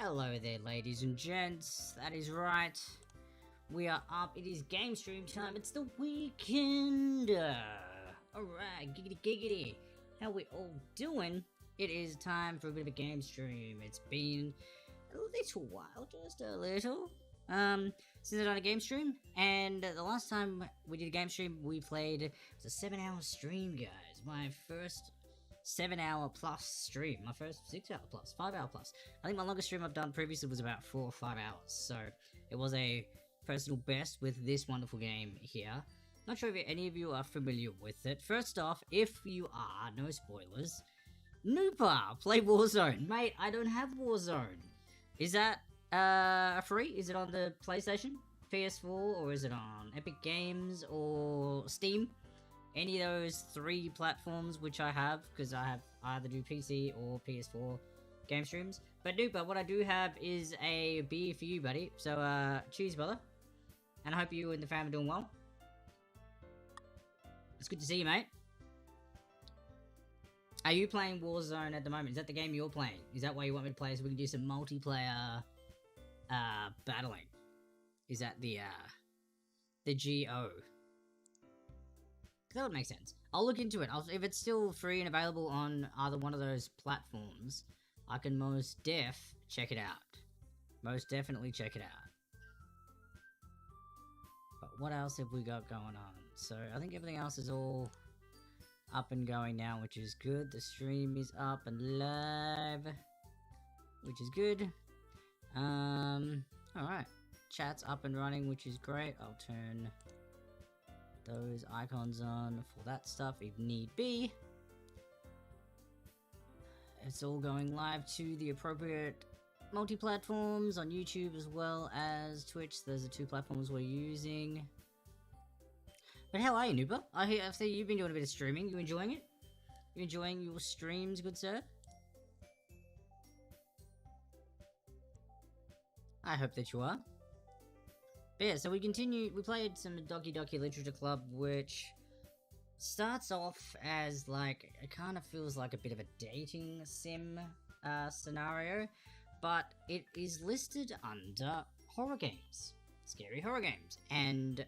Hello there, ladies and gents. That is right. We are up. It is game stream time. It's the weekend. Alright, giggity giggity. How we all doing? It is time for a bit of a game stream. It's been a little while, just a little. Since I've done a game stream, and the last time we did a game stream, we played, it was a 7-hour stream, guys. My first 7-hour plus stream. My first 6-hour plus, 5-hour plus. I think my longest stream I've done previously was about 4 or 5 hours. So it was a personal best with this wonderful game here. Not sure if any of you are familiar with it. First off, if you are, no spoilers. Nooper, play Warzone. Mate, I don't have Warzone. Is that free? Is it on the PlayStation, PS4, or is it on Epic Games or Steam? Any of those 3 platforms which I have, because I either do PC or PS4 game streams. But Nooper, what I do have is a beer for you, buddy. So cheers, brother. And I hope you and the family are doing well. It's good to see you, mate. Are you playing Warzone at the moment? Is that the game you're playing? Is that why you want me to play, so we can do some multiplayer battling? Is that the GO? That would make sense. I'll look into it. If it's still free and available on either one of those platforms, I can most check it out. Most definitely check it out. But what else have we got going on? So I think everything else is all up and going now, which is good. The stream is up and live, which is good. Alright. Chat's up and running, which is great. I'll turn those icons on for that stuff if need be. It's all going live to the appropriate multi-platforms on YouTube as well as Twitch. Those are 2 platforms we're using. But how are you, Nooper? I see you've been doing a bit of streaming. You enjoying it? You enjoying your streams, good sir? I hope that you are. But yeah, so we played some Doki Literature Club, which starts off as like, it kind of feels like a bit of a dating sim scenario, but it is listed under horror games, scary horror games, and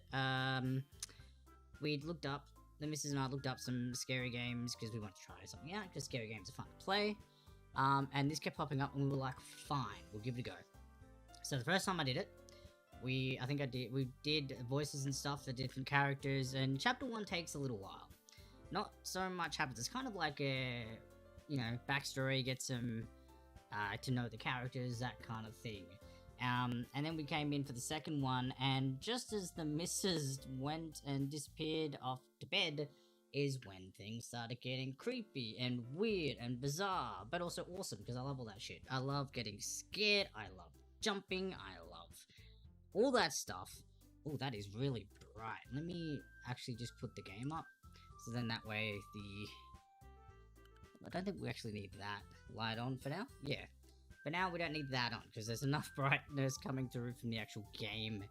we'd looked up, the missus and I looked up some scary games because we wanted to try something out, because scary games are fun to play, and this kept popping up and we were like, fine, we'll give it a go. So the first time I did it, we did voices and stuff for different characters, and chapter 1 takes a little while. Not so much happens, it's kind of like a, you know, backstory, get some, to know the characters, that kind of thing. And then we came in for the second one, and just as the missus went and disappeared off to bed, is when things started getting creepy and weird and bizarre, but also awesome, because I love all that shit. I love getting scared, I love jumping, I love all that stuff. Oh, that is really bright. Let me actually just put the game up, so then that way I don't think we actually need that light on for now. Yeah. But now we don't need that on, because there's enough brightness coming through from the actual game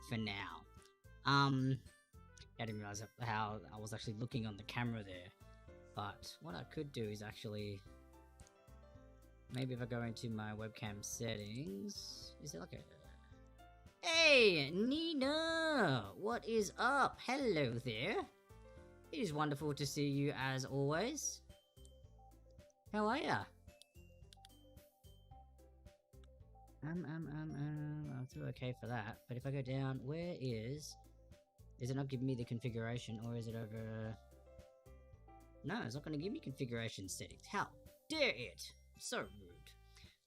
for now. I didn't realize how I was actually looking on the camera there. But what I could do is actually, maybe if I go into my webcam settings, is it like a... Hey, Nina! What is up? Hello there. It is wonderful to see you as always. How are ya? I'll do okay for that. But if I go down, where is it not giving me the configuration, or is it over? No, it's not going to give me configuration settings. How dare it? So rude.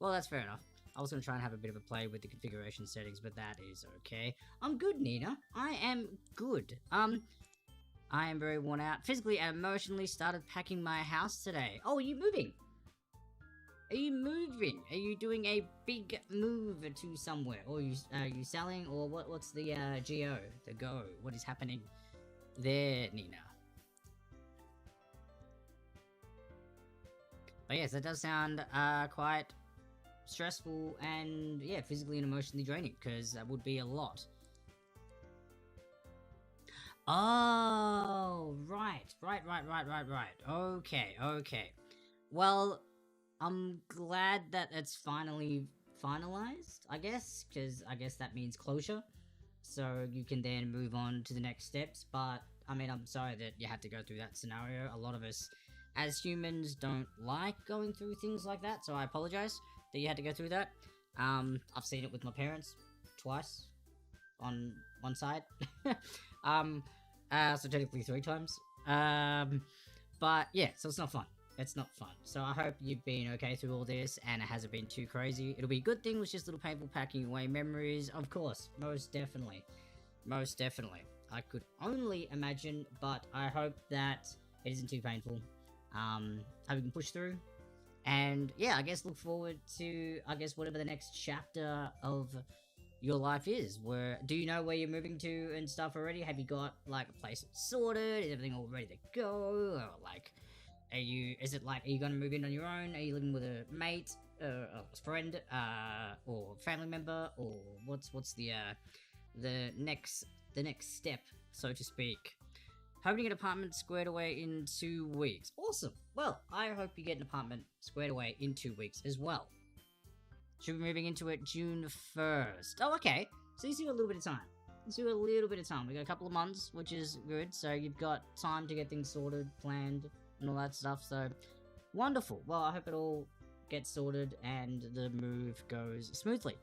Well, that's fair enough. I was going to try and have a bit of a play with the configuration settings, but that is okay. I'm good, Nina. I am good. I am very worn out. Physically and emotionally started packing my house today. Oh, are you moving? Are you moving? Are you doing a big move to somewhere? Or are you selling? Or what's the go? What is happening there, Nina? But yes, that does sound quite stressful and, yeah, physically and emotionally draining, because that would be a lot. Oh, right. Okay. Well, I'm glad that it's finally finalized, I guess, because I guess that means closure. So you can then move on to the next steps. But I mean, I'm sorry that you had to go through that scenario. A lot of us as humans don't like going through things like that, so I apologize that you had to go through that. I've seen it with my parents twice on one side. So technically 3 times. But yeah, so it's not fun. It's not fun. So I hope you've been okay through all this and it hasn't been too crazy. It'll be a good thing with just a little painful packing away memories, of course. Most definitely. Most definitely. I could only imagine, but I hope that it isn't too painful. Hope you can push through. And yeah, I guess look forward to, I guess, whatever the next chapter of your life is. Do you know where you're moving to and stuff already? Have you got like a place sorted? Is everything all ready to go? Or like, are you gonna move in on your own? Are you living with a mate, a friend, or family member, or what's the next step, so to speak? Hoping to get an apartment squared away in 2 weeks. Awesome. Well, I hope you get an apartment squared away in 2 weeks as well. Should be moving into it June 1st. Oh, okay. So you still got a little bit of time. We got a couple of months, which is good. So you've got time to get things sorted, planned, and all that stuff. So wonderful. Well, I hope it all gets sorted and the move goes smoothly.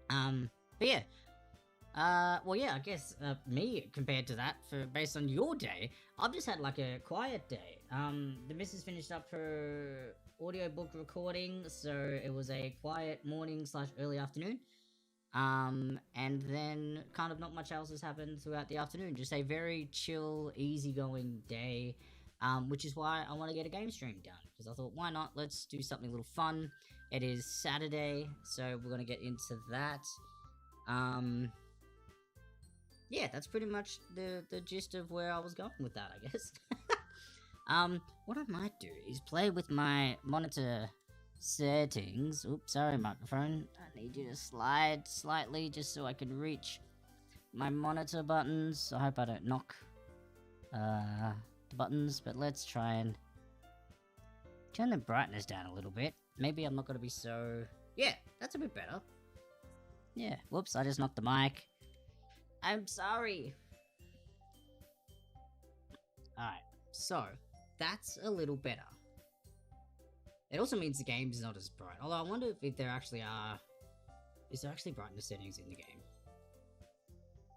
But yeah. Well, yeah, I guess, me, compared to that, based on your day, I've just had, like, a quiet day. The missus finished up her audiobook recording, so it was a quiet morning / early afternoon. And then kind of not much else has happened throughout the afternoon. Just a very chill, easygoing day, which is why I want to get a game stream done. Because I thought, why not? Let's do something a little fun. It is Saturday, so we're going to get into that. Yeah, that's pretty much the gist of where I was going with that, I guess. What I might do is play with my monitor settings. Oops, sorry, microphone. I need you to slide slightly just so I can reach my monitor buttons. I hope I don't knock the buttons, but let's try and turn the brightness down a little bit. Maybe I'm not going to be so... Yeah, that's a bit better. Yeah, whoops, I just knocked the mic. I'm sorry. Alright, so that's a little better. It also means the game's not as bright. Although I wonder if there actually are... Is there actually brightness settings in the game?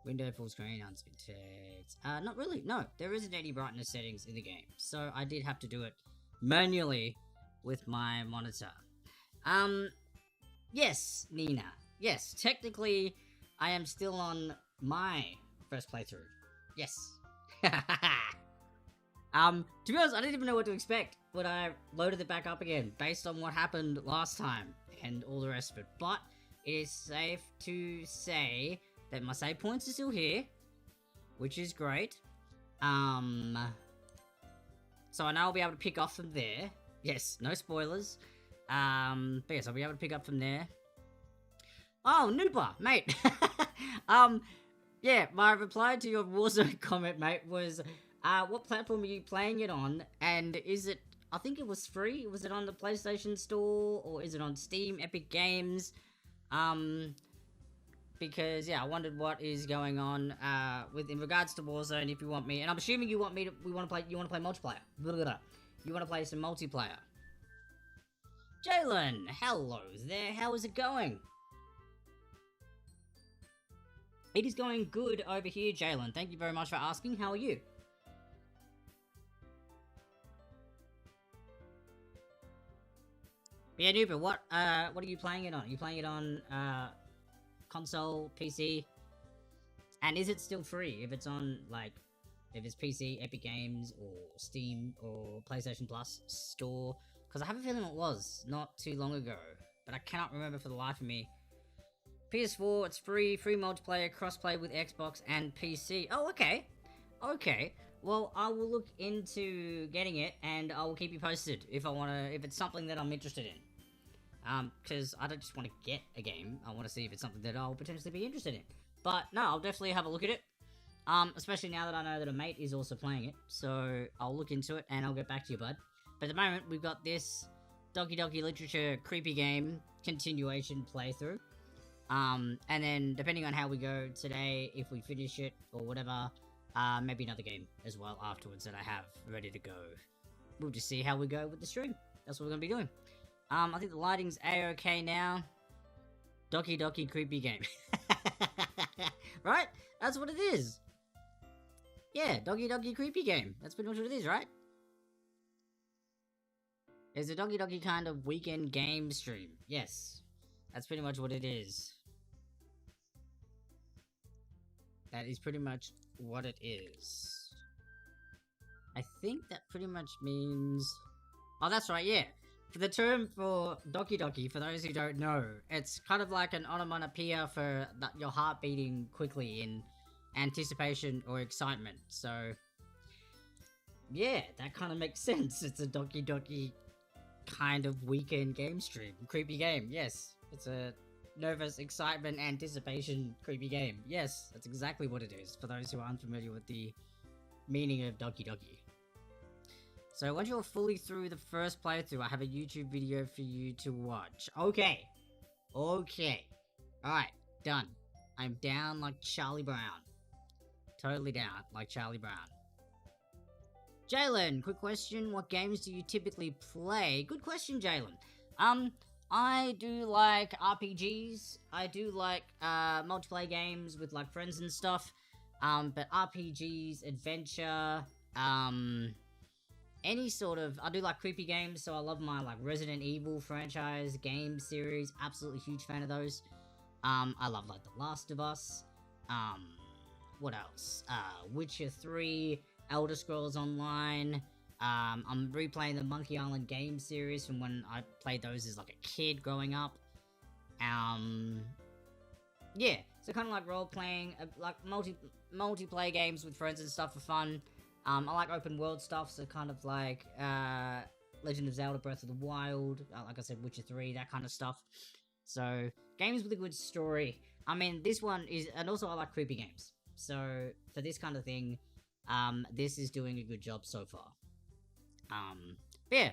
Window full screen, unspeed text. Not really. No, there isn't any brightness settings in the game. So I did have to do it manually with my monitor. Yes, Nina. Yes, technically I am still on my first playthrough. Yes. To be honest, I didn't even know what to expect when I loaded it back up again, based on what happened last time and all the rest of it. But it is safe to say that my save points are still here, which is great. So I know I'll be able to pick off from there. Yes, no spoilers. But yes, I'll be able to pick up from there. Oh, Nooper, mate. Yeah, my reply to your Warzone comment, mate, was, what platform are you playing it on? And is it, I think it was free? Was it on the PlayStation Store? Or is it on Steam, Epic Games? Because, yeah, I wondered what is going on, in regards to Warzone, if you want me, and I'm assuming you want to play multiplayer. Blah, blah, blah. You want to play some multiplayer. Jalen, hello there, how is it going? It is going good over here, Jalen. Thank you very much for asking. How are you? Yeah, Nooper, what are you playing it on? Are you playing it on, console, PC? And is it still free if it's on, like, if it's PC, Epic Games, or Steam, or PlayStation Plus store? Because I have a feeling it was not too long ago, but I cannot remember for the life of me. PS4, it's free multiplayer, crossplay with Xbox and PC. Oh, okay. Okay. Well, I will look into getting it, and I will keep you posted if it's something that I'm interested in. Because I don't just want to get a game, I want to see if it's something that I'll potentially be interested in. But, no, I'll definitely have a look at it. Especially now that I know that a mate is also playing it. So, I'll look into it, and I'll get back to you, bud. But at the moment, we've got this Doki Doki Literature creepy game continuation playthrough. And then depending on how we go today, if we finish it or whatever, maybe another game as well afterwards that I have ready to go. We'll just see how we go with the stream. That's what we're gonna be doing. I think the lighting's A-okay now. Doki Doki creepy game. Right? That's what it is. Yeah, Doki Doki creepy game. That's pretty much what it is, right? It's a Doki Doki kind of weekend game stream. Yes. That's pretty much what it is. That is pretty much what it is. I think that pretty much means... Oh, that's right, yeah. For the term for Doki Doki, for those who don't know, it's kind of like an onomatopoeia for your heart beating quickly in anticipation or excitement. So, yeah, that kind of makes sense. It's a Doki Doki kind of weekend game stream. Creepy game, yes. It's a nervous excitement, anticipation, creepy game. Yes, that's exactly what it is, for those who aren't familiar with the meaning of Doki Doki. So once you're fully through the first playthrough, I have a YouTube video for you to watch. Okay. Okay. Alright, done. I'm down like Charlie Brown. Totally down like Charlie Brown. Jalen, quick question. What games do you typically play? Good question, Jalen. I do like RPGs. I do like multiplayer games with like friends and stuff. But RPGs, adventure, any sort of... I do like creepy games, so I love my like Resident Evil franchise game series. Absolutely huge fan of those. I love like The Last of Us. What else? Witcher 3, Elder Scrolls Online. I'm replaying the Monkey Island game series from when I played those as like a kid growing up. Yeah, so kind of like role-playing, like multiplayer games with friends and stuff for fun. I like open world stuff, so kind of like Legend of Zelda Breath of the Wild, like I said, Witcher 3, that kind of stuff. So, games with a good story. I mean, this one is... And also I like creepy games. So, for this kind of thing, this is doing a good job so far. But yeah,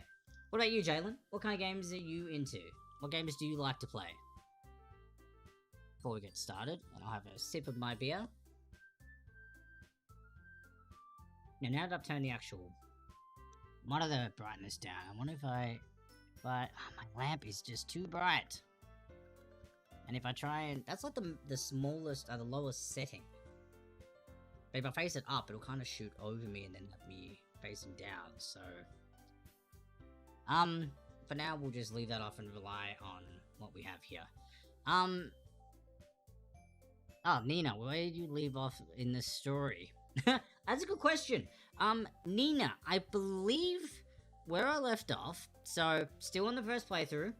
what about you, Jalen? What kind of games are you into? What games do you like to play? Before we get started, and I'll have a sip of my beer. Now that I've turned the actual monitor brightness down, I wonder if my lamp is just too bright. And if I try and... That's like the smallest, the lowest setting. But if I face it up, it'll kind of shoot over me and then have me facing down, so... For now, we'll just leave that off and rely on what we have here. Oh, Nina, where did you leave off in the story? That's a good question. Nina, I believe where I left off, so still on the first playthrough,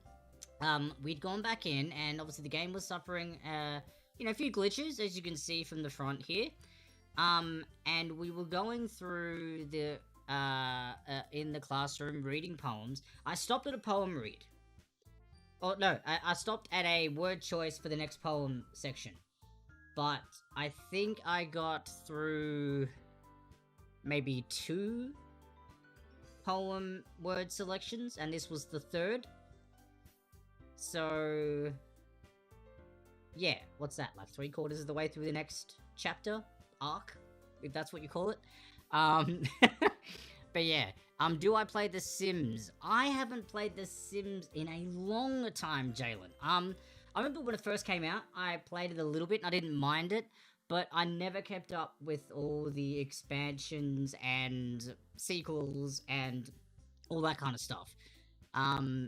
we'd gone back in, and obviously the game was suffering, you know, a few glitches, as you can see from the front here. And we were going through the, in the classroom reading poems. I stopped at a poem read. Oh, no, I stopped at a word choice for the next poem section. But I think I got through maybe 2 poem word selections, and this was the 3rd. So, yeah, what's that, like 3/4 of the way through the next chapter? Arc? If that's what you call it. But yeah, do I play The Sims? I haven't played The Sims in a long time, Jalen. I remember when it first came out, I played it a little bit, and I didn't mind it, but I never kept up with all the expansions and sequels and all that kind of stuff.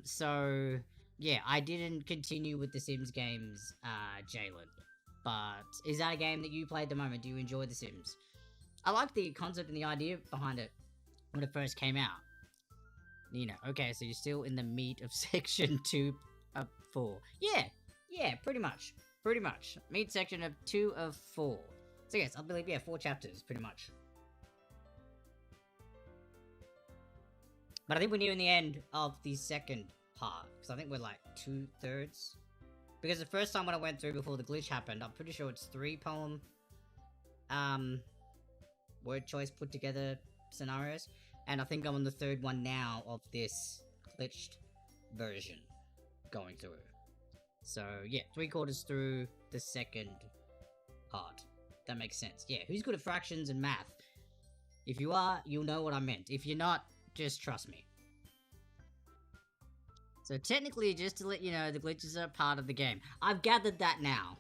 So, yeah, I didn't continue with The Sims games, Jalen. But is that a game that you play at the moment? Do you enjoy The Sims? I like the concept and the idea behind it when it first came out. You know, okay, so you're still in the meat of section 2 of 4. Yeah, pretty much. Pretty much. Meat section of 2 of 4. So yes, I believe, yeah, 4 chapters, pretty much. But I think we're nearing the end of the second part, because I think we're like 2/3. Because the first time when I went through before the glitch happened, I'm pretty sure it's 3 poem, word choice put together scenarios. And I think I'm on the 3rd one now of this glitched version going through. So, yeah, 3/4 through the second part. That makes sense. Yeah, who's good at fractions and math? If you are, you'll know what I meant. If you're not, just trust me. So technically, just to let you know, the glitches are part of the game. I've gathered that now.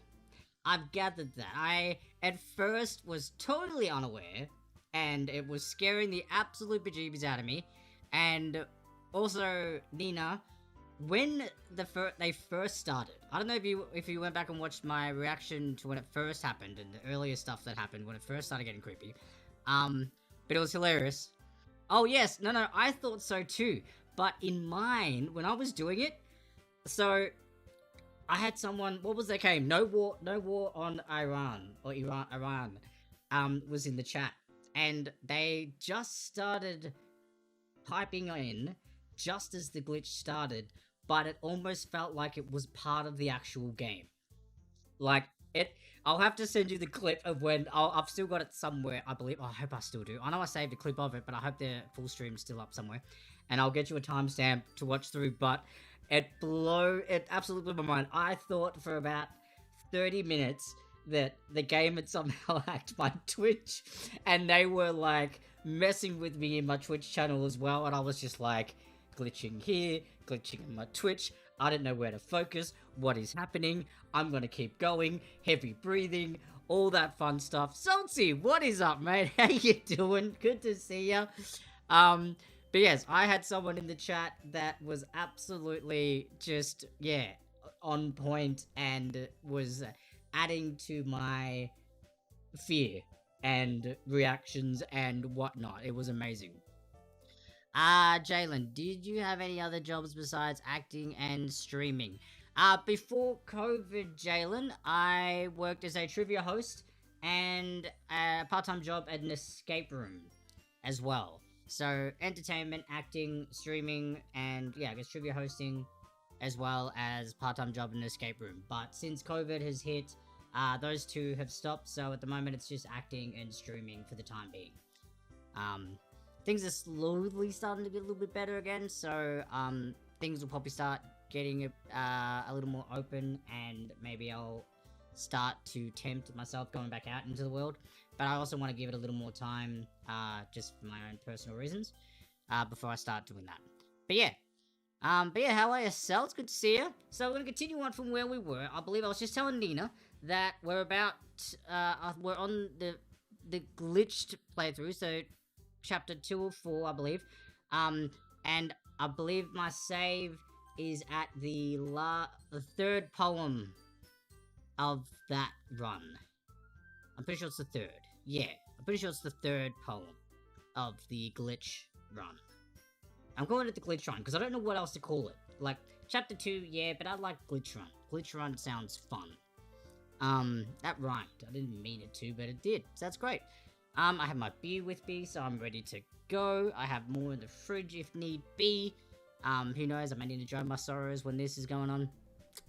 I've gathered that. I, at first, was totally unaware, and it was scaring the absolute bejeebus out of me. And also, Nina, when they first started, I don't know if you went back and watched my reaction to when it first happened and the earlier stuff that happened when it first started getting creepy. But it was hilarious. Oh yes, no, I thought so too. But in mine, when I was doing it, so I had someone. What was their name? No war on Iran or Iran. Was in the chat, and they just started piping in just as the glitch started, but it almost felt like it was part of the actual game. Like it. I'll have to send you the clip of when I've still got it somewhere. I believe. I hope I still do. I know I saved a clip of it, but I hope the full stream's still up somewhere, and I'll get you a timestamp to watch through. But it absolutely blew my mind. I thought for about 30 minutes that the game had somehow hacked my Twitch, and they were like messing with me in my Twitch channel as well, and I was just like glitching here, glitching in my Twitch. I didn't know where to focus. What is happening? I'm gonna keep going. Heavy breathing, all that fun stuff. Salty, what is up, mate? How you doing? Good to see ya. But yes, I had someone in the chat that was absolutely just, yeah, on point and was adding to my fear and reactions and whatnot. It was amazing. Jalen, did you have any other jobs besides acting and streaming? Before COVID, Jalen, I worked as a trivia host and a part-time job at an escape room as well. So, entertainment, acting, streaming, and yeah, I guess trivia hosting, as well as part-time job in an escape room. But since COVID has hit, those two have stopped, so at the moment it's just acting and streaming for the time being. Things are slowly starting to get a little bit better again, so things will probably start getting a little more open, and maybe I'll start to tempt myself going back out into the world. But I also want to give it a little more time, just for my own personal reasons, before I start doing that. But yeah, how are you, Sel? It's good to see you. So we're gonna continue on from where we were. I believe I was just telling Nina that we're on the glitched playthrough, so chapter 2 or 4, I believe. And I believe my save is at the third poem of that run. I'm pretty sure it's the third. Yeah, I'm pretty sure it's the third poem of the glitch run. I'm calling it the glitch run because I don't know what else to call it. Like, chapter 2, yeah, but I like glitch run. Glitch run sounds fun. That rhymed. I didn't mean it to, but it did. So that's great. I have my beer with me, so I'm ready to go. I have more in the fridge if need be. Who knows, I may need to dry my sorrows when this is going on.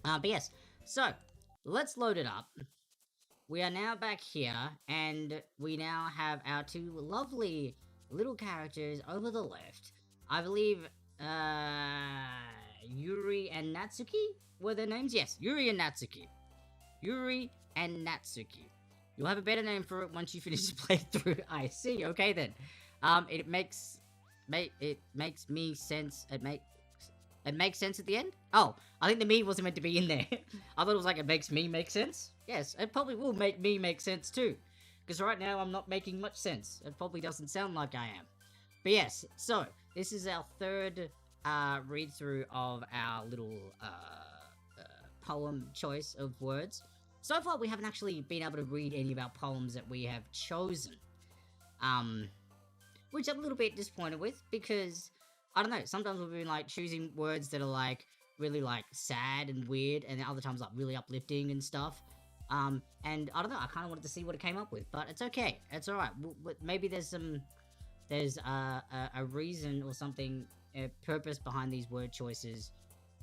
But yes, so, let's load it up. We are now back here, and we now have our two lovely little characters over the left. I believe, Yuri and Natsuki were their names? Yes, Yuri and Natsuki. Yuri and Natsuki. You'll have a better name for it once you finish the playthrough. I see. Okay then. It makes me sense. It makes sense at the end. Oh, I think the me wasn't meant to be in there. I thought it was like it makes me make sense. Yes, it probably will make me make sense too, because right now I'm not making much sense. It probably doesn't sound like I am. But yes, so this is our third read through of our little poem choice of words. So far, we haven't actually been able to read any of our poems that we have chosen. Which I'm a little bit disappointed with, because, I don't know, sometimes we've been, like, choosing words that are, like, really, like, sad and weird, and other times, like, really uplifting and stuff. And, I don't know, I kind of wanted to see what it came up with, but it's okay. It's alright. Maybe there's a reason or something, a purpose behind these word choices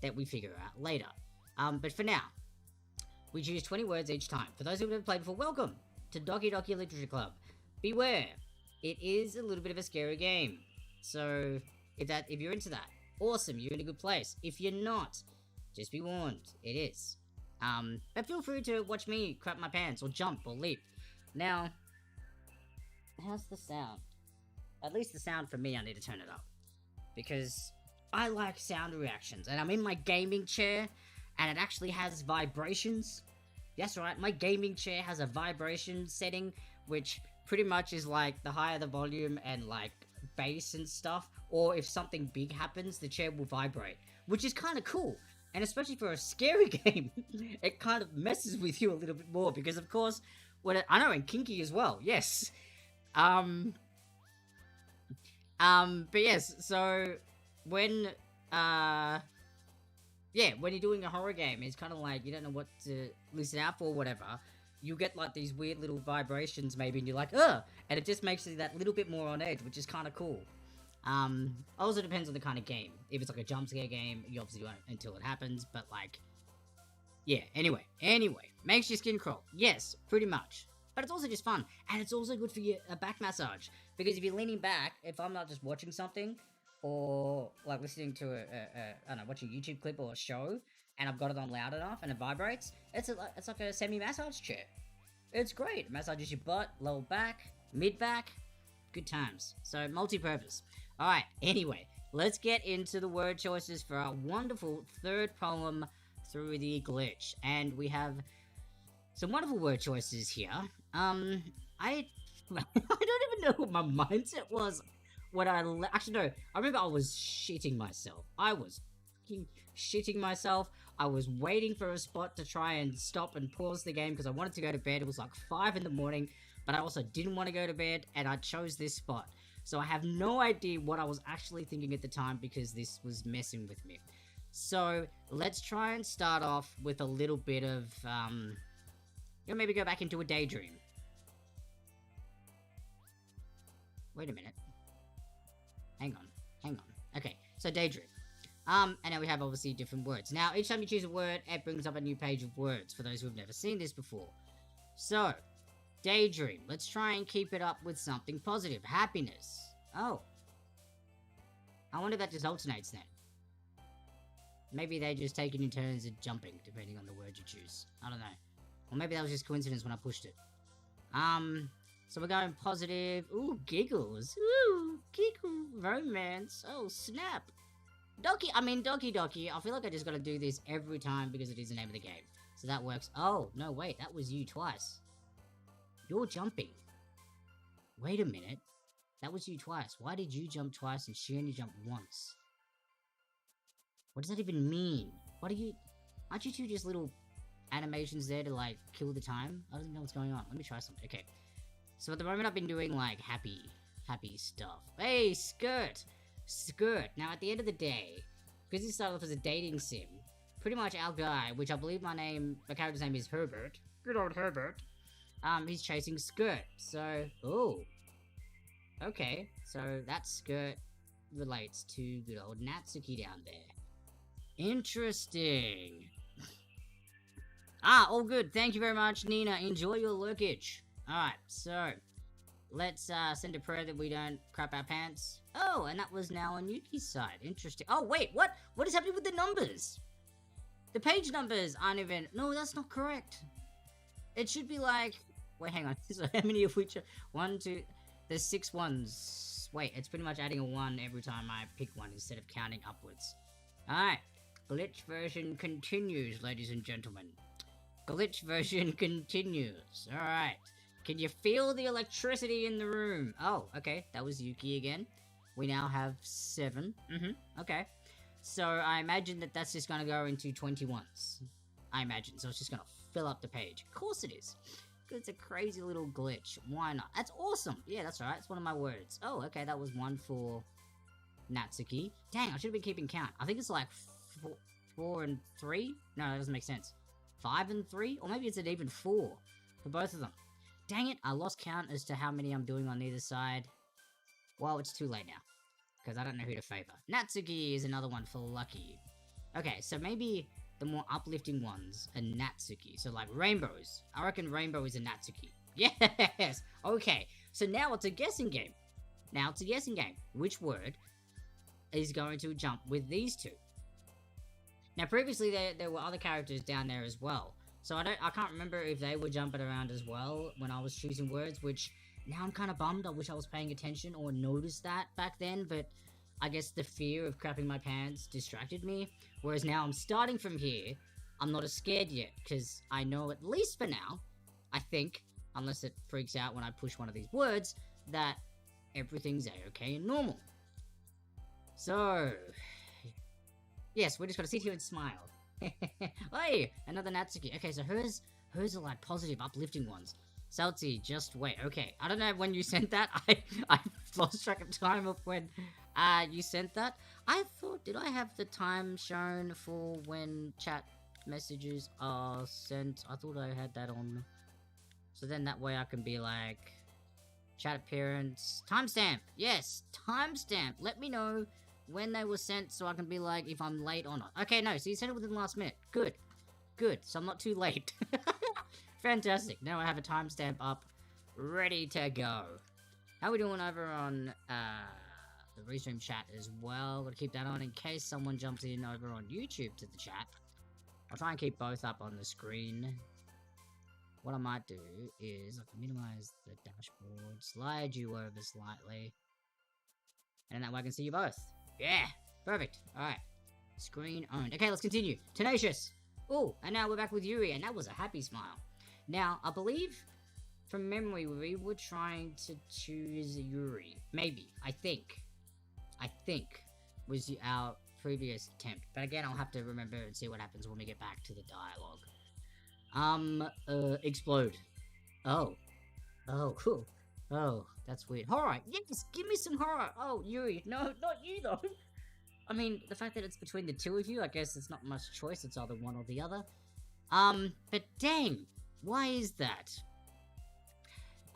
that we figure out later. But for now, we choose 20 words each time. For those who have never played before, welcome to Doki Literature Club. Beware, it is a little bit of a scary game. So, if you're into that, awesome, you're in a good place. If you're not, just be warned, it is. But feel free to watch me crap my pants, or jump, or leap. Now, how's the sound? At least the sound for me, I need to turn it up. Because I like sound reactions, and I'm in my gaming chair, and it actually has vibrations. That's right, my gaming chair has a vibration setting, which pretty much is like the higher the volume and like bass and stuff, or if something big happens, the chair will vibrate, which is kind of cool. And especially for a scary game, it kind of messes with you a little bit more, because of course, I know, and kinky as well, yes. But yes, so when when you're doing a horror game, it's kind of like you don't know what to listen out for, whatever. You get like these weird little vibrations maybe, and you're like, ugh, and it just makes you that little bit more on edge, which is kind of cool. Also depends on the kind of game. If it's like a jump scare game, you obviously won't until it happens, but like, yeah, anyway, makes your skin crawl. Yes, pretty much. But it's also just fun, and it's also good for your back massage, because if you're leaning back, if I'm not just watching something, or like listening to I don't know, watching a YouTube clip or a show, and I've got it on loud enough and it vibrates, it's like a semi-massage chair. It's great. It massages your butt, lower back, mid-back, good times. So, multi-purpose. Alright, anyway, let's get into the word choices for our wonderful third poem through the glitch. And we have some wonderful word choices here. I don't even know what my mindset was when actually, no, I remember I was shitting myself. I was shitting myself. I was waiting for a spot to try and stop and pause the game because I wanted to go to bed. It was like 5 in the morning, but I also didn't want to go to bed, and I chose this spot. So I have no idea what I was actually thinking at the time, because this was messing with me. So let's try and start off with a little bit of, maybe go back into a daydream. Wait a minute. Hang on. Okay, so daydream. And now we have obviously different words. Now, each time you choose a word, it brings up a new page of words for those who have never seen this before. So, daydream. Let's try and keep it up with something positive. Happiness. Oh. I wonder if that just alternates then. Maybe they just take it in turns at jumping, depending on the word you choose. I don't know. Or maybe that was just coincidence when I pushed it. So we're going positive. Ooh, giggles. Ooh, giggle. Romance. Oh, snap. Doki. I feel like I just gotta do this every time because it is the name of the game. So that works. Oh, no, wait. That was you twice. You're jumping. Wait a minute. That was you twice. Why did you jump twice and she only jumped once? What does that even mean? Aren't you two just little animations there to, like, kill the time? I don't know what's going on. Let me try something. Okay. So at the moment I've been doing, like, happy stuff. Hey, skirt! Now, at the end of the day, because this started off as a dating sim, pretty much our guy, which I believe the character's name is Herbert. Good old Herbert. He's chasing Skirt. So, okay. So that Skirt relates to good old Natsuki down there. Interesting. All good. Thank you very much, Nina. Enjoy your lurkage. Alright, so let's send a prayer that we don't crap our pants. Oh, and that was now on Yuki's side. Interesting. Oh, wait, what? What is happening with the numbers? The page numbers aren't even... No, that's not correct. It should be like... Wait, hang on. So how many of which... 1, 2... There's 6 ones. Wait, it's pretty much adding a 1 every time I pick one instead of counting upwards. Alright. Glitch version continues, ladies and gentlemen. Glitch version continues. Alright. Can you feel the electricity in the room? Oh, okay. That was Yuki again. We now have 7. Okay. So I imagine that that's just going to go into 21s. I imagine. So it's just going to fill up the page. Of course it is. It's a crazy little glitch. Why not? That's awesome. Yeah, that's right. It's one of my words. Oh, okay. That was 1 for Natsuki. Dang, I should have been keeping count. I think it's like 4 and 3. No, that doesn't make sense. 5 and 3? Or maybe it's an even 4 for both of them. Dang it, I lost count as to how many I'm doing on either side. Well, it's too late now, because I don't know who to favor. Natsuki is another one for Lucky. Okay, so maybe the more uplifting ones are Natsuki. So like rainbows. I reckon rainbow is a Natsuki. Yes! Okay, so now it's a guessing game. Which word is going to jump with these two? Now, previously, there were other characters down there as well. So I can't remember if they were jumping around as well when I was choosing words, which now I'm kind of bummed. I wish I was paying attention or noticed that back then, but I guess the fear of crapping my pants distracted me. Whereas now I'm starting from here, I'm not as scared yet, because I know, at least for now, I think, unless it freaks out when I push one of these words, that everything's a-okay and normal. So, yes, we're just gonna sit here and smile. Hey, another Natsuki. Okay, so hers are like positive, uplifting ones. Salty, just wait. Okay, I don't know when you sent that. I lost track of time of when you sent that. I thought, did I have the time shown for when chat messages are sent? I thought I had that on. So then that way I can be like, chat appearance, timestamp. Yes, timestamp. Let me know when they were sent so I can be like if I'm late or not. Okay, no, so you sent it within the last minute. Good. Good, so I'm not too late. Fantastic. Now I have a timestamp up, ready to go. How are we doing over on the restream chat as well? Gotta keep that on in case someone jumps in over on YouTube to the chat. I'll try and keep both up on the screen. What I might do is I can minimize the dashboard, slide you over slightly, and that way I can see you both. Yeah, perfect. Alright. Screen owned. Okay, let's continue. Tenacious. Oh, and now we're back with Yuri, and that was a happy smile. Now, I believe, from memory, we were trying to choose Yuri. Maybe. I think, was our previous attempt. But again, I'll have to remember and see what happens when we get back to the dialogue. Explode. Oh. Oh, cool. Oh, that's weird. Horror! Yes! Give me some horror! Oh, Yuri. No, not you, though! I mean, the fact that it's between the two of you, I guess it's not much choice. It's either one or the other. But dang! Why is that?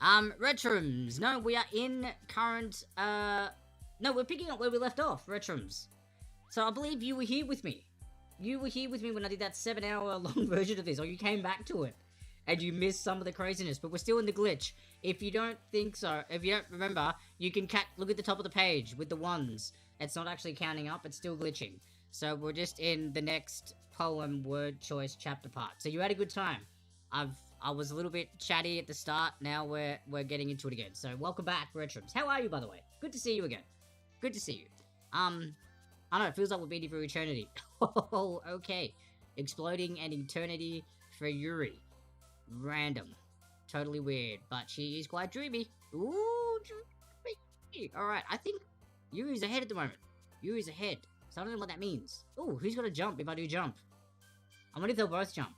Retrooms. No, we are in current, no, we're picking up where we left off. Retrooms. So I believe you were here with me. You were here with me when I did that 7-hour long version of this, or you came back to it. And you missed some of the craziness, but we're still in the glitch. If you don't think so, if you don't remember, you can look at the top of the page with the ones. It's not actually counting up, it's still glitching. So we're just in the next poem word choice chapter part. So you had a good time. I was a little bit chatty at the start, now we're getting into it again. So welcome back, Retrooms. How are you, by the way? Good to see you again. Good to see you. I don't know, it feels like we've been here for eternity. Oh, okay. Exploding an eternity for Yuri. Random. Totally weird, but she is quite dreamy. Ooh, dreamy. Alright, I think Yuri's ahead at the moment. Yuri's ahead. So I don't know what that means. Ooh, who's gonna jump if I do jump? I wonder if they'll both jump.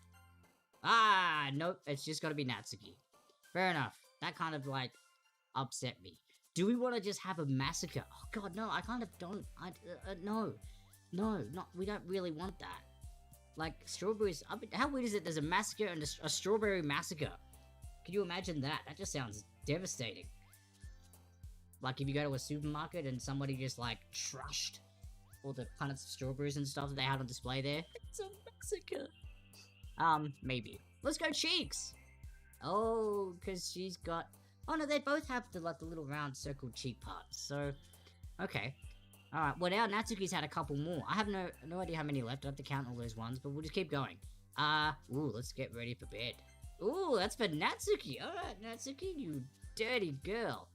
Ah, nope, it's just gotta be Natsuki. Fair enough. That kind of, like, upset me. Do we want to just have a massacre? Oh god, no, I kind of don't. No. No, we don't really want that. Like, strawberries, how weird is it there's a massacre and a strawberry massacre? Can you imagine that? That just sounds devastating. Like, if you go to a supermarket and somebody just, like, trashed all the punnets of strawberries and stuff that they had on display there. It's a massacre. Maybe. Let's go cheeks! Oh, because she's got... Oh, no, they both have the, like, the little round circle cheek parts, so... Okay. Alright, well now Natsuki's had a couple more. I have no idea how many left. I have to count all those ones, but we'll just keep going. Ooh, let's get ready for bed. Ooh, that's for Natsuki. Alright, Natsuki, you dirty girl.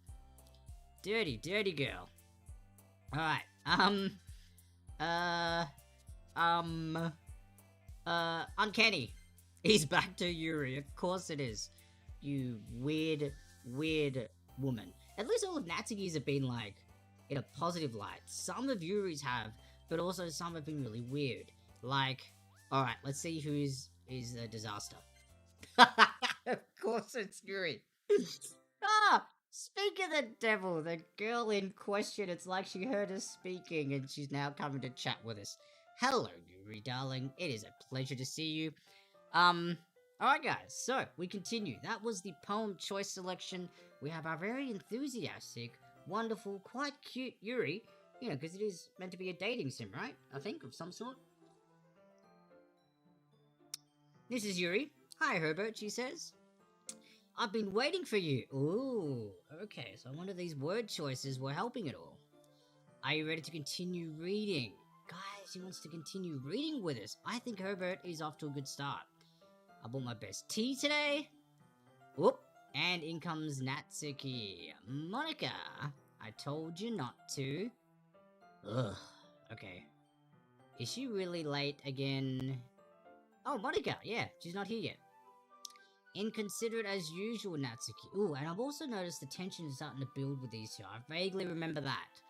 Dirty, dirty girl. Alright, Uncanny. He's back to Yuri. Of course it is. You weird, weird woman. At least all of Natsuki's have been, like, in a positive light. Some of Yuri's have, but also some have been really weird. Like, alright, let's see who is a disaster. Of course it's Yuri. Speak of the devil, the girl in question, it's like she heard us speaking and she's now coming to chat with us. Hello, Yuri, darling. It is a pleasure to see you. Alright guys, so we continue. That was the poem choice selection. We have our very enthusiastic, wonderful, quite cute Yuri. You know, because it is meant to be a dating sim, right? I think, of some sort. This is Yuri. Hi, Herbert, she says. I've been waiting for you. Ooh, okay, so I wonder if these word choices were helping at all. Are you ready to continue reading? Guys, Perhaps he wants to continue reading with us. I think Herbert is off to a good start. I bought my best tea today. Whoop. And in comes Natsuki. Monica, I told you not to. Ugh. Okay. Is she really late again? Oh, Monica, yeah, she's not here yet. Inconsiderate as usual, Natsuki. Ooh, and I've also noticed the tension is starting to build with these two. I vaguely remember that.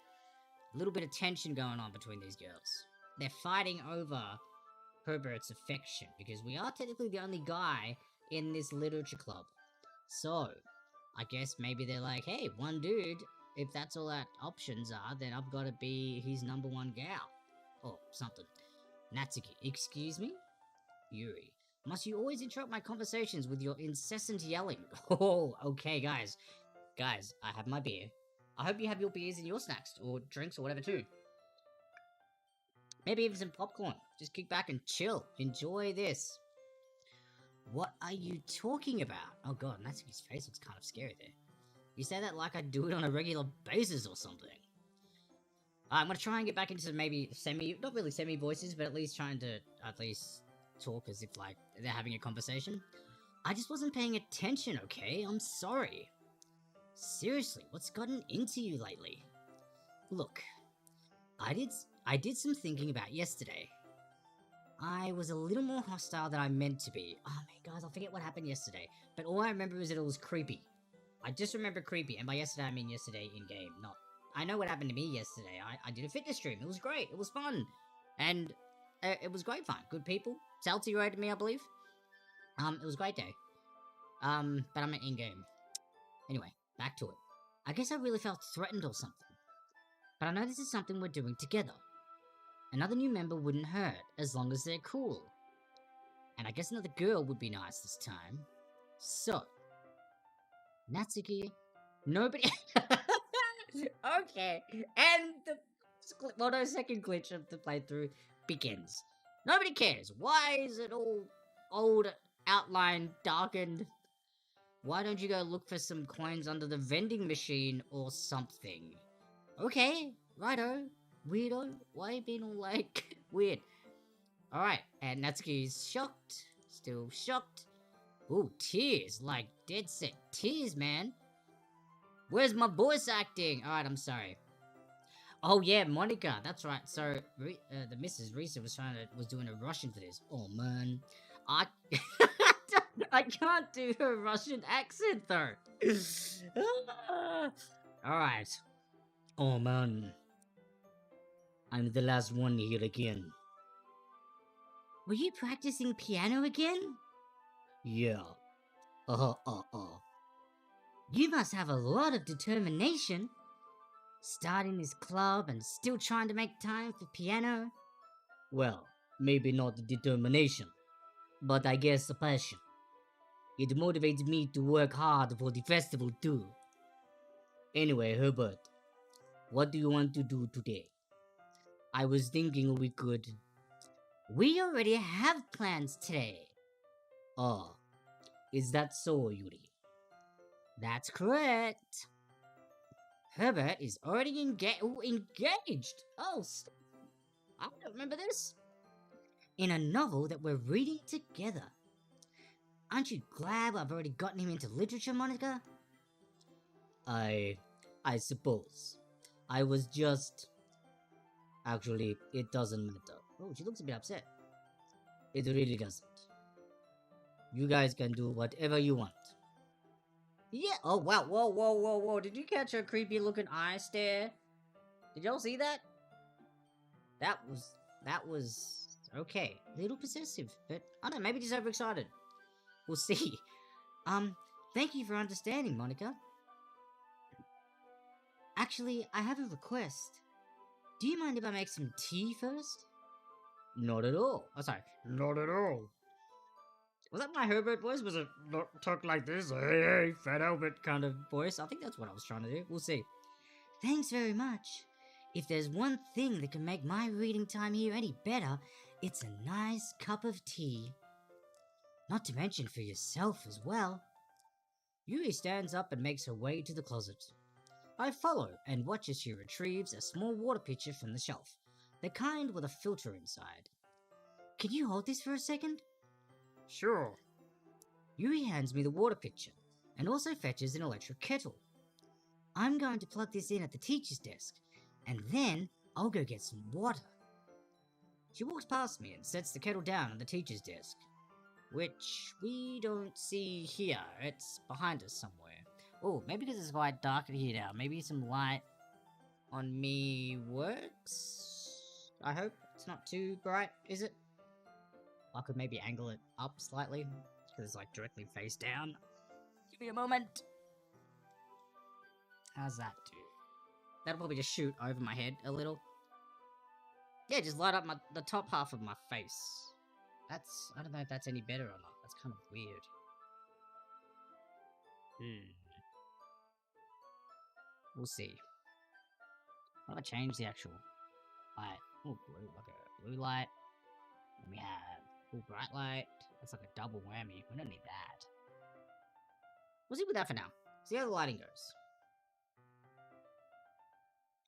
A little bit of tension going on between these girls. They're fighting over Herbert's affection, because we are technically the only guy in this literature club. So, I guess maybe they're like, hey, one dude, if that's all that options are, then I've got to be his number one gal. Or something. Natsuki, excuse me? Yuri, must you always interrupt my conversations with your incessant yelling? Oh, okay, guys. Guys, I have my beer. I hope you have your beers and your snacks, or drinks, or whatever too. Maybe even some popcorn. Just kick back and chill. Enjoy this. What are you talking about? Oh god, Natsuki's face looks kind of scary there. You say that like I do it on a regular basis or something. I'm gonna try and get back into maybe not really semi voices, but at least trying to talk as if like they're having a conversation. I just wasn't paying attention, okay? I'm sorry. Seriously, what's gotten into you lately? Look, I did some thinking about yesterday. I was a little more hostile than I meant to be. Oh man, guys, I forget what happened yesterday. But all I remember is that it was creepy. I just remember creepy, and by yesterday I mean yesterday in-game, not... I know what happened to me yesterday. I did a fitness stream. It was great. It was fun. And it was great fun. Good people. Salty rated me, I believe. It was a great day. But I meant in-game. Anyway, back to it. I guess I really felt threatened or something. But I know this is something we're doing together. Another new member wouldn't hurt, as long as they're cool. And I guess another girl would be nice this time. So, Natsuki, nobody... Okay, and the second glitch of the playthrough begins. Nobody cares. Why is it all old, outlined, darkened? Why don't you go look for some coins under the vending machine or something? Okay, righto. Weirdo. Why are you being all like weird? Alright, and Natsuki's shocked. Still shocked. Ooh, tears. Like dead set tears, man. Where's my voice acting? Alright, I'm sorry. Oh yeah, Monica, that's right. So, the Mrs. Risa was doing a Russian for this. Oh man. I can't do a Russian accent though. Alright. Oh man. I'm the last one here again. Were you practicing piano again? Yeah. You must have a lot of determination. Starting this club and still trying to make time for piano. Well, maybe not the determination, but I guess the passion. It motivates me to work hard for the festival too. Anyway, Herbert, what do you want to do today? I was thinking we could... We already have plans today. Oh, is that so, Yuri? That's correct. Herbert is already engaged. Oh, I don't remember this. In a novel that we're reading together. Aren't you glad I've already gotten him into literature, Monica? I suppose. I was just... Actually, it doesn't matter. Oh, she looks a bit upset. It really doesn't. You guys can do whatever you want. Yeah. Oh, wow. Whoa. Did you catch her creepy looking eye stare? Did y'all see that? That was okay. A little possessive, but I don't know, maybe just overexcited. We'll see. Thank you for understanding, Monica. Actually, I have a request. Do you mind if I make some tea first? Not at all. Oh, sorry. Not at all. Was that my Herbert voice? Was it not talk like this? Hey, Fat Albert kind of voice? I think that's what I was trying to do. We'll see. Thanks very much. If there's one thing that can make my reading time here any better, it's a nice cup of tea. Not to mention for yourself as well. Yuri stands up and makes her way to the closet. I follow and watch as she retrieves a small water pitcher from the shelf. The kind with a filter inside. Can you hold this for a second? Sure. Yuri hands me the water pitcher, and also fetches an electric kettle. I'm going to plug this in at the teacher's desk, and then I'll go get some water. She walks past me and sets the kettle down on the teacher's desk, which we don't see here. It's behind us somewhere. Oh, maybe because it's quite dark in here now. Maybe some light on me works? I hope it's not too bright, is it? I could maybe angle it up slightly, because it's like directly face down. Give me a moment. How's that do? That'll probably just shoot over my head a little. Yeah, just light up the top half of my face. I don't know if that's any better or not. That's kind of weird. We'll see. What if I change the actual light? Oh, blue, like a blue light. Then we have bright light. That's like a double whammy. We don't need that. We'll see with that for now. See how the lighting goes.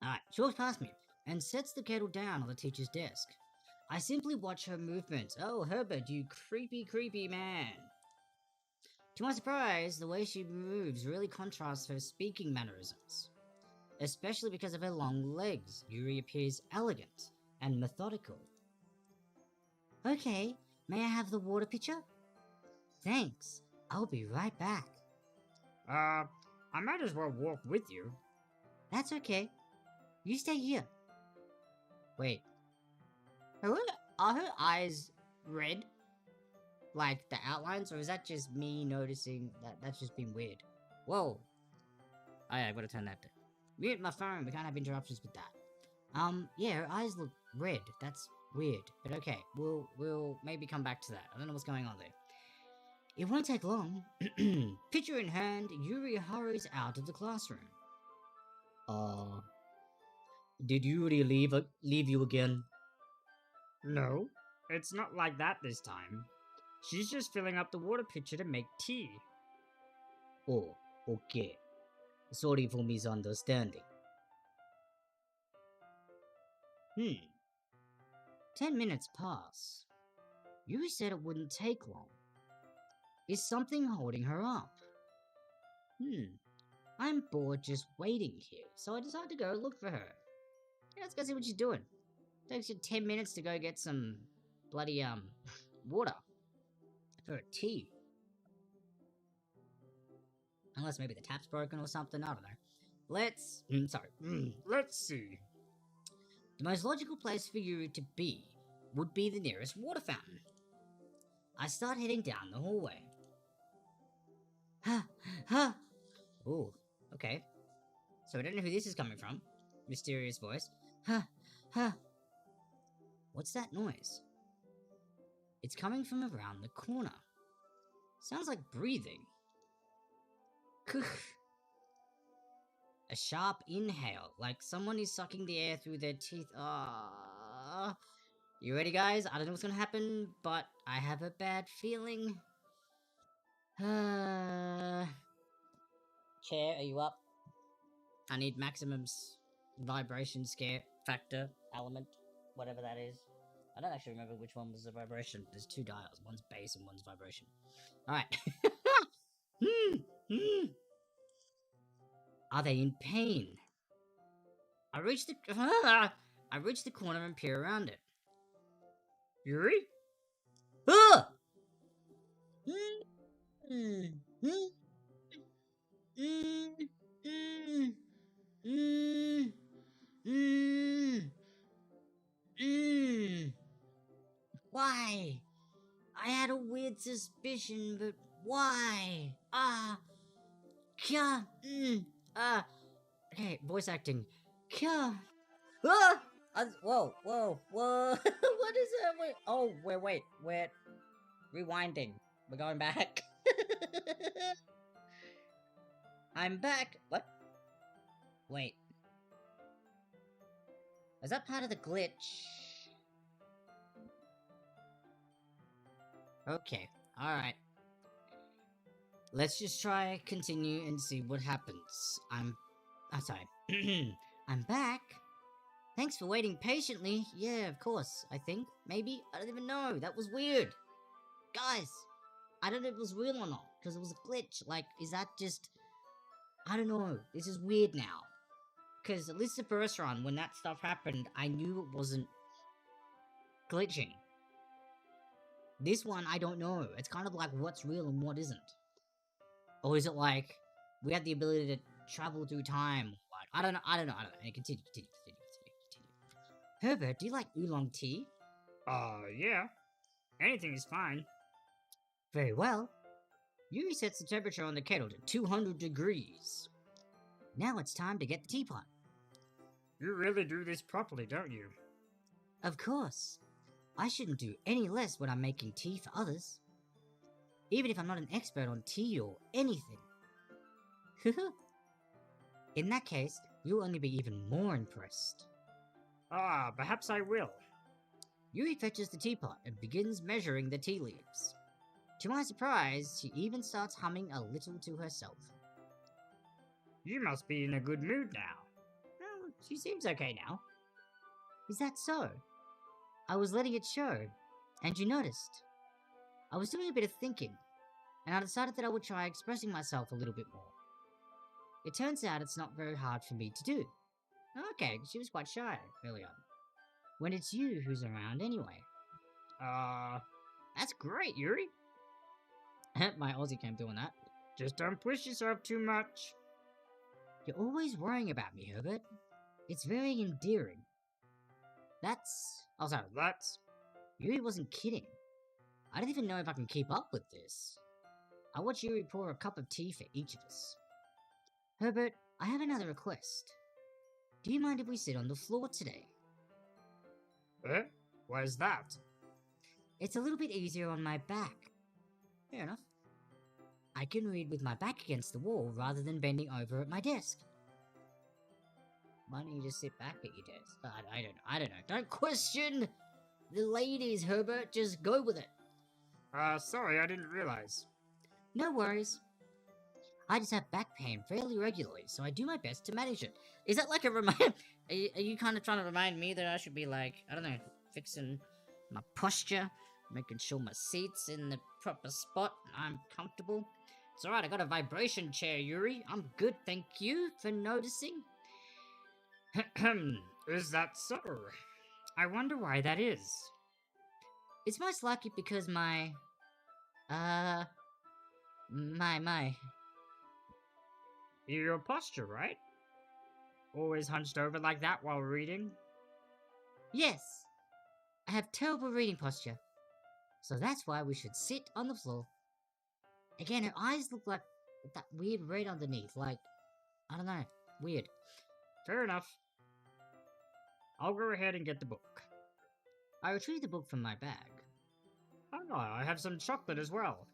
Alright, she walks past me and sets the kettle down on the teacher's desk. I simply watch her movements. Oh, Herbert, you creepy, creepy man. To my surprise, the way she moves really contrasts her speaking mannerisms. Especially because of her long legs, Yuri appears elegant and methodical. Okay, may I have the water pitcher? Thanks, I'll be right back. I might as well walk with you. That's okay. You stay here. Wait. Are her eyes red? Like the outlines? Or is that just me noticing that that's just been weird? Whoa. Oh yeah, I gotta turn that down. Mute my phone, we can't have interruptions with that. Yeah, her eyes look red. That's weird. But okay, we'll maybe come back to that. I don't know what's going on there. It won't take long. Pitcher in hand, Yuri hurries out of the classroom. Did Yuri leave you again? No, it's not like that this time. She's just filling up the water pitcher to make tea. Oh, okay. Sorry for misunderstanding. 10 minutes pass. Yuri said it wouldn't take long. Is something holding her up? I'm bored just waiting here, so I decided to go look for her. Yeah, let's go see what she's doing. Takes you 10 minutes to go get some bloody, water. For a tea. Unless maybe the tap's broken or something, I don't know. Let's see. The most logical place for Yuri to be would be the nearest water fountain. I start heading down the hallway. Oh, okay. So I don't know who this is coming from. Mysterious voice. What's that noise? It's coming from around the corner. Sounds like breathing. A sharp inhale, like someone is sucking the air through their teeth. You ready, guys? I don't know what's gonna happen, but I have a bad feeling. Chair, are you up? I need maximum vibration scare factor element, whatever that is. I don't actually remember which one was the vibration. There's two dials. One's bass and one's vibration. Alright. Are they in pain? I reach the corner and peer around it. Yuri? Ah! Why? I had a weird suspicion, but why? Okay, voice acting. Whoa! What is that? We're rewinding. We're going back. I'm back. What? Wait. Was that part of the glitch? Okay, alright. Let's just try continue and see what happens. I'm sorry. I'm back. Thanks for waiting patiently. Yeah, of course, I think. Maybe? I don't even know. That was weird. Guys, I don't know if it was real or not, because it was a glitch. Like, is that just... I don't know. This is weird now. Because at least the first run, when that stuff happened, I knew it wasn't glitching. This one, I don't know. It's kind of like what's real and what isn't. Or is it like, we have the ability to travel through time? Like, I don't know. Continue. Herbert, do you like oolong tea? Yeah. Anything is fine. Very well. Yuri sets the temperature on the kettle to 200 degrees. Now it's time to get the teapot. You really do this properly, don't you? Of course. I shouldn't do any less when I'm making tea for others. Even if I'm not an expert on tea or anything. In that case, you'll only be even more impressed. Perhaps I will. Yuri fetches the teapot and begins measuring the tea leaves. To my surprise, she even starts humming a little to herself. You must be in a good mood now. Well, she seems okay now. Is that so? I was letting it show, and you noticed. I was doing a bit of thinking, and I decided that I would try expressing myself a little bit more. It turns out it's not very hard for me to do. Okay, she was quite shy early on. When it's you who's around anyway. That's great, Yuri. My Aussie came doing that. Just don't push yourself too much. You're always worrying about me, Herbert. It's very endearing. That's... Oh, sorry, That's... Yuri wasn't kidding. I don't even know if I can keep up with this. I watch Yuri pour a cup of tea for each of us. Herbert, I have another request. Do you mind if we sit on the floor today? Why is that? It's a little bit easier on my back. Fair enough. I can read with my back against the wall rather than bending over at my desk. Why don't you just sit back at your desk? I don't know. Don't question the ladies, Herbert. Just go with it. Sorry, I didn't realize. No worries. I just have back pain fairly regularly, so I do my best to manage it. Is that like a remind? Are you kind of trying to remind me that I should be like, I don't know, fixing my posture, making sure my seat's in the proper spot, I'm comfortable? It's alright, I got a vibration chair, Yuri. I'm good, thank you for noticing. Is that so? I wonder why that is. It's most likely because my Your posture, right? Always hunched over like that while reading? Yes. I have terrible reading posture. So that's why we should sit on the floor. Again, her eyes look like that weird red underneath, like, I don't know, weird. Fair enough. I'll go ahead and get the book. I retrieve the book from my bag. Oh, I have some chocolate as well.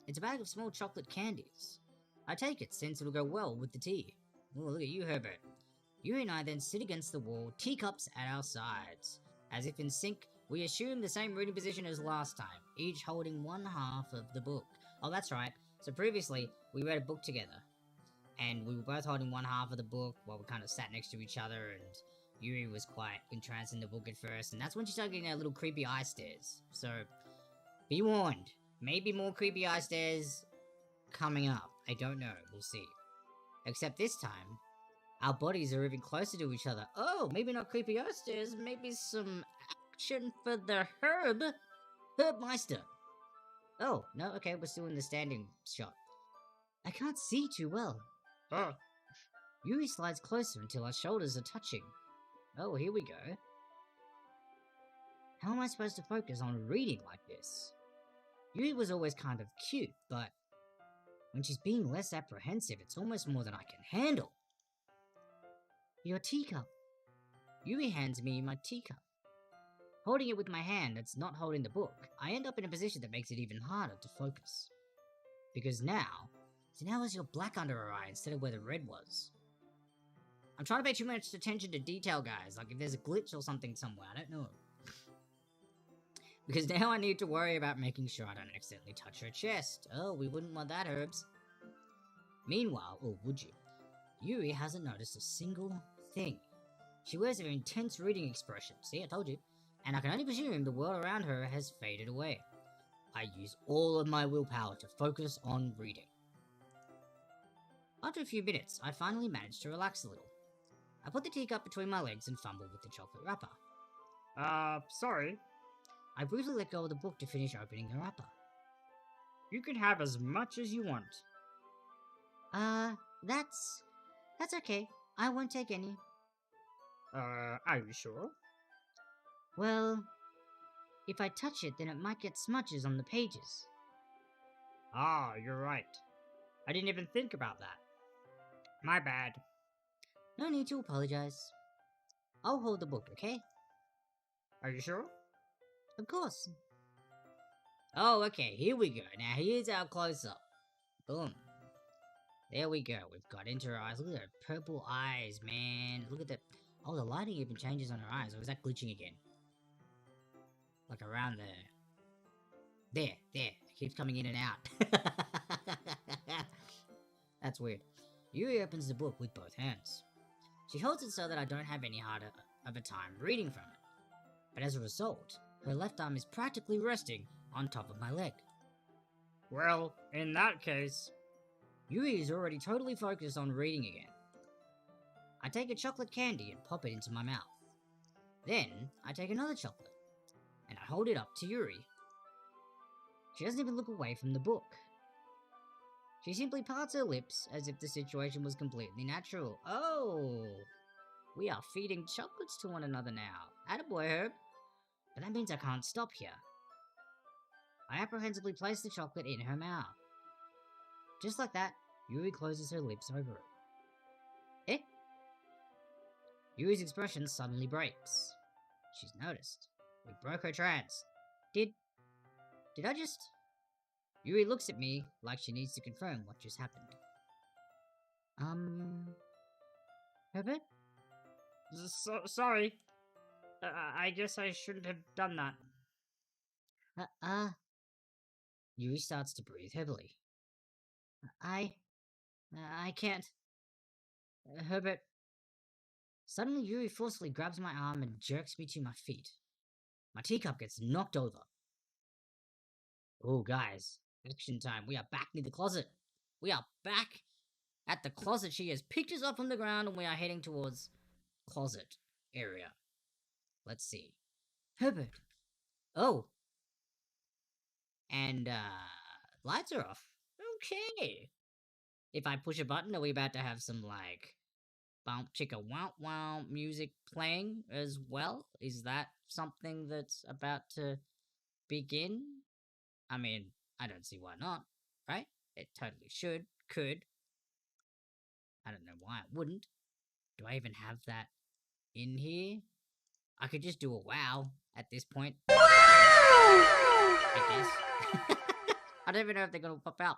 It's a bag of small chocolate candies. I take it since it'll go well with the tea. Oh, look at you, Herbert. You and I then sit against the wall, teacups at our sides. As if in sync, we assume the same reading position as last time, each holding one half of the book. Oh, that's right. So previously, we read a book together. And we were both holding one half of the book while we kind of sat next to each other, and Yuri was quite entranced in the book at first, and that's when she started getting her little creepy eye stares. So, be warned. Maybe more creepy eye stares coming up. I don't know. We'll see. Except this time, our bodies are even closer to each other. Oh, maybe not creepy eye stares. Maybe some action for the Herbmeister. Oh, no, okay, we're still in the standing shot. I can't see too well. Oh. Yuri slides closer until our shoulders are touching. Oh, here we go. How am I supposed to focus on reading like this? Yuri was always kind of cute, but when she's being less apprehensive, it's almost more than I can handle. Your teacup. Yuri hands me my teacup. Holding it with my hand that's not holding the book, I end up in a position that makes it even harder to focus. Because now there's your black under her eye instead of where the red was. I'm trying to pay too much attention to detail, guys, like if there's a glitch or something somewhere, I don't know. Because now I need to worry about making sure I don't accidentally touch her chest. Oh, we wouldn't want that, Herbs. Meanwhile, or would you? Yuri hasn't noticed a single thing. She wears an intense reading expression. See, I told you. And I can only presume the world around her has faded away. I use all of my willpower to focus on reading. After a few minutes, I finally managed to relax a little. I put the teacup between my legs and fumbled with the chocolate wrapper. Sorry. I briefly let go of the book to finish opening the wrapper. You can have as much as you want. That's okay. I won't take any. Are you sure? Well, if I touch it, then it might get smudges on the pages. Ah, you're right. I didn't even think about that. My bad. No need to apologize. I'll hold the book, okay? Are you sure? Of course. Oh, okay, here we go. Now here's our close-up. Boom. There we go. We've got into her eyes. Look at her purple eyes, man. Look at the... Oh, the lighting even changes on her eyes. Or is that glitching again? Like around there. There. It keeps coming in and out. That's weird. Yuri opens the book with both hands. She holds it so that I don't have any harder of a time reading from it. But as a result, her left arm is practically resting on top of my leg. Well, in that case... Yuri is already totally focused on reading again. I take a chocolate candy and pop it into my mouth. Then, I take another chocolate, and I hold it up to Yuri. She doesn't even look away from the book. She simply parts her lips as if the situation was completely natural. Oh! We are feeding chocolates to one another now. Attaboy, Herb. But that means I can't stop here. I apprehensively place the chocolate in her mouth. Just like that, Yuri closes her lips over it. Eh? Yuri's expression suddenly breaks. She's noticed. We broke her trance. Did I just... Yuri looks at me like she needs to confirm what just happened. Herbert? Sorry. I guess I shouldn't have done that. Yuri starts to breathe heavily. I can't. Herbert. Suddenly, Yuri forcefully grabs my arm and jerks me to my feet. My teacup gets knocked over. Oh, guys. Action time. We are back near the closet. We are back at the closet. She has picked us up from the ground and we are heading towards closet area. Let's see. Herbert. Oh. And, lights are off. Okay. If I push a button, are we about to have some, like, bump chicka wow wow music playing as well? Is that something that's about to begin? I mean, I don't see why not, right? It totally should, could. I don't know why it wouldn't. Do I even have that in here? I could just do a wow at this point. I guess. I don't even know if they're gonna pop out.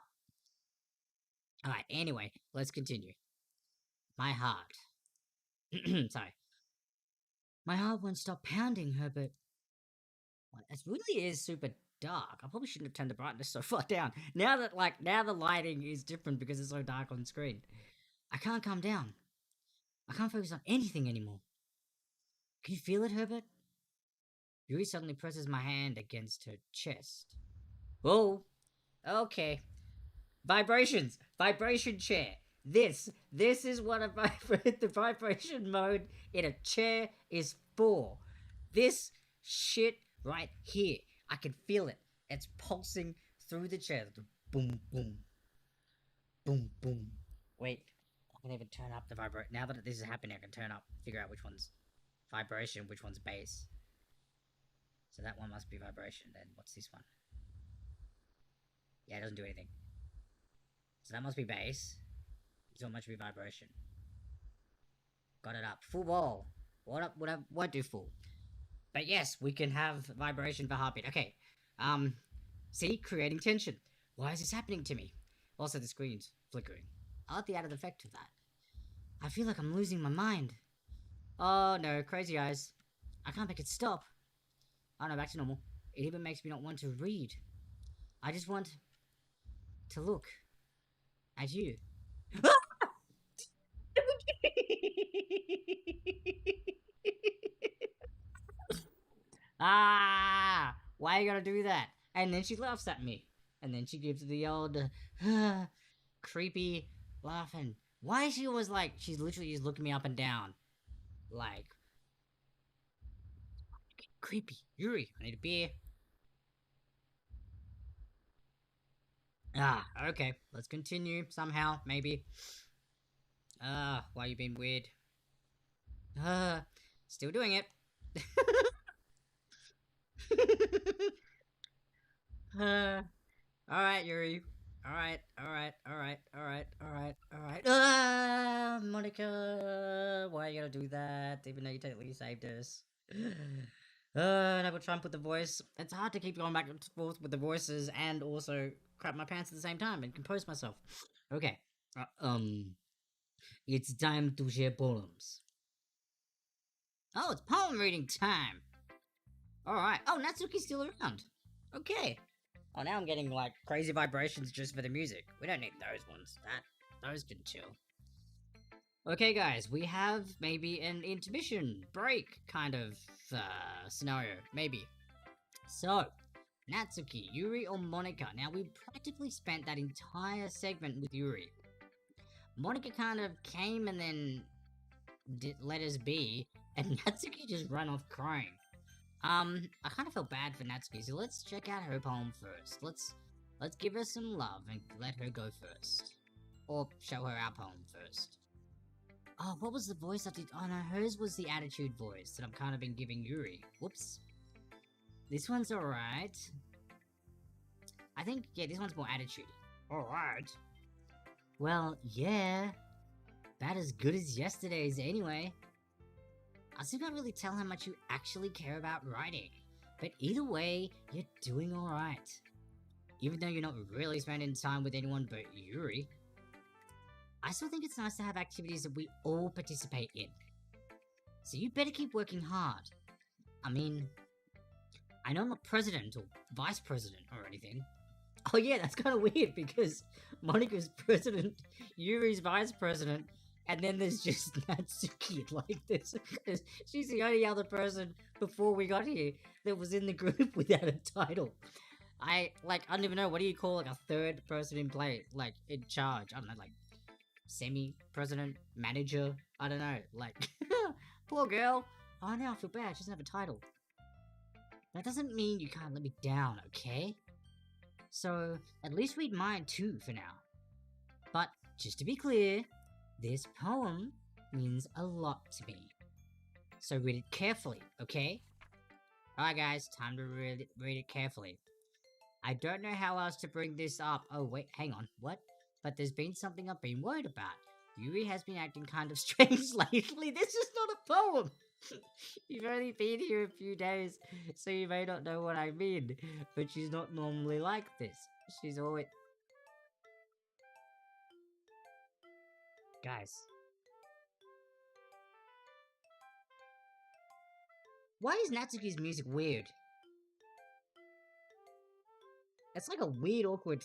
Alright, anyway, let's continue. My heart. Sorry. My heart won't stop pounding, Herbert. Well, it really is super dark. I probably shouldn't have turned the brightness so far down. Now the lighting is different because it's so dark on screen. I can't calm down. I can't focus on anything anymore. Can you feel it, Herbert? Yuri suddenly presses my hand against her chest. Whoa. Okay. Vibrations. Vibration chair. This is what the vibration mode in a chair is for. This shit right here. I can feel it. It's pulsing through the chair. Boom, boom. Boom, boom. Wait. I can even turn up the vibration. Now that this is happening, I can turn up, figure out which one's vibration, which one's bass. So that one must be vibration then. What's this one? Yeah, it doesn't do anything. So that must be bass. This one must be vibration. Got it up. Full ball. What do full? But yes, we can have vibration for heartbeat. Okay. See? Creating tension. Why is this happening to me? Also, the screen's flickering. I like the added effect of that. I feel like I'm losing my mind. Oh no, crazy eyes. I can't make it stop. Oh no, back to normal. It even makes me not want to read. I just want to look at you. Ah! Why are you gonna do that? And then she laughs at me. And then she gives the old creepy laughing. Why is she always like, she's literally just looking me up and down. Like, creepy. Yuri, I need a beer. Ah, okay. Let's continue somehow, maybe. Why are you being weird? Still doing it. Alright, Yuri. Alright. Monica! Why are you gonna do that? Even though you technically saved us. And I will try and put the voice. It's hard to keep going back and forth with the voices and also crap my pants at the same time and compose myself. Okay. It's time to share poems. Oh, it's poem reading time. Alright. Oh, Natsuki's still around. Okay. Oh, now I'm getting like crazy vibrations just for the music. We don't need those ones. Those can chill. Okay, guys, we have maybe an intermission break kind of scenario, maybe. So, Natsuki, Yuri, or Monica? Now, we practically spent that entire segment with Yuri. Monica kind of came and then let us be, and Natsuki just ran off crying. I kind of felt bad for Natsuki, so let's check out her poem first. Let's give her some love and let her go first. Or show her our poem first. Oh, what was the voice I did? Oh no, hers was the attitude voice that I've kind of been giving Yuri. Whoops. This one's alright. I think, yeah, this one's more attitude. Alright. Well, yeah. About as good as yesterday's anyway. I still can't really tell how much you actually care about writing. But either way, you're doing alright. Even though you're not really spending time with anyone but Yuri. I still think it's nice to have activities that we all participate in. So you better keep working hard. I mean, I know I'm not president or vice president or anything. Oh yeah, that's kind of weird because Monica's president, Yuri's vice president, and then there's just Natsuki. Like this, she's the only other person before we got here that was in the group without a title. I don't even know, what do you call like a third person in play, like in charge? I don't know, like semi-president, manager, I don't know, like, poor girl. Oh no, I feel bad, she doesn't have a title. That doesn't mean you can't let me down, okay? So, at least read mine too for now. But, just to be clear, this poem means a lot to me. So read it carefully, okay? Alright guys, time to read it carefully. I don't know how else to bring this up. Oh wait, hang on, what? But there's been something I've been worried about. Yuri has been acting kind of strange lately. This is not a poem! You've only been here a few days, so you may not know what I mean. But she's not normally like this. She's always... Guys. Why is Natsuki's music weird? It's like a weird, awkward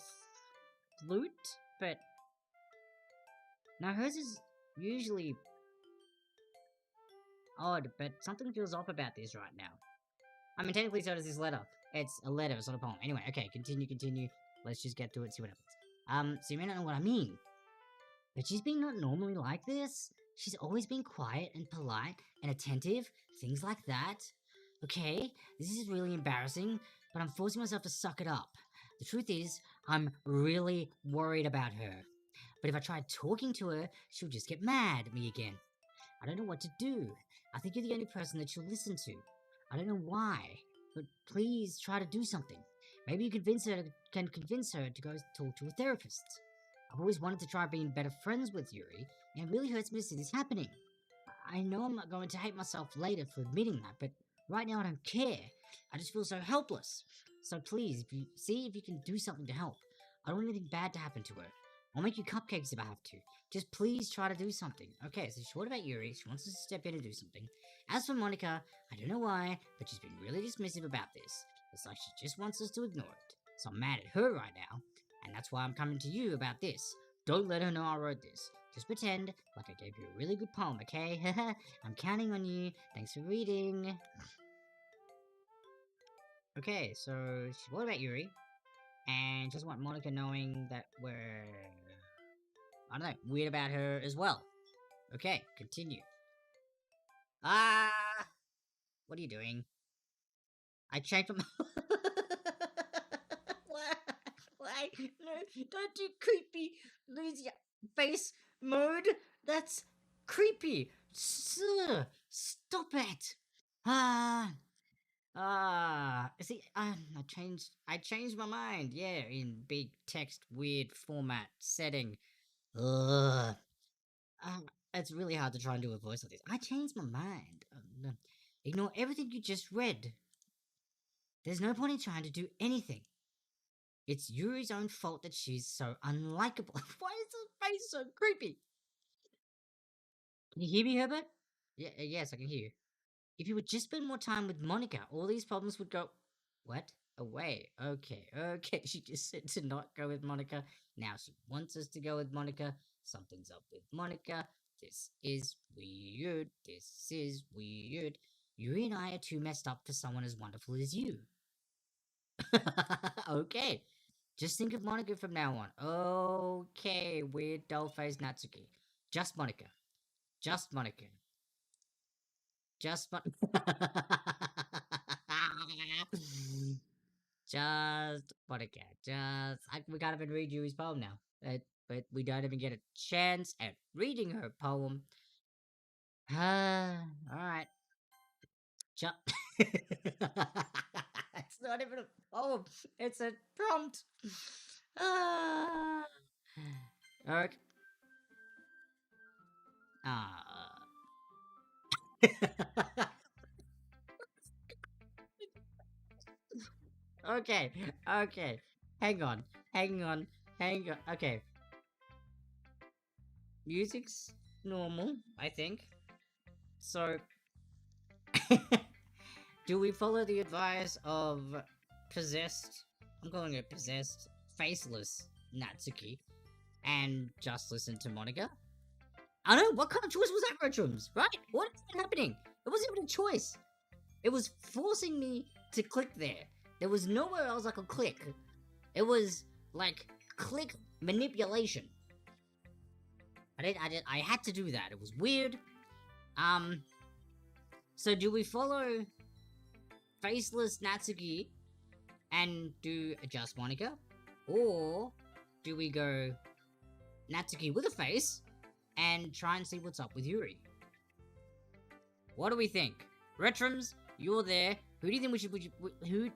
flute, but... Now hers is usually odd, but something feels off about this right now. I mean, technically so does this letter. It's a letter, it's not a poem. Anyway, okay, continue. Let's just get to it, see what happens. So you may not know what I mean. But she's been not normally like this. She's always been quiet and polite and attentive, things like that. Okay, this is really embarrassing, but I'm forcing myself to suck it up. The truth is, I'm really worried about her. But if I try talking to her, she'll just get mad at me again. I don't know what to do. I think you're the only person that she'll listen to. I don't know why, but please try to do something. Maybe you can convince her to go talk to a therapist. I've always wanted to try being better friends with Yuri, and it really hurts me to see this happening. I know I'm not going to hate myself later for admitting that, but right now I don't care. I just feel so helpless. So please, if you can do something to help. I don't want anything bad to happen to her. I'll make you cupcakes if I have to. Just please try to do something. Okay, so what about Yuri? She wants us to step in and do something. As for Monica, I don't know why, but she's been really dismissive about this. It's like she just wants us to ignore it. So I'm mad at her right now, and that's why I'm coming to you about this. Don't let her know I wrote this. Just pretend like I gave you a really good poem, okay? I'm counting on you. Thanks for reading. Okay, so what about Yuri? And just want Monica knowing that we're, I don't know, weird about her as well. Okay, continue. Ah, what are you doing? I changed my. Why? Why? No, don't do creepy. Lose your face mode. That's creepy. Sir, stop it. Ah. See, I changed my mind. Yeah, in big text, weird format setting. Ugh. It's really hard to try and do a voice like this. I changed my mind. No. Ignore everything you just read. There's no point in trying to do anything. It's Yuri's own fault that she's so unlikable. Why is her face so creepy? Can you hear me, Herbert? Yeah, yes, I can hear you. If you would just spend more time with Monica, all these problems would go. What? Away. Okay. She just said to not go with Monica. Now she wants us to go with Monica. Something's up with Monica. This is weird. This is weird. Yuri and I are too messed up for someone as wonderful as you. Okay. Just think of Monica from now on. Okay, weird doll face Natsuki. Just Monica. Just Monica. Just Just Monica. We can't even read Yuri's poem now. But we don't even get a chance at reading her poem. Alright. Just It's not even a poem. It's a prompt. Ah. Okay. Ah. Okay, okay. Hang on, hang on, hang on. Okay. Music's normal, I think. So, do we follow the advice of possessed? I'm calling it possessed, faceless Natsuki, and just listen to Monica? I don't know, what kind of choice was that, Retrums? Right? What is happening? It wasn't even a choice. It was forcing me to click there. There was nowhere else I could click. It was like click manipulation. I had to do that. It was weird. So do we follow faceless Natsuki and do just Monica? Or do we go Natsuki with a face and try and see what's up with Yuri? What do we think? Retrums, you're there. Who do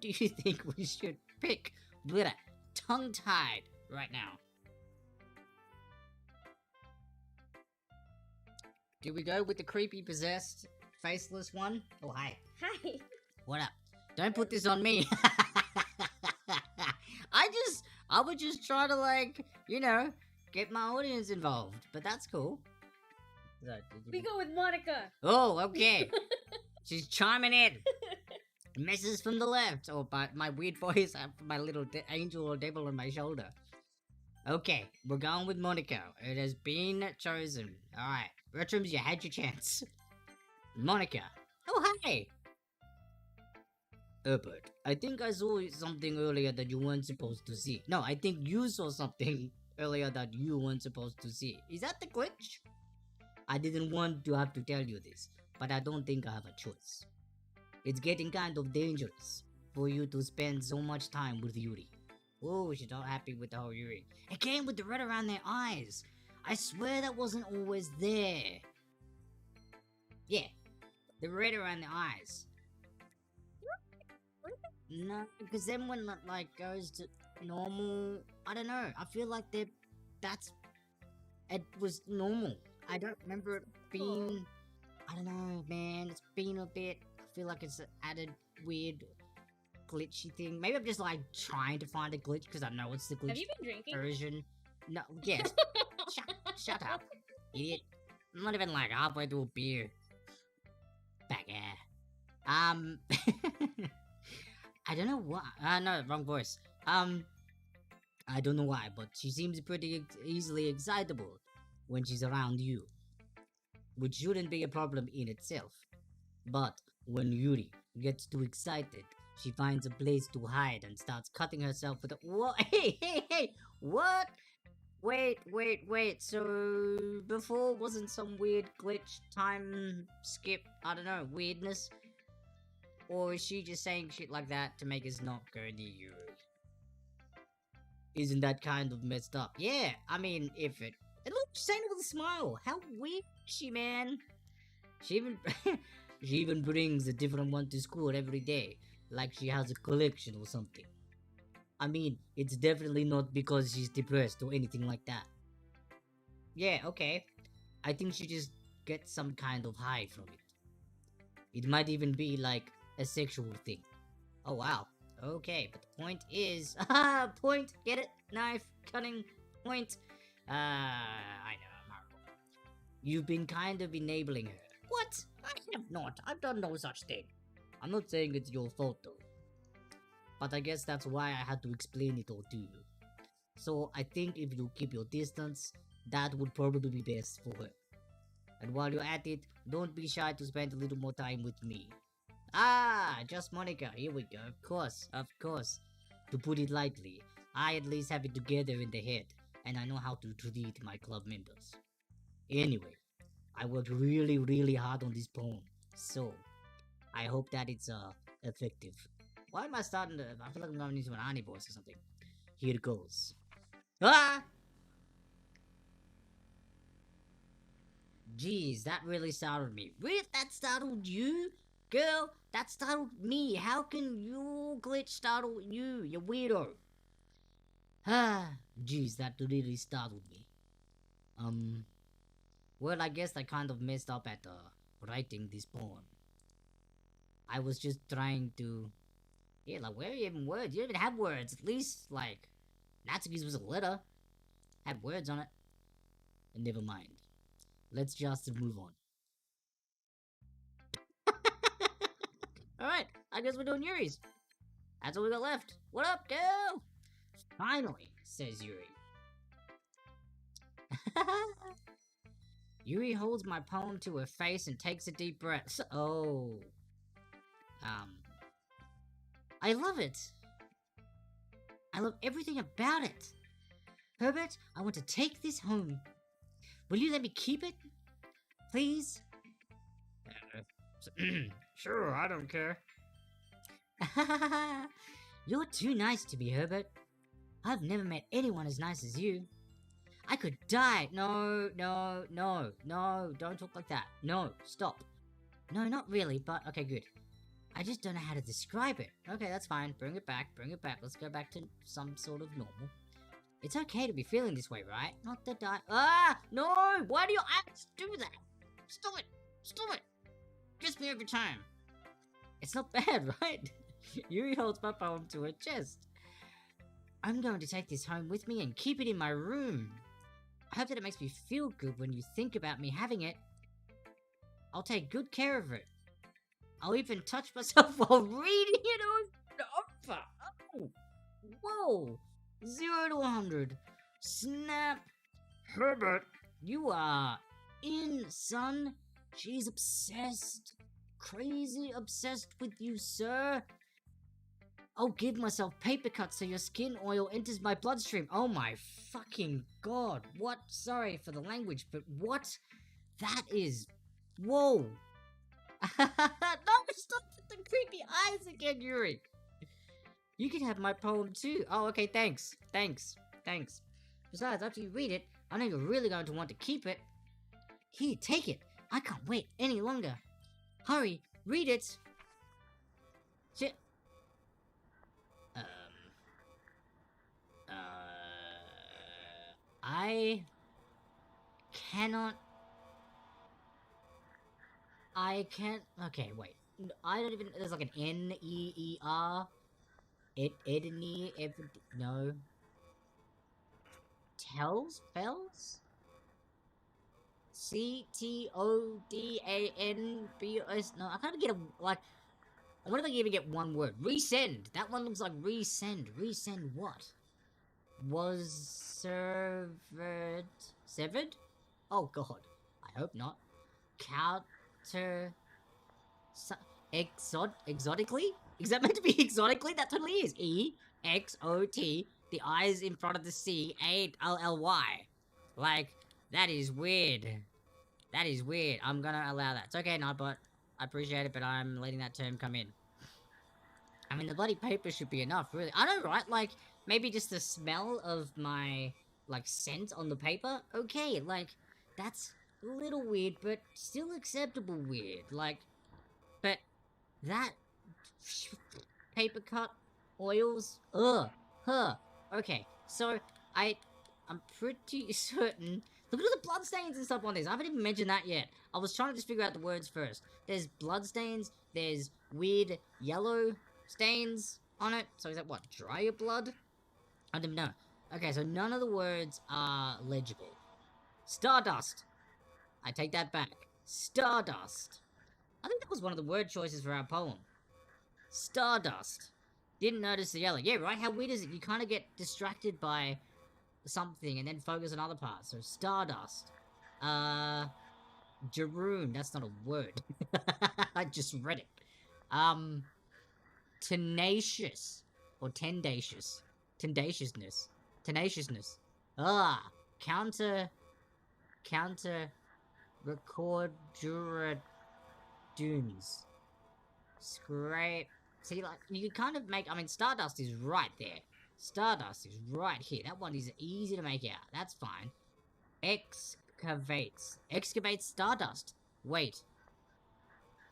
you think we should pick? Blah, tongue-tied right now. Do we go with the creepy, possessed, faceless one? Oh, hi. Hi. What up? Don't put this on me. I would just try to, like, you know, get my audience involved. But that's cool. We go with Monica. Oh, okay. She's chiming in. Messages from the left. Or by my weird voice, my little angel or devil on my shoulder. Okay, we're going with Monica. It has been chosen. Alright, Retrums, you had your chance. Monica. Oh, hi! Herbert, I think I saw something earlier that you weren't supposed to see. No, I think you saw something earlier that you weren't supposed to see. Is that the glitch? I didn't want to have to tell you this, but I don't think I have a choice. It's getting kind of dangerous for you to spend so much time with Yuri. Oh, she's not happy with the whole Yuri. Again with the red around their eyes. I swear that wasn't always there. Yeah, the red around the eyes. No, because then when it like goes to normal, I don't know. I feel like it was normal. I don't remember it being. I don't know, man. It's been a bit. I feel like it's an added weird glitchy thing. Maybe I'm just like trying to find a glitch because I know it's the glitch Have you been drinking? version. No, yes. shut up, idiot. I'm not even like halfway through a beer. Back air. I don't know why. No, wrong voice. I don't know why, but she seems pretty easily excitable when she's around you. Which shouldn't be a problem in itself. But when Yuri gets too excited, She finds a place to hide and starts cutting herself with a— what? Hey, what? Wait, so before wasn't some weird glitch, time skip, I don't know, weirdness? Or is she just saying shit like that to make us not go near you? Isn't that kind of messed up? Yeah, I mean, if it— and look, she's saying it with a smile. How weird is she, man? She even she even brings a different one to school every day, like she has a collection or something. I mean, it's definitely not because she's depressed or anything like that. Yeah, okay. I think she just gets some kind of high from it. It might even be like a sexual thing. Oh wow. Okay, but the point is— point, get it? Knife, cutting, point. I know, I'm horrible. You've been kind of enabling her. What? I have not. I've done no such thing. I'm not saying it's your fault though. But I guess that's why I had to explain it all to you. So I think if you keep your distance, that would probably be best for her. And while you're at it, don't be shy to spend a little more time with me. Ah, just Monica, here we go. Of course. To put it lightly, I at least have it together in the head, and I know how to treat my club members. Anyway, I worked really hard on this poem, so I hope that it's effective. Why am I starting to— I feel like I'm going into an Ani voice or something. Here goes. Ah! Jeez, that really startled me. Really? That startled you? Girl, that startled me. How can your glitch startle you, you weirdo? Ah, jeez, that really startled me. Well, I guess I kind of messed up at writing this poem. I was just trying to— yeah, like, where are even words? You don't even have words. At least, like, Natsuki's was a letter. Had words on it. And never mind. Let's just move on. Alright, I guess we're doing Yuri's. That's all we got left. What up, girl? Finally, says Yuri. Yuri holds my poem to her face and takes a deep breath. Oh. I love it. I love everything about it. Herbert, I want to take this home. Will you let me keep it? Please? Sure, I don't care. You're too nice to me, Herbert. I've never met anyone as nice as you. I could die. No, don't talk like that. No, stop. No, not really, but okay, good. I just don't know how to describe it. Okay, that's fine. Bring it back. Let's go back to some sort of normal. It's okay to be feeling this way, right? Not that I— ah! No! Why do your acts do that? Stop it! Gets me every time. It's not bad, right? Yuri holds my poem to her chest. I'm going to take this home with me and keep it in my room. I hope that it makes me feel good when you think about me having it. I'll take good care of it. I'll even touch myself while reading it over. Oh. Whoa. 0 to 100. Snap. Herbert! You are in, son. She's obsessed. Crazy obsessed with you, sir. I'll give myself paper cuts so your skin oil enters my bloodstream. Oh my fucking god. What? Sorry for the language, but what? That is— whoa. No, stop with the creepy eyes again, Yuri. You can have my poem too. Oh, okay, thanks. Besides, after you read it, I know you're really going to want to keep it. Here, take it. I can't wait any longer. Hurry, read it. Shit. I can't. Okay, wait. I don't even— there's like an N-E-E-R. Edney, no. Tells? Fells? C-T-O-D-A-N-B-O-S. No, I can't get a— like, I wonder if I can even get one word. Resend. That one looks like resend. Resend what? Was severed? Oh god. I hope not. Counter— exotically? Is that meant to be exotically? That totally is. E-X-O-T, the I's in front of the C, A-L-L-Y. Like, that is weird. That is weird. I'm gonna allow that. It's okay, Nightbot. I appreciate it, but I'm letting that term come in. I mean, the bloody paper should be enough, really. I know, right? Like, maybe just the smell of my, like, scent on the paper? Okay, like, that's a little weird, but still acceptable weird. Like, but that paper cut oils, okay, so I'm pretty certain. Look at the bloodstains and stuff on this. I haven't even mentioned that yet. I was trying to just figure out the words first. There's bloodstains, there's weird yellow stains on it. So is that what, dryer blood? I don't know. Okay, so none of the words are legible. Stardust. I take that back. Stardust. I think that was one of the word choices for our poem. Stardust. Didn't notice the yellow. Yeah, right? How weird is it? You kind of get distracted by something and then focus on other parts. So, Stardust. Jeroen. That's not a word. I just read it. Tenacious. Or tendacious. Tendaciousness. Tenaciousness. Counter... Record... Dunes. Scrape. See, like, you kind of make... I mean, Stardust is right there. Stardust is right here. That one is easy to make out. That's fine. Excavates. Excavates Stardust. Wait.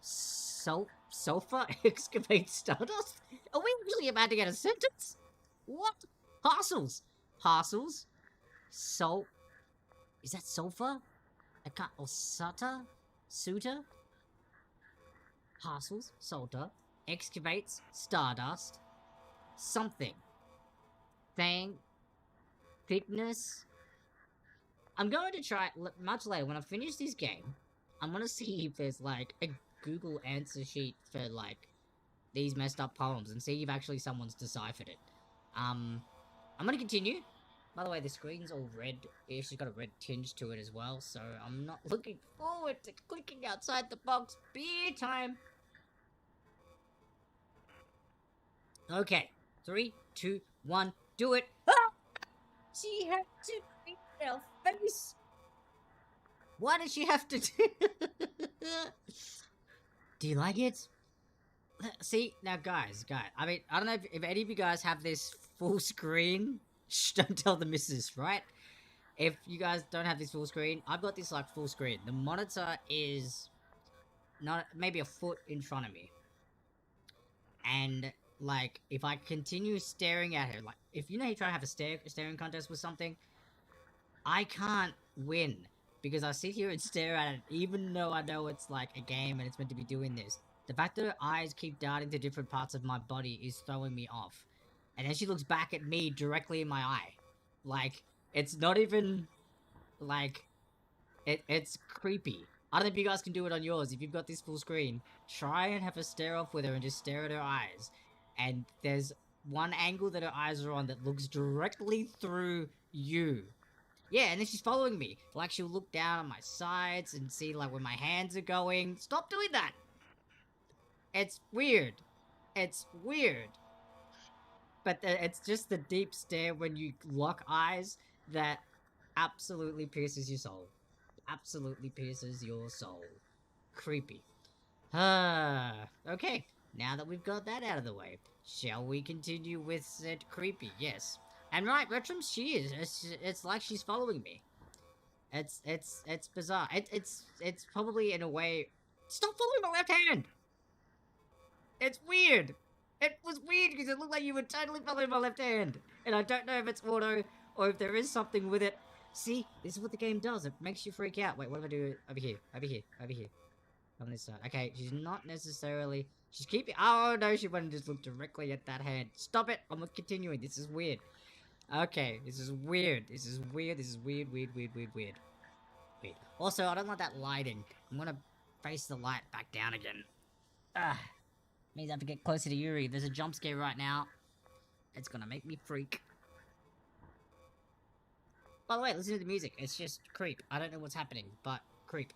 Sulfur excavates Stardust? Are we really about to get a sentence? What? Parcels. Parcels. Is that sulfur? I can't... Or sutter? Suitor? Parcels, solder, excavates, stardust, something. Thickness. I'm going to try, much later, when I finish this game, I'm gonna see if there's, like, a Google answer sheet for, like, these messed up poems, and see if actually someone's deciphered it. I'm gonna continue. By the way, the screen's all red. It's got a red tinge to it as well, so I'm not looking forward to clicking outside the box. Beer time! Okay, 3, 2, 1, do it. Ah! She had to make her face. Why did she have to do? Do you like it? See, now guys, I mean, I don't know if any of you guys have this full screen. Shh, don't tell the missus, right? If you guys don't have this full screen, I've got this, like, full screen. The monitor is not maybe a foot in front of me. And... like, if I continue staring at her, like, if you know you try to have a staring contest with something, I can't win, because I sit here and stare at it, even though I know it's, like, a game and it's meant to be doing this. The fact that her eyes keep darting to different parts of my body is throwing me off. And then she looks back at me directly in my eye. Like, it's not even, like, it's creepy. I don't know if you guys can do it on yours. If you've got this full screen, try and have a stare off with her and just stare at her eyes. And there's one angle that her eyes are on that looks directly through you. Yeah, and then she's following me. Like, she'll look down on my sides and see, like, where my hands are going. Stop doing that! It's weird. It's weird. But it's just the deep stare when you lock eyes that absolutely pierces your soul. Absolutely pierces your soul. Creepy. Okay. Now that we've got that out of the way, shall we continue with said creepy? Yes. And right, Retrum, she is. It's like she's following me. It's bizarre. It's probably in a way... Stop following my left hand! It's weird! It was weird because it looked like you were totally following my left hand. And I don't know if it's auto or if there is something with it. See, this is what the game does. It makes you freak out. Wait, what do I do? Over here, over here, over here. On this side. Okay, she's not necessarily... She's keeping... Oh, no, she wouldn't just look directly at that hand. Stop it! I'm continuing. This is weird. Okay, this is weird. This is weird. This is weird, weird, weird, weird, weird. Weird. Also, I don't like that lighting. I'm gonna face the light back down again. Means I have to get closer to Yuri. There's a jump scare right now. It's gonna make me freak. By the way, listen to the music. It's just creep. I don't know what's happening, but creep.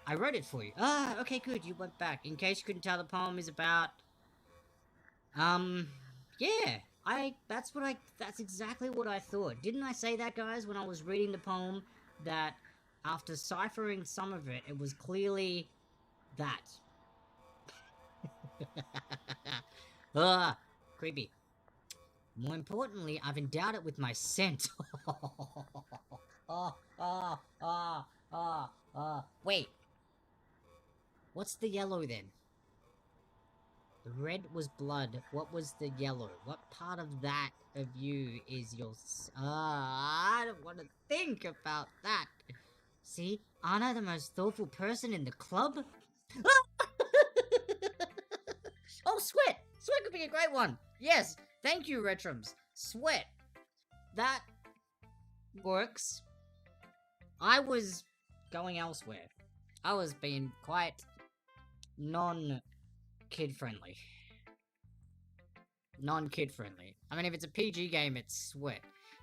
I wrote it for you. Okay, good. You went back. In case you couldn't tell, the poem is about Yeah, that's exactly what I thought. Didn't I say that, guys, when I was reading the poem, that after ciphering some of it, it was clearly that. Ah, creepy. More importantly, I've endowed it with my scent. Wait, what's the yellow then? The red was blood. What was the yellow? What part of that of you is your... I don't want to think about that. See? Aren't I the most thoughtful person in the club? Oh, sweat! Sweat could be a great one! Yes! Thank you, Retrums. Sweat. That works. I was going elsewhere. I was being quite non-kid friendly. Non-kid friendly. I mean, if it's a PG game, it's sweat.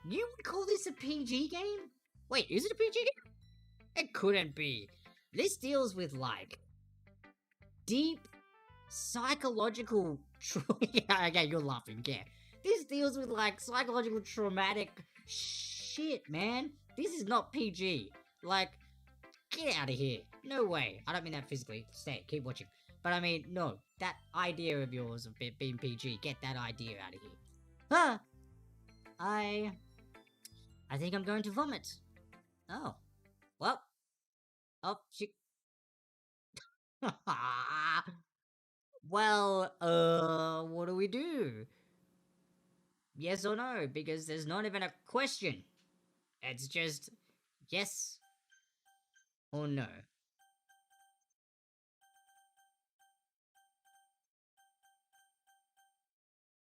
You would call this a PG game? Wait, is it a PG game? It couldn't be. This deals with, like, deep psychological yeah, okay, you're laughing, yeah. This deals with, like, psychological traumatic shit, man. This is not PG. Like, get out of here. No way. I don't mean that physically. Stay, keep watching. But I mean, no, that idea of yours of being PG, get that idea out of here. Ah! I think I'm going to vomit. Oh. Well. Oh, shit. Well, what do we do? Yes or no? Because there's not even a question. It's just yes or no.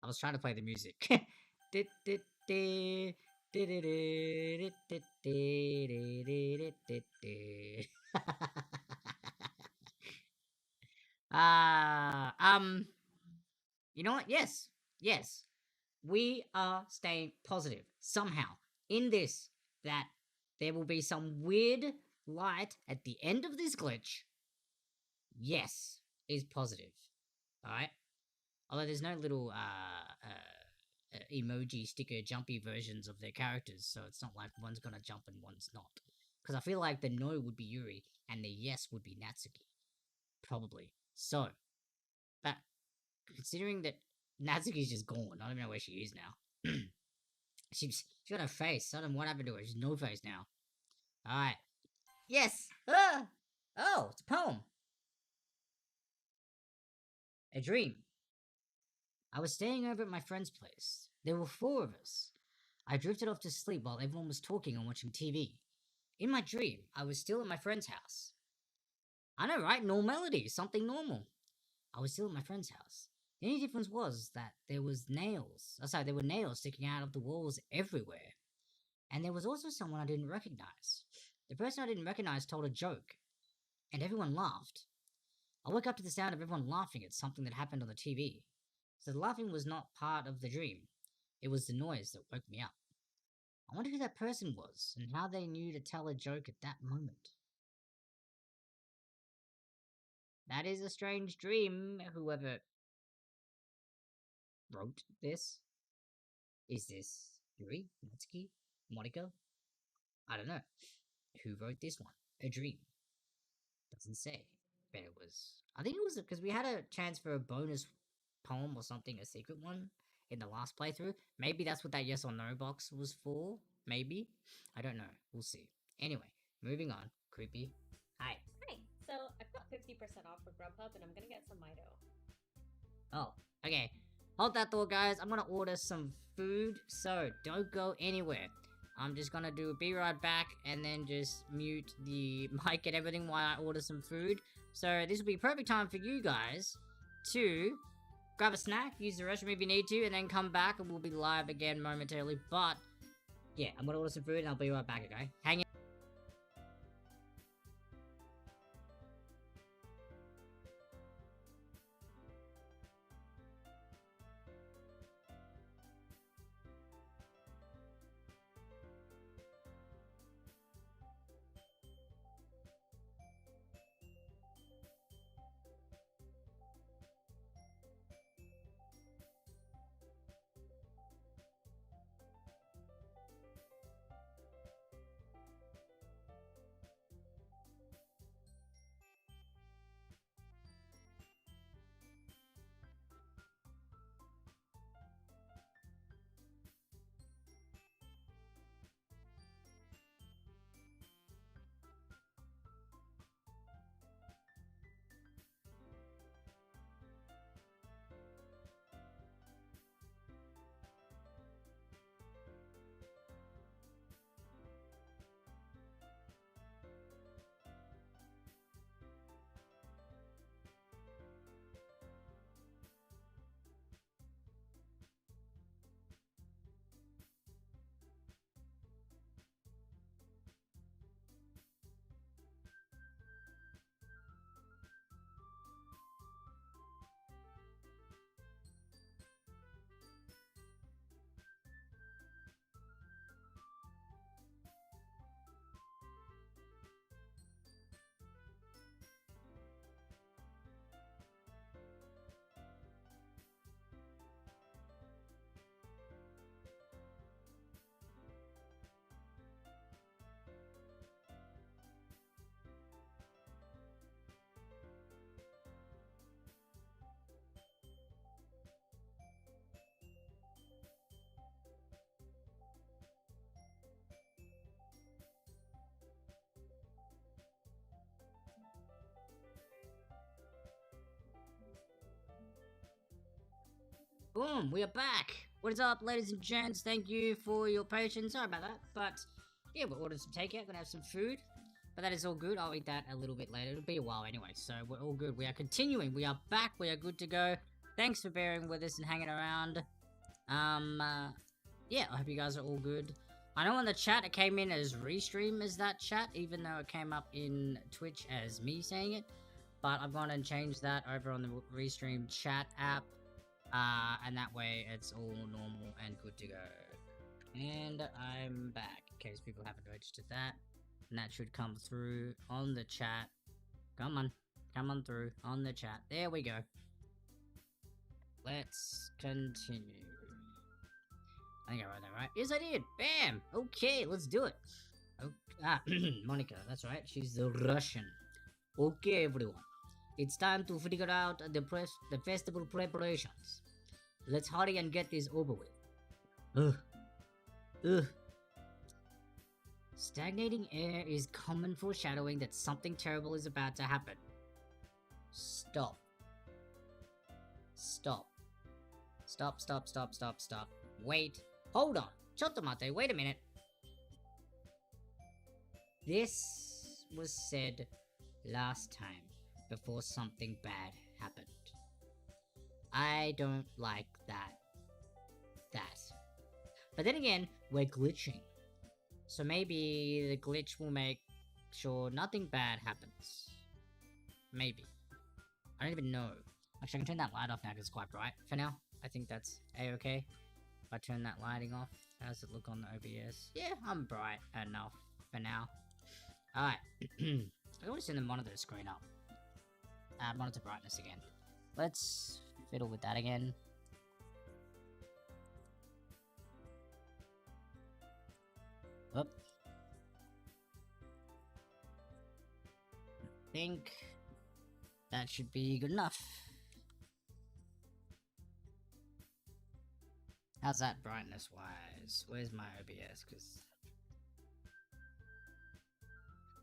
I was trying to play the music. You know what? Yes. Yes. We are staying positive somehow in this, that there will be some weird light at the end of this glitch. Yes, is positive. Alright? Although there's no little emoji sticker jumpy versions of their characters, so it's not like one's gonna jump and one's not. Because I feel like the no would be Yuri and the yes would be Natsuki. Probably. So, but considering that Natsuki's just gone, I don't know where she is now. She's got a face. I don't know what happened to her. She's no face now. Alright. Yes! Ah! Oh, it's a poem. A dream. I was staying over at my friend's place. There were 4 of us. I drifted off to sleep while everyone was talking and watching TV. In my dream, I was still at my friend's house. I know, right? Normality. Something normal. I was still at my friend's house. The only difference was that there were nails sticking out of the walls everywhere. And there was also someone I didn't recognize. The person I didn't recognize told a joke, and everyone laughed. I woke up to the sound of everyone laughing at something that happened on the TV. So the laughing was not part of the dream. It was the noise that woke me up. I wonder who that person was, and how they knew to tell a joke at that moment. That is a strange dream, whoever wrote this. Is this Yuri, Natsuki, Monica? I don't know. Who wrote this one? A dream. Doesn't say. But it was... I think it was because we had a chance for a bonus poem or something, a secret one, in the last playthrough. Maybe that's what that yes or no box was for. Maybe. I don't know. We'll see. Anyway, moving on. Creepy. Hi. Hi. So I've got 50% off for Grubhub, and I'm gonna get some Mito. Oh, okay. Hold that thought, guys. I'm gonna order some food, so don't go anywhere. I'm just gonna be right back and then just mute the mic and everything while I order some food. So this will be perfect time for you guys to grab a snack, use the restroom if you need to, and then come back and we'll be live again momentarily. But yeah, I'm gonna order some food and I'll be right back, okay? Hang in. Boom, we are back. What is up, ladies and gents? Thank you for your patience. Sorry about that, but yeah, we ordered some takeout. Gonna have some food, but that is all good. I'll eat that a little bit later. It'll be a while anyway, so we're all good. We are continuing. We are back. We are good to go. Thanks for bearing with us and hanging around. Yeah, I hope you guys are all good. I know on the chat it came in as restream as that chat, even though it came up in Twitch as me saying it. But I've gone and changed that over on the restream chat app. And that way it's all normal and good to go. And I'm back, in case people haven't registered that. And that should come through on the chat. Come on through on the chat. There we go. Let's continue. I think I wrote that right. Yes, I did. Bam. Okay, let's do it. Monica, that's right. She's the Russian. Okay, everyone. It's time to figure out the festival preparations. Let's hurry and get this over with. Ugh. Stagnating air is common foreshadowing that something terrible is about to happen. Stop. Wait. Hold on. Chotomate, wait a minute. This was said last time before something bad happened. I don't like that. But then again, we're glitching. So maybe the glitch will make sure nothing bad happens. Maybe. I don't even know. Actually, I can turn that light off now because it's quite bright for now. I think that's a-okay. If I turn that lighting off, how does it look on the OBS? Yeah, I'm bright enough for now. Alright. I always turn the monitor screen up. Monitor brightness again. Let's fiddle with that again. Oop. I think that should be good enough. How's that brightness wise? Where's my OBS? Cause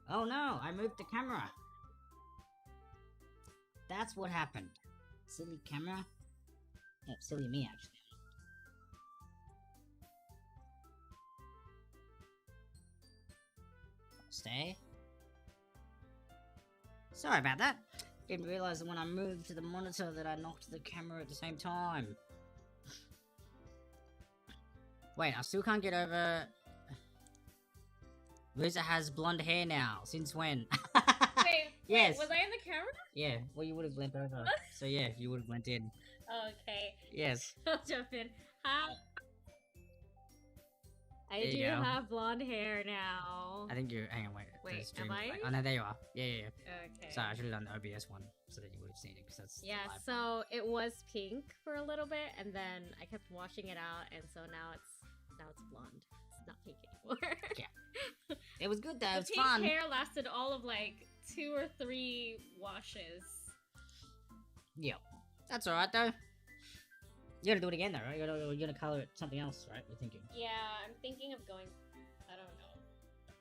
oh no, I moved the camera. That's what happened. Silly camera. Yeah, silly me actually. Stay. Sorry about that. Didn't realize that when I moved to the monitor that I knocked the camera at the same time. Wait, I still can't get over... Loser has blonde hair now. Since when? Wait, yes. was I in the camera? Yeah, well you would have blent over. So yeah, you would have blent in. Okay. Yes. I'll jump in. I There do you go. have blonde hair now. I think you... Hang on, wait. Wait, the stream's am I? back. Oh no, there you are. Yeah. Okay. Sorry, I should have done the OBS one so that you would have seen it, because that's the Yeah, live so it was pink for a little bit, and then I kept washing it out, and so now it's blonde. It's not pink anymore. Yeah. It was good though, The it was pink fun. hair lasted all of like 2 or 3 washes. Yep. That's alright though. You gotta do it again though, right? You're gonna color it something else, right? You're thinking. Yeah, I'm thinking of going, I don't know,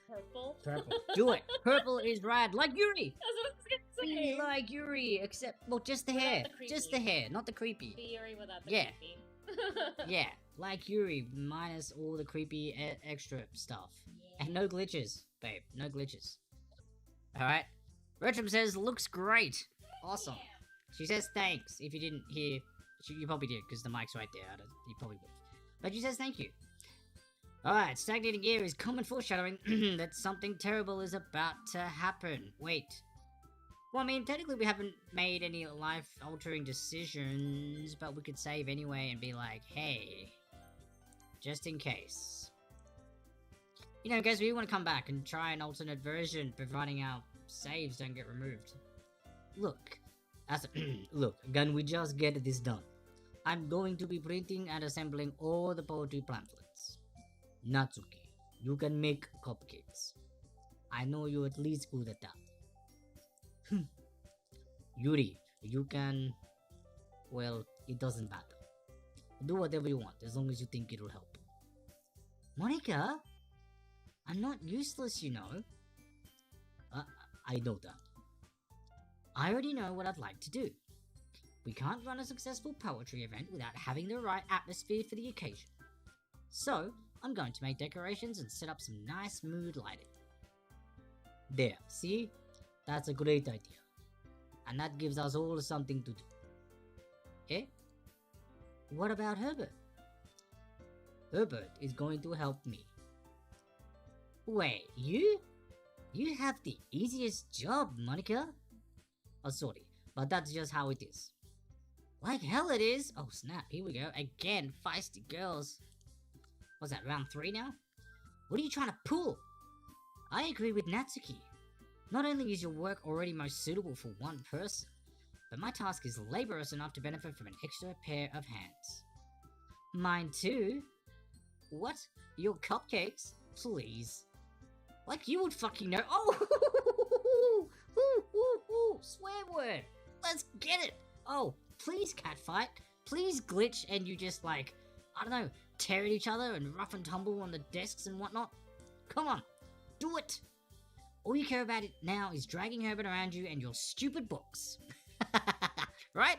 purple? Purple. Do it! Purple is rad, like Yuri! That's what I was gonna Be say. like Yuri, except, well, just the Without hair. the Just the creepy. hair, not the creepy. Be Yuri without the Yeah. creepy. Yeah, like Yuri, minus all the creepy extra stuff. And no glitches, babe. No glitches. Alright. Retrum says, looks great. Awesome. She says thanks. If you didn't hear, you probably did, because the mic's right there. You probably would. But she says thank you. Alright, stagnating air is common foreshadowing that something terrible is about to happen. Wait. Well, I mean, technically we haven't made any life-altering decisions, but we could save anyway and be like, hey, just in case. You know, guys, we want to come back and try an alternate version, providing our saves don't get removed. Look, look, can we just get this done? I'm going to be printing and assembling all the poetry pamphlets. Natsuki, you can make cupcakes. I know you're at least good at that. Yuri, you can... Well, it doesn't matter. Do whatever you want, as long as you think it'll help. Monica? I'm not useless, you know. I know that. I already know what I'd like to do. We can't run a successful poetry event without having the right atmosphere for the occasion. So, I'm going to make decorations and set up some nice mood lighting. There, see? That's a great idea. And that gives us all something to do. Eh? What about Herbert? Herbert is going to help me. Wait, you? You have the easiest job, Monica. Oh, sorry, but that's just how it is. Like hell it is. Oh snap, here we go. Again, feisty girls. What's that, round 3 now? What are you trying to pull? I agree with Natsuki. Not only is your work already most suitable for one person, but my task is laborious enough to benefit from an extra pair of hands. Mine too? What? Your cupcakes? Please. Like you would fucking know. Oh! Swear word! Let's get it! Oh, please catfight. Please glitch and you just like, I don't know, tear at each other and rough and tumble on the desks and whatnot. Come on, do it! All you care about it now is dragging Herbert around you and your stupid books. Right?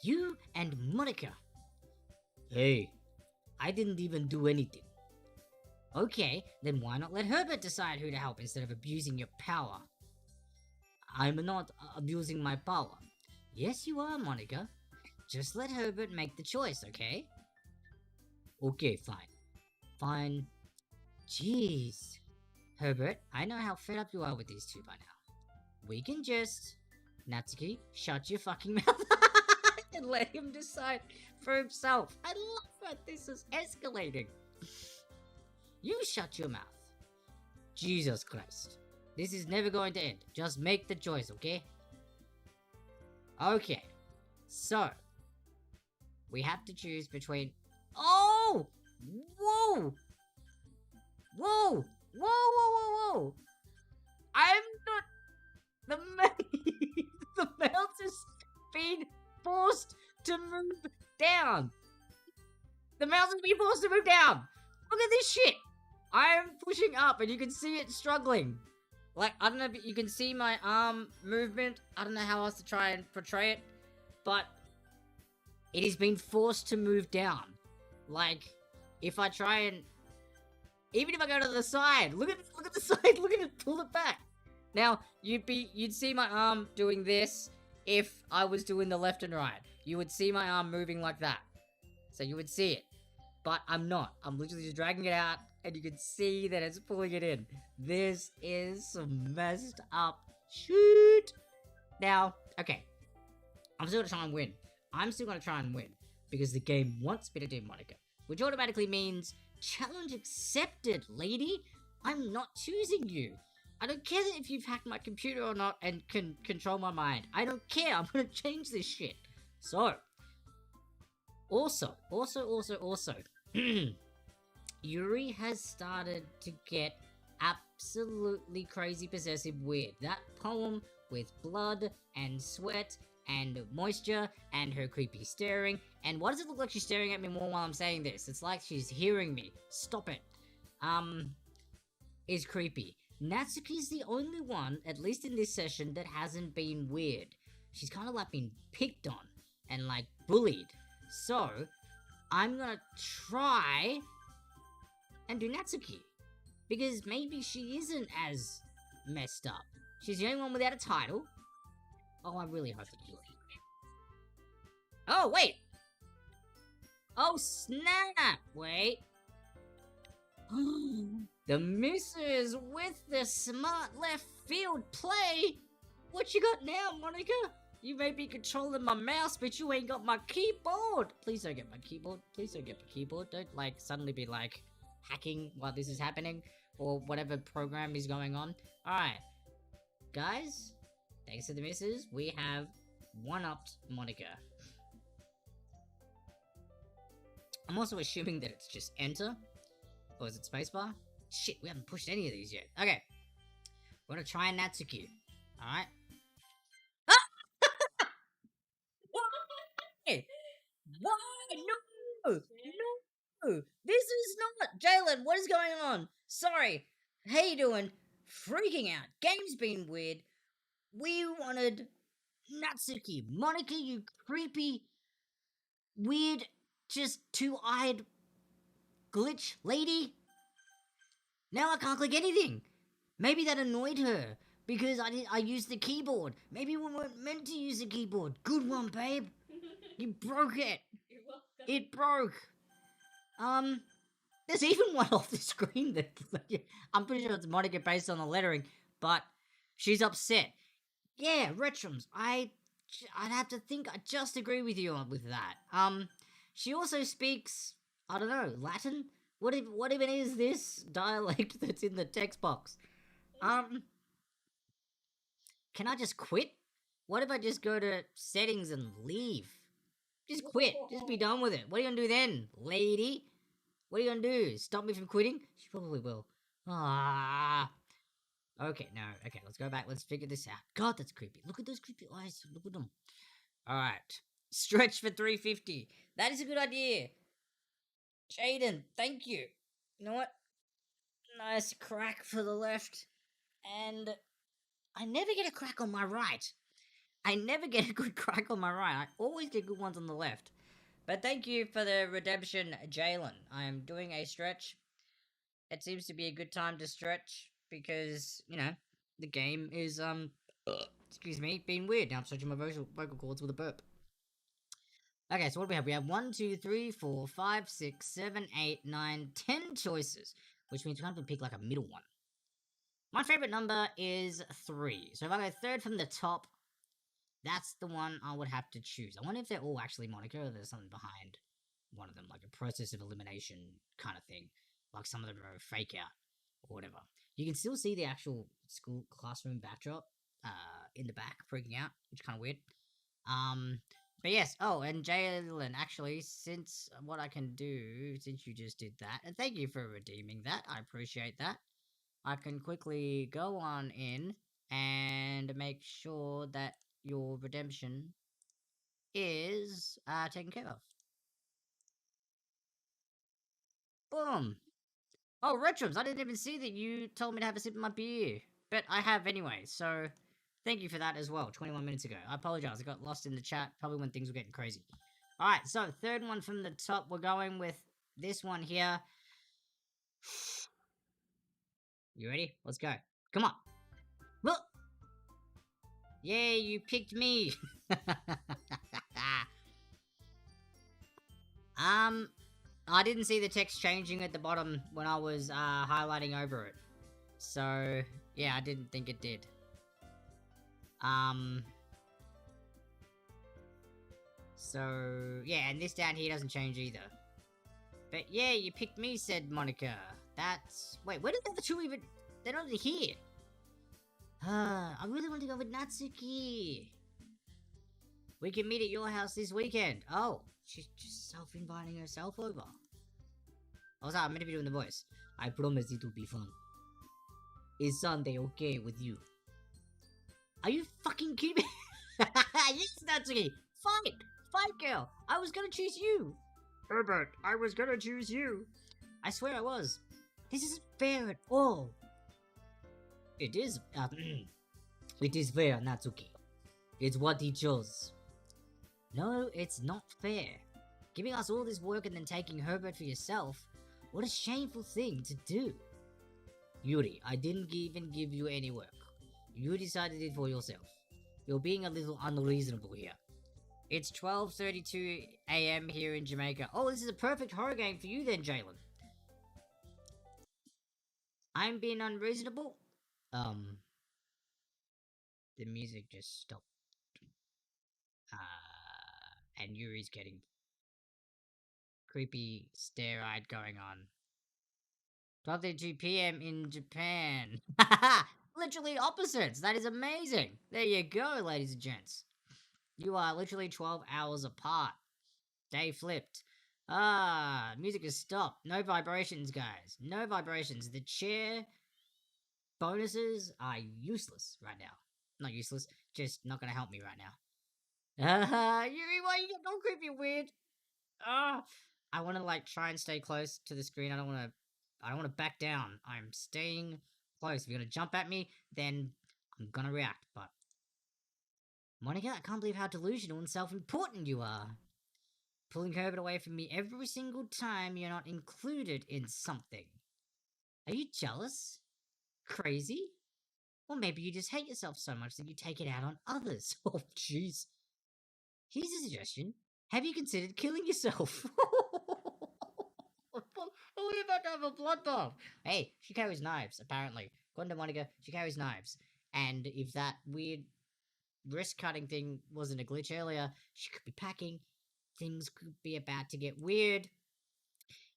You and Monica. Hey, I didn't even do anything. Okay, then why not let Herbert decide who to help instead of abusing your power? I'm not abusing my power. Yes, you are, Monica. Just let Herbert make the choice, okay? Okay, fine. Fine. Jeez. Herbert, I know how fed up you are with these two by now. We can just... Natsuki, shut your fucking mouth and let him decide for himself. I love that this is escalating. You shut your mouth. Jesus Christ. This is never going to end. Just make the choice, okay? Okay. So. We have to choose between... Oh! Whoa! Whoa! Whoa, whoa, whoa, whoa! I'm not... The mouse is being forced to move down. The mouse is being forced to move down. Look at this shit. I'm pushing up and you can see it struggling. Like, I don't know if you can see my arm movement. I don't know how else to try and portray it. But it is being forced to move down. Like, if I try and... Even if I go to the side, look at the side, look at it, pull it back. Now, you'd see my arm doing this if I was doing the left and right. You would see my arm moving like that. So you would see it. But I'm not. I'm literally just dragging it out, and you can see that it's pulling it in. This is some messed up shit. Now, okay. I'm still gonna try and win. I'm still gonna try and win. Because the game wants me to do Monica. Which automatically means, challenge accepted, lady. I'm not choosing you. I don't care if you've hacked my computer or not and can control my mind. I don't care. I'm gonna change this shit. So, also, Yuri has started to get absolutely crazy possessive weird. That poem with blood and sweat and moisture and her creepy staring. And why does it look like she's staring at me more while I'm saying this? It's like she's hearing me. Stop it. Is creepy. Natsuki's the only one, at least in this session, that hasn't been weird. She's kind of like been picked on and like bullied. So, I'm gonna try and do Natsuki. Because maybe she isn't as messed up. She's the only one without a title. Oh, I really hope that you do it. Oh, wait! Oh, snap! Wait. The missus with the smart left field play? What you got now, Monica? You may be controlling my mouse, but you ain't got my keyboard. Please don't get my keyboard. Please don't get my keyboard. Don't, like, suddenly be, like, hacking while this is happening. Or whatever program is going on. Alright. Guys, thanks to the missus, we have one-upped Monica. I'm also assuming that it's just enter. Or is it spacebar? Shit, we haven't pushed any of these yet. Okay. We're gonna try Natsuki. Alright. Why? Why? No! No! This is not... Jalen, what is going on? Sorry. How you doing? Freaking out. Game's been weird. We wanted Natsuki, Monica, you creepy, weird, just two-eyed glitch lady. Now I can't click anything. Maybe that annoyed her because I used the keyboard. Maybe we weren't meant to use the keyboard. Good one, babe. You broke it. You're welcome. It broke. There's even one off the screen that I'm pretty sure it's Monica based on the lettering, but she's upset. Yeah, Retrums. I'd have to think. I just agree with you with that. She also speaks, I don't know, Latin. What even is this dialect that's in the text box? Can I just quit? What if I just go to settings and leave? Just quit. Just be done with it. What are you gonna do then, lady? What are you gonna do? Stop me from quitting? She probably will. Ah. Okay, no. Okay, let's go back. Let's figure this out. God, that's creepy. Look at those creepy eyes. Look at them. Alright. Stretch for 350. That is a good idea. Jaden, thank you. You know what? Nice crack for the left. And I never get a crack on my right. I never get a good crack on my right. I always get good ones on the left. But thank you for the redemption, Jalen. I am doing a stretch. It seems to be a good time to stretch because, you know, the game is, excuse me, being weird. Now I'm stretching my vocal cords with a burp. Okay, so what do we have? We have 1, 2, 3, 4, 5, 6, 7, 8, 9, 10 choices, which means we can't even pick like a middle one. My favorite number is 3. So if I go third from the top, that's the one I would have to choose. I wonder if they're all actually Monica or there's something behind one of them, like a process of elimination kind of thing. Like some of them are a fake out or whatever. You can still see the actual school classroom backdrop in the back freaking out, which is kind of weird. But yes, oh, and Jalen, actually, since what I can do, since you just did that, and thank you for redeeming that, I appreciate that. I can quickly go on in and make sure that your redemption is taken care of. Boom. Oh, Retrums, I didn't even see that you told me to have a sip of my beer. But I have anyway, so thank you for that as well, 21 minutes ago. I apologize, I got lost in the chat, probably when things were getting crazy. Alright, so third one from the top, we're going with this one here. You ready? Let's go. Come on. Look! Yay, you picked me! I didn't see the text changing at the bottom when I was highlighting over it. So, yeah, I didn't think it did. So, yeah, and this down here doesn't change either. But yeah, you picked me, said Monica. That's... Wait, where did the other two even... They're not even here. I really want to go with Natsuki. We can meet at your house this weekend. Oh, she's just self-inviting herself over. Oh, sorry, I'm meant to be doing the voice. I promise it will be fun. Is Sunday okay with you? Are you fucking kidding me? Yes, Natsuki! Fight! Fight, girl! I was gonna choose you! Herbert, I was gonna choose you. I swear I was. This isn't fair at all. It is, it is fair, Natsuki. It's what he chose. No, it's not fair. Giving us all this work and then taking Herbert for yourself? What a shameful thing to do. Yuri, I didn't even give you any work. You decided it for yourself. You're being a little unreasonable here. It's 12:32 a.m. here in Jamaica. Oh, this is a perfect horror game for you then, Jalen. I'm being unreasonable? The music just stopped. And Yuri's getting creepy stare-eyed going on. 12:32 p.m. in Japan. Literally opposites. That is amazing. There you go, ladies and gents. You are literally 12 hours apart. Day flipped. Music has stopped. No vibrations, guys. No vibrations. The chair bonuses are useless right now. Not useless, just not gonna help me right now. Yuri, why you getting all creepy and weird? I want to like try and stay close to the screen. I don't want to back down. I'm staying close. If you're gonna jump at me, then I'm gonna react. But Monica, I can't believe how delusional and self-important you are. Pulling Herbert away from me every single time you're not included in something. Are you jealous? Crazy? Or maybe you just hate yourself so much that you take it out on others. Oh, jeez. Here's a suggestion. Have you considered killing yourself? We're about to have a bloodbath. Hey, she carries knives, apparently. According to Monica, she carries knives. And if that weird wrist cutting thing wasn't a glitch earlier, she could be packing. Things could be about to get weird.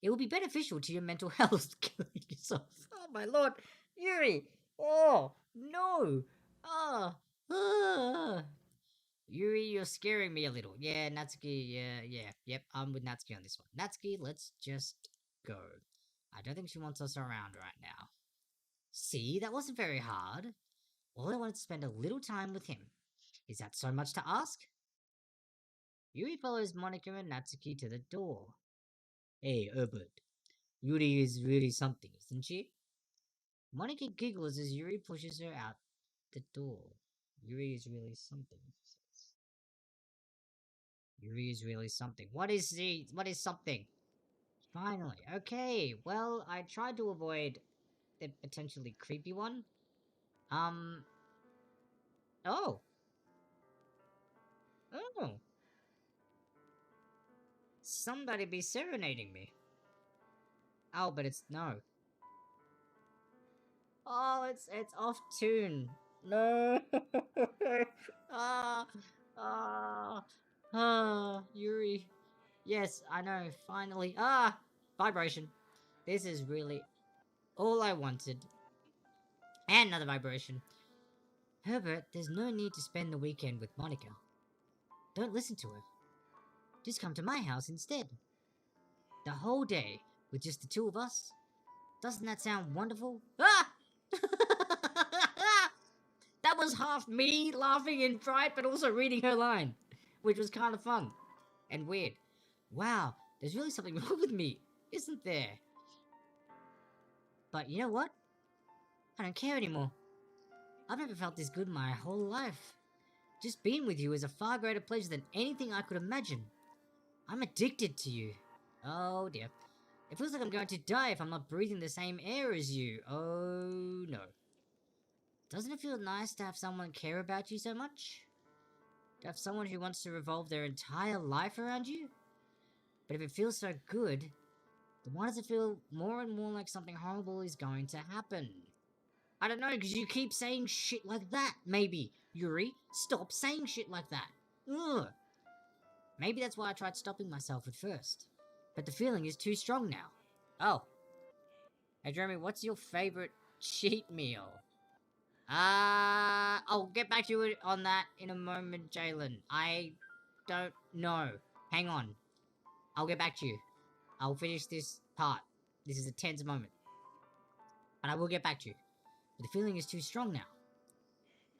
It will be beneficial to your mental health killing yourself. Oh my lord. Yuri! Oh, no! Ah. Yuri, you're scaring me a little. Yeah, Natsuki, yep, I'm with Natsuki on this one. Natsuki, let's just go. I don't think she wants us around right now. See, that wasn't very hard. All I wanted to spend a little time with him. Is that so much to ask? Yuri follows Monica and Natsuki to the door. Hey, Herbert. Yuri is really something, isn't she? Monica giggles as Yuri pushes her out the door. Yuri is really something, she says. Yuri is really something. What is something? Finally. Okay, well, I tried to avoid the potentially creepy one. Oh. Oh. Somebody be serenading me. Oh, but it's no. Oh, it's off tune. No. ah, Yuri. Yes, I know. Finally. Vibration. This is really all I wanted. And another vibration. Herbert, there's no need to spend the weekend with Monica. Don't listen to her. Just come to my house instead. The whole day, with just the two of us. Doesn't that sound wonderful? Ah! That was half me laughing in fright, but also reading her line, which was kind of fun and weird. Wow, there's really something wrong with me, isn't there? But you know what? I don't care anymore. I've never felt this good my whole life. Just being with you is a far greater pleasure than anything I could imagine. I'm addicted to you. Oh dear. It feels like I'm going to die if I'm not breathing the same air as you. Oh no. Doesn't it feel nice to have someone care about you so much? To have someone who wants to revolve their entire life around you? But if it feels so good, then why does it feel more and more like something horrible is going to happen? I don't know, because you keep saying shit like that, maybe. Yuri, stop saying shit like that. Ugh. Maybe that's why I tried stopping myself at first. But the feeling is too strong now. Oh. Hey, Jeremy, what's your favorite cheat meal? I'll get back to you on that in a moment, Jalen. I don't know. Hang on. I'll get back to you. I'll finish this part. This is a tense moment. But I will get back to you. But the feeling is too strong now.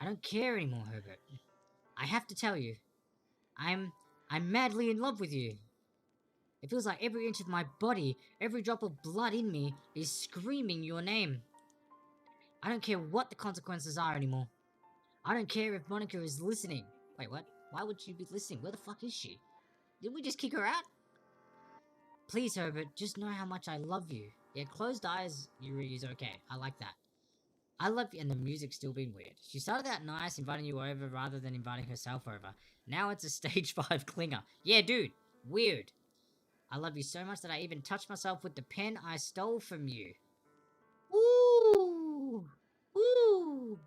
I don't care anymore, Herbert. I have to tell you. I'm madly in love with you. It feels like every inch of my body, every drop of blood in me, is screaming your name. I don't care what the consequences are anymore. I don't care if Monica is listening. Wait, what? Why would she be listening? Where the fuck is she? Did we just kick her out? Please, Herbert, just know how much I love you. Yeah, closed eyes, Yuri is okay. I like that. I love you, and the music's still being weird. She started out nice, inviting you over rather than inviting herself over. Now it's a stage 5 clinger. Yeah, dude, weird. I love you so much that I even touched myself with the pen I stole from you. Ooh! Ooh!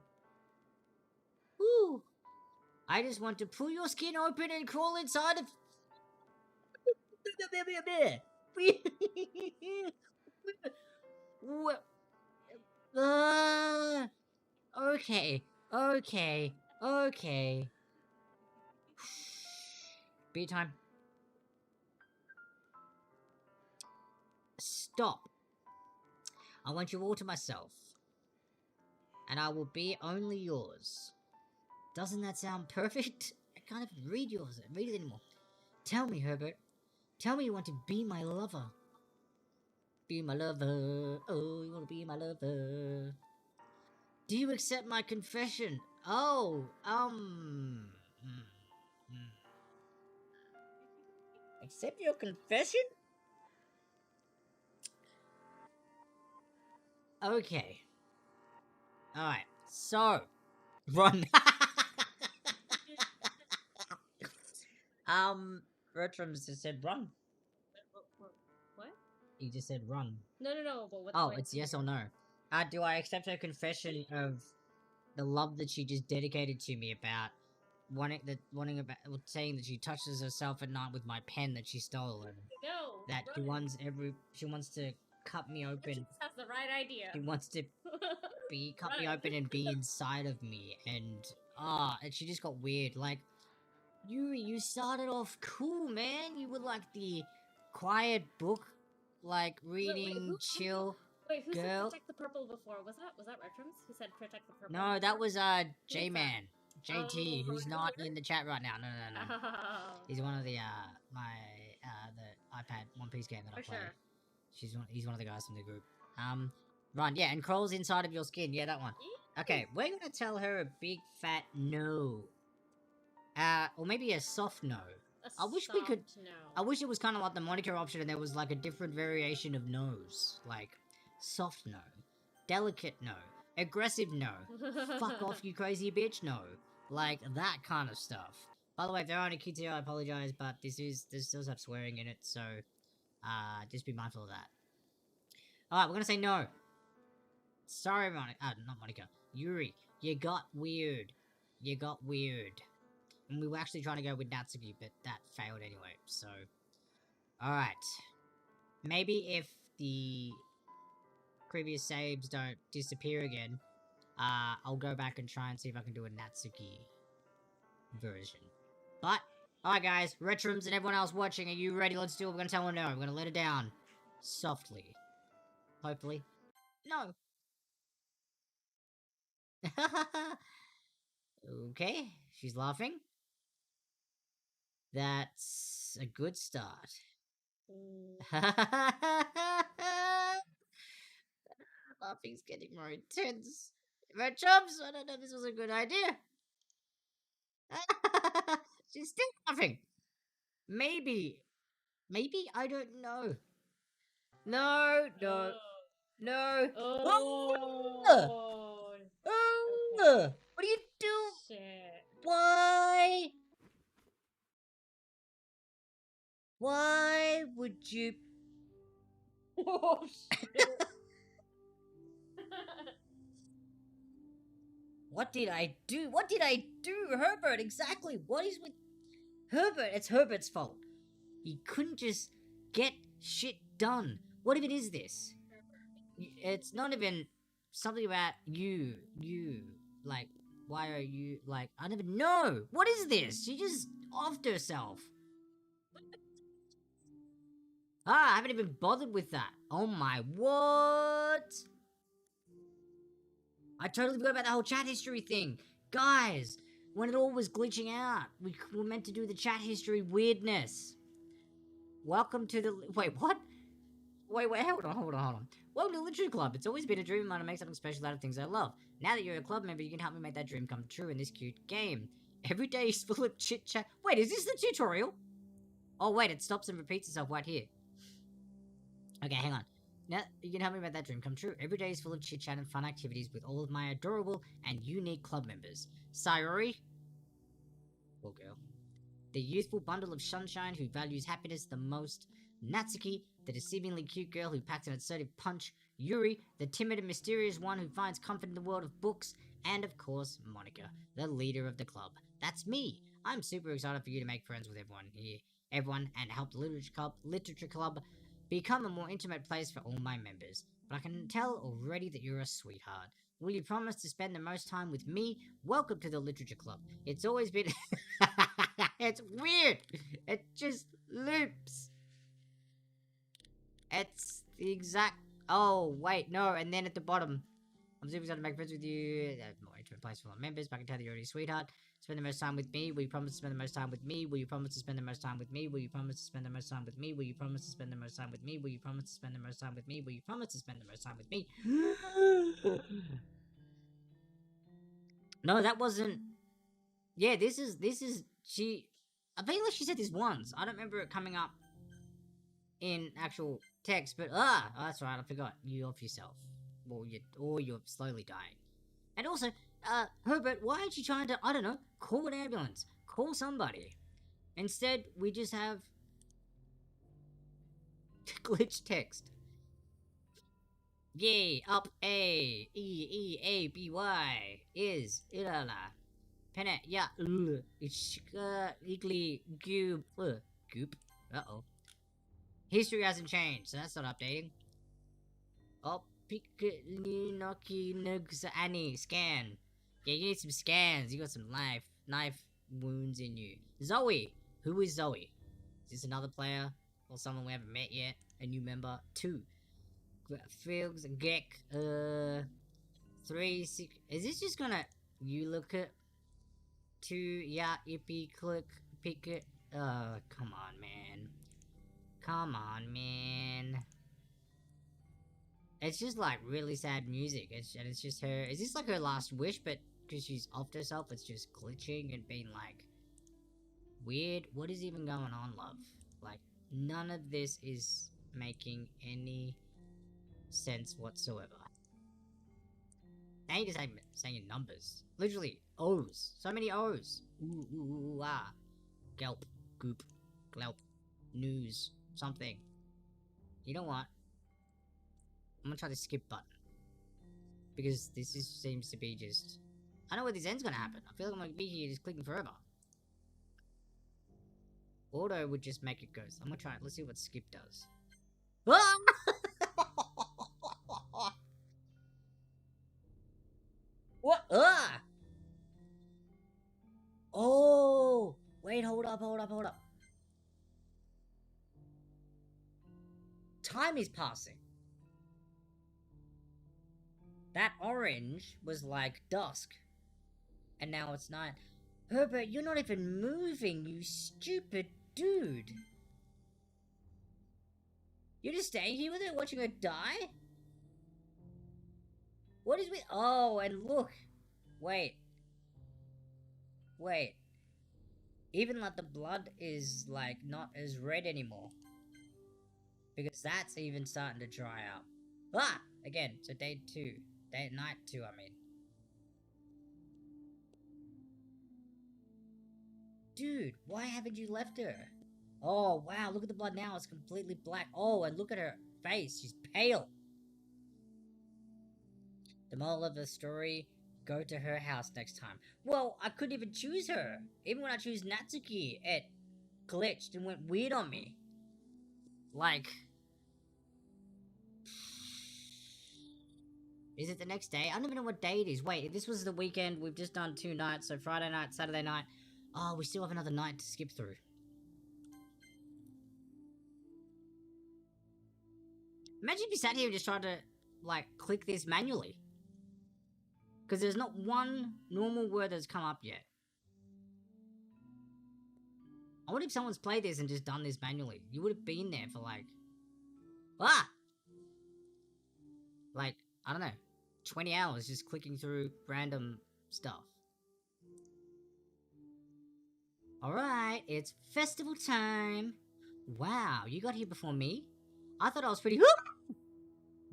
Ooh! I just want to pull your skin open and crawl inside of... Okay, okay. Beat time. Stop. I want you all to myself. And I will be only yours. Doesn't that sound perfect? I can't even read it anymore. Tell me, Herbert. Tell me you want to be my lover. Be my lover. Oh, you want to be my lover. Do you accept my confession? Oh, Accept your confession? Okay. Alright, so. Run. Retrums just said run. What? He just said run. No, but what's Oh, going it's to yes do? or no. Do I accept her confession of the love that she just dedicated to me about saying that she touches herself at night with my pen that she stole and No. that she wants to cut me open. That's the right idea. She wants to cut me open and be inside of me, and she just got weird. Like, you started off cool, man. You were like the quiet book, like reading, chill Wait, who said girl. protect the purple before? Was that Retrums who said protect the purple? No, that was Who was J-Man, JT, Oh, who's not in the chat right now. No. Oh, He's one of the the iPad One Piece game that I for play. sure. He's one of the guys from the group. Run, yeah, and crawls inside of your skin. Yeah, that one. Okay, we're gonna tell her a big fat no. Or maybe a soft no. I wish we could. No. I wish it was kind of like the Monica option, and there was like a different variation of no's, like soft no, delicate no, aggressive no, fuck off you crazy bitch no, like that kind of stuff. By the way, if there are any kids here, I apologize, but this does have swearing in it, so just be mindful of that. Alright, we're gonna say no. Sorry, Monica. Not Monica. Yuri, you got weird. You got weird. And we were actually trying to go with Natsuki, but that failed anyway, so... Alright. Maybe if the previous saves don't disappear again, I'll go back and try and see if I can do a Natsuki version. But, alright guys, Retrums and everyone else watching, are you ready? Let's do it. We're gonna tell her no. We're gonna let her down. Softly. Hopefully. No. Okay, she's laughing. That's a good start. Laughing's getting more intense. Red Chubs, I don't know if this was a good idea. She's still laughing. Maybe, I don't know. No. Oh. What do you do? Shit. Why? Why would you? Oh shit. What did I do? Herbert? Exactly. What is with Herbert? It's Herbert's fault. He couldn't just get shit done. What even is this? It's not even something about you. Like, why are you, like, I don't even know. What is this? She just offed herself. I haven't even bothered with that. Oh my, what? I totally forgot about the whole chat history thing. Guys, when it all was glitching out, we were meant to do the chat history weirdness. Welcome to the... Wait, what? Wait, hold on. Welcome to the Literature Club. It's always been a dream of mine to make something special out of things I love. Now that you're a club member, you can help me make that dream come true in this cute game. Every day is full of chit-chat. Wait, is this the tutorial? Oh, wait, it stops and repeats itself right here. Okay, hang on. Now, you can help me make that dream come true. Every day is full of chit-chat and fun activities with all of my adorable and unique club members. Sayori. Poor girl. The youthful bundle of sunshine who values happiness the most. Natsuki, the deceivingly cute girl who packs an assertive punch. Yuri, the timid and mysterious one who finds comfort in the world of books. And of course, Monica, the leader of the club. That's me. I'm super excited for you to make friends with everyone here. And help the Literature Club become a more intimate place for all my members. But I can tell already that you're a sweetheart. Will you promise to spend the most time with me? Welcome to the Literature Club. It's always been... It's weird. It just loops. It's the exact... Oh, wait, no. And then at the bottom, I'm super excited to make friends with you. More intimate place for my members, but I can tell that you're already a sweetheart. Spend the most time with me. Will you promise to spend the most time with me? Will you promise to spend the most time with me? Will you promise to spend the most time with me? Will you promise to spend the most time with me? Will you promise to spend the most time with me? Will you promise to spend the most time with me? No, that wasn't... Yeah, this is she. I feel like she said this once. I don't remember it coming up in actual text, but that's right. I forgot. You off yourself, or you're slowly dying. And also, Herbert, why aren't you trying to? I don't know. Call an ambulance. Call somebody. Instead, we just have glitch text. Yay, up A is ilala. Pene ya igly goop. Uh-oh. History hasn't changed, so that's not updating. Oh, Pikinoki Nugs Annie scan. Yeah, you need some scans. You got some knife wounds in you. Zoe, who is Zoe? Is this another player or someone we haven't met yet? A new member? 2. Figs Gek 3 6. Is this just gonna you look at 2 yeah ippy click pick it? Come on, man. Come on, man. It's just like really sad music. It's just her. Is this like her last wish? But because she's off herself, it's just glitching and being like weird. What is even going on, love? Like none of this is making any sense whatsoever. Now you're just saying numbers. Literally, O's. So many O's. Ooh, ah. Gelp. Goop. Glelp. News. Something. You know what? I'm gonna try the skip button. Because seems to be just... I know where this end's gonna happen. I feel like I'm gonna be here just clicking forever. Auto would just make it go. So I'm gonna try it. Let's see what skip does. Ah! What? Oh! Wait, hold up. Time is passing. That orange was like dusk. And now it's night. Herbert, you're not even moving, you stupid dude. You're just staying here with her, watching her die? What is with... Oh, and look. Wait. Even like the blood is like not as red anymore. Because that's even starting to dry up. Ah! Again, so night 2, I mean. Dude, why haven't you left her? Oh, wow, look at the blood now. It's completely black. Oh, and look at her face. She's pale. The moral of the story, go to her house next time. Well, I couldn't even choose her. Even when I choose Natsuki, it glitched and went weird on me. Like... Is it the next day? I don't even know what day it is. Wait, if this was the weekend, we've just done 2 nights, so Friday night, Saturday night. Oh, we still have another night to skip through. Imagine if you sat here and just tried to, like, click this manually. Because there's not one normal word that's come up yet. I wonder if someone's played this and just done this manually. You would have been there for, like... Ah! Like, I don't know. 20 hours just clicking through random stuff. Alright, it's festival time. Wow, you got here before me? I thought I was pretty...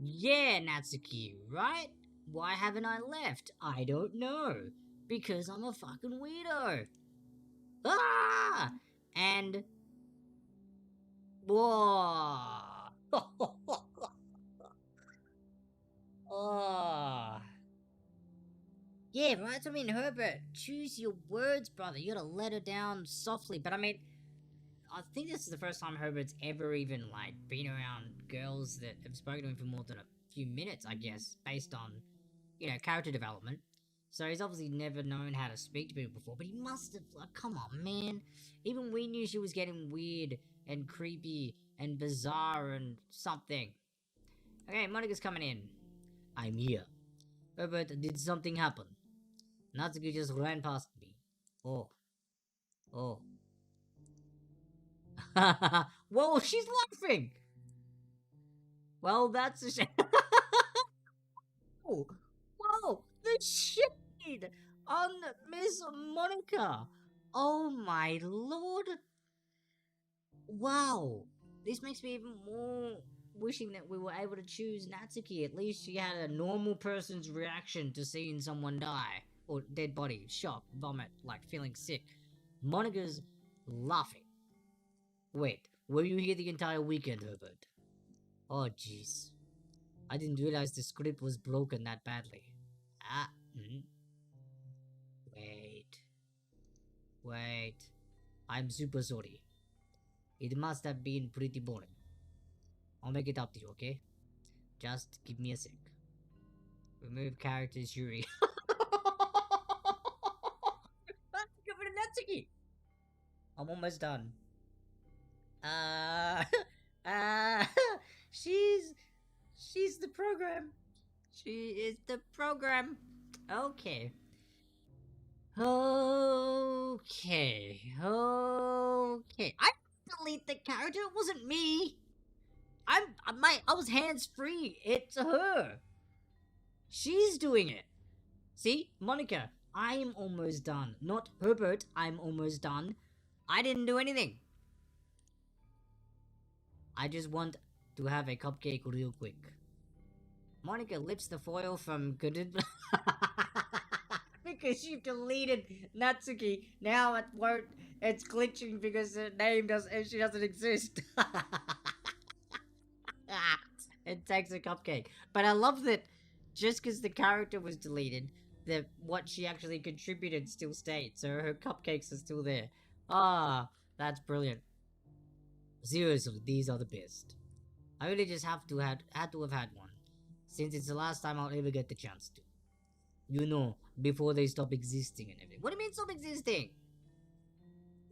Yeah, Natsuki, right? Why haven't I left? I don't know. Because I'm a fucking weirdo. Ah! And... Whoa! Oh. Yeah, right? I mean, Herbert, choose your words, brother. You gotta let her down softly. But I mean, I think this is the first time Herbert's ever even, like, been around girls that have spoken to him for more than a few minutes, I guess, based on, you know, character development. So he's obviously never known how to speak to people before, but he must have, like, come on, man. Even we knew she was getting weird and creepy and bizarre and something. Okay, Monica's coming in. I'm here. Herbert, did something happen? Natsuki just ran past me. Oh. Whoa, she's laughing! Well, that's a shame. Whoa, the shade! on Miss Monica. Oh my lord. Wow. This makes me even more wishing that we were able to choose Natsuki. At least she had a normal person's reaction to seeing someone die. Or dead body, shock, vomit, like feeling sick. Monica's laughing. Wait, were you here the entire weekend, Herbert? Oh jeez. I didn't realize the script was broken that badly. Ah, wait. Wait. I'm super sorry. It must have been pretty boring. I'll make it up to you, okay? Just give me a sec. Remove characters, Yuri. Give it a Natsuki! I'm almost done. Uh, uh, she's the program. She is the program. Okay. Okay. Okay. I delete the character. It wasn't me. I was hands free. It's her. She's doing it. See, Monica, I am almost done. Not Herbert. I'm almost done. I didn't do anything. I just want to have a cupcake real quick. Monica lifts the foil from good. Because you've deleted Natsuki. Now it won't. It's glitching because her name she doesn't exist. It takes a cupcake. But I love that just because the character was deleted, that what she actually contributed still stayed. So her cupcakes are still there. Ah, that's brilliant. Seriously, these are the best. I really just had to have had one. Since it's the last time I'll ever get the chance to. You know, before they stop existing and everything. What do you mean stop existing?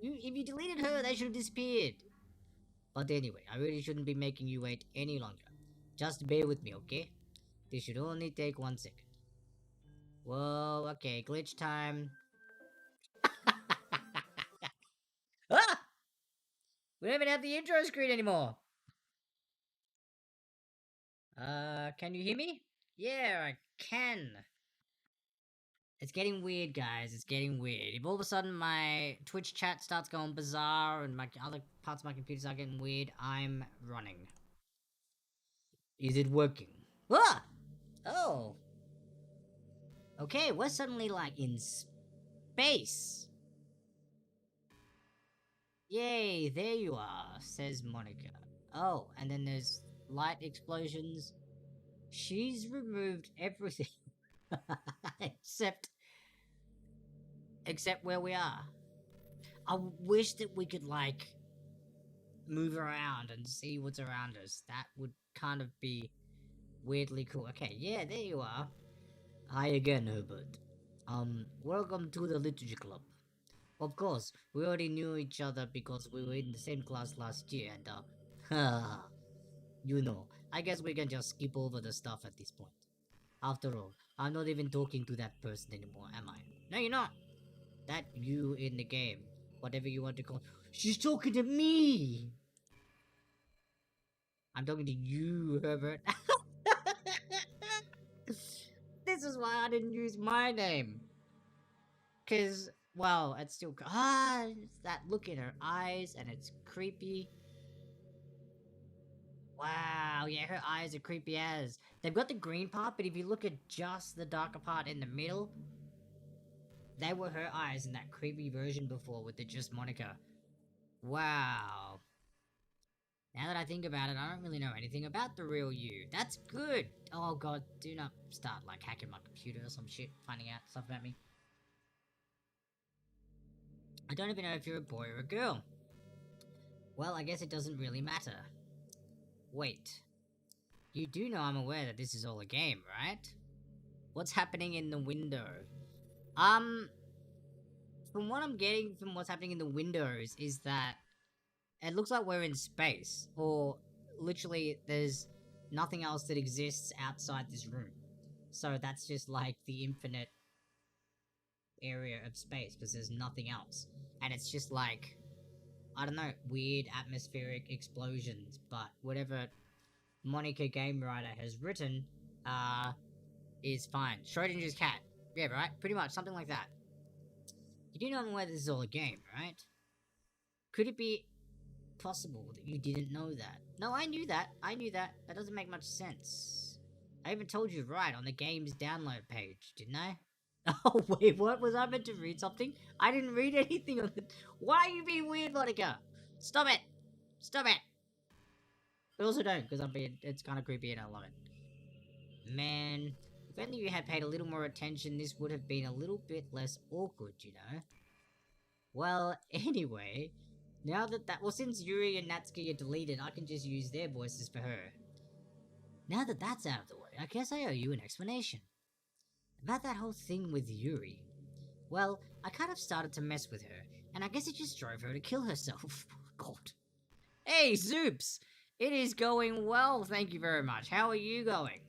If you deleted her, they should have disappeared. But anyway, I really shouldn't be making you wait any longer. Just bear with me, okay? This should only take 1 second. Whoa, okay, glitch time. Ah! We don't even have the intro screen anymore. Can you hear me? Yeah, I can. It's getting weird, guys. It's getting weird. If all of a sudden my Twitch chat starts going bizarre and my other parts of my computer start getting weird, I'm running. Is it working? Ah! Oh. Okay, we're suddenly like in space. Yay, there you are, says Monica. Oh, and then there's light explosions. She's removed everything. except where we are. I wish that we could like move around and see what's around us. That would kind of be weirdly cool. Okay, yeah, there you are. Hi again, Herbert. Welcome to the literature club. Of course, we already knew each other because we were in the same class last year and you know, I guess we can just skip over the stuff at this point. After all, I'm not even talking to that person anymore, am I? No, you're not. That you in the game. Whatever you want to call. She's talking to me! I'm talking to you, Herbert. This is why I didn't use my name. Cause, well, it's still it's that look in her eyes and it's creepy. Wow, yeah, her eyes are creepy as. They've got the green part, but if you look at just the darker part in the middle, they were her eyes in that creepy version before with the just Monica. Wow. Now that I think about it, I don't really know anything about the real you. That's good. Oh god, do not start like hacking my computer or some shit, finding out stuff about me. I don't even know if you're a boy or a girl. Well, I guess it doesn't really matter. Wait. You do know I'm aware that this is all a game, right? What's happening in the window? From what I'm getting from what's happening in the windows is that it looks like we're in space, or literally there's nothing else that exists outside this room. So that's just like the infinite area of space because there's nothing else. And it's just like, I don't know, weird atmospheric explosions, but whatever Monica Game Writer has written, is fine. Schrodinger's cat. Yeah, right? Pretty much, something like that. You do know why this is all a game, right? Could it be possible that you didn't know that? No, I knew that. I knew that. That doesn't make much sense. I even told you right on the game's download page, didn't I? Oh, wait, what? Was I meant to read something? I didn't read anything on the... Why are you being weird, Monica? Stop it! Stop it! But also don't, because it's kind of creepy and I love it. Man, if only you had paid a little more attention, this would have been a little bit less awkward, you know? Well, anyway, now well, since Yuri and Natsuki are deleted, I can just use their voices for her. Now that that's out of the way, I guess I owe you an explanation. About that whole thing with Yuri. Well, I kind of started to mess with her, and I guess it just drove her to kill herself. God. Hey, Zoops! It is going well, thank you very much. How are you going?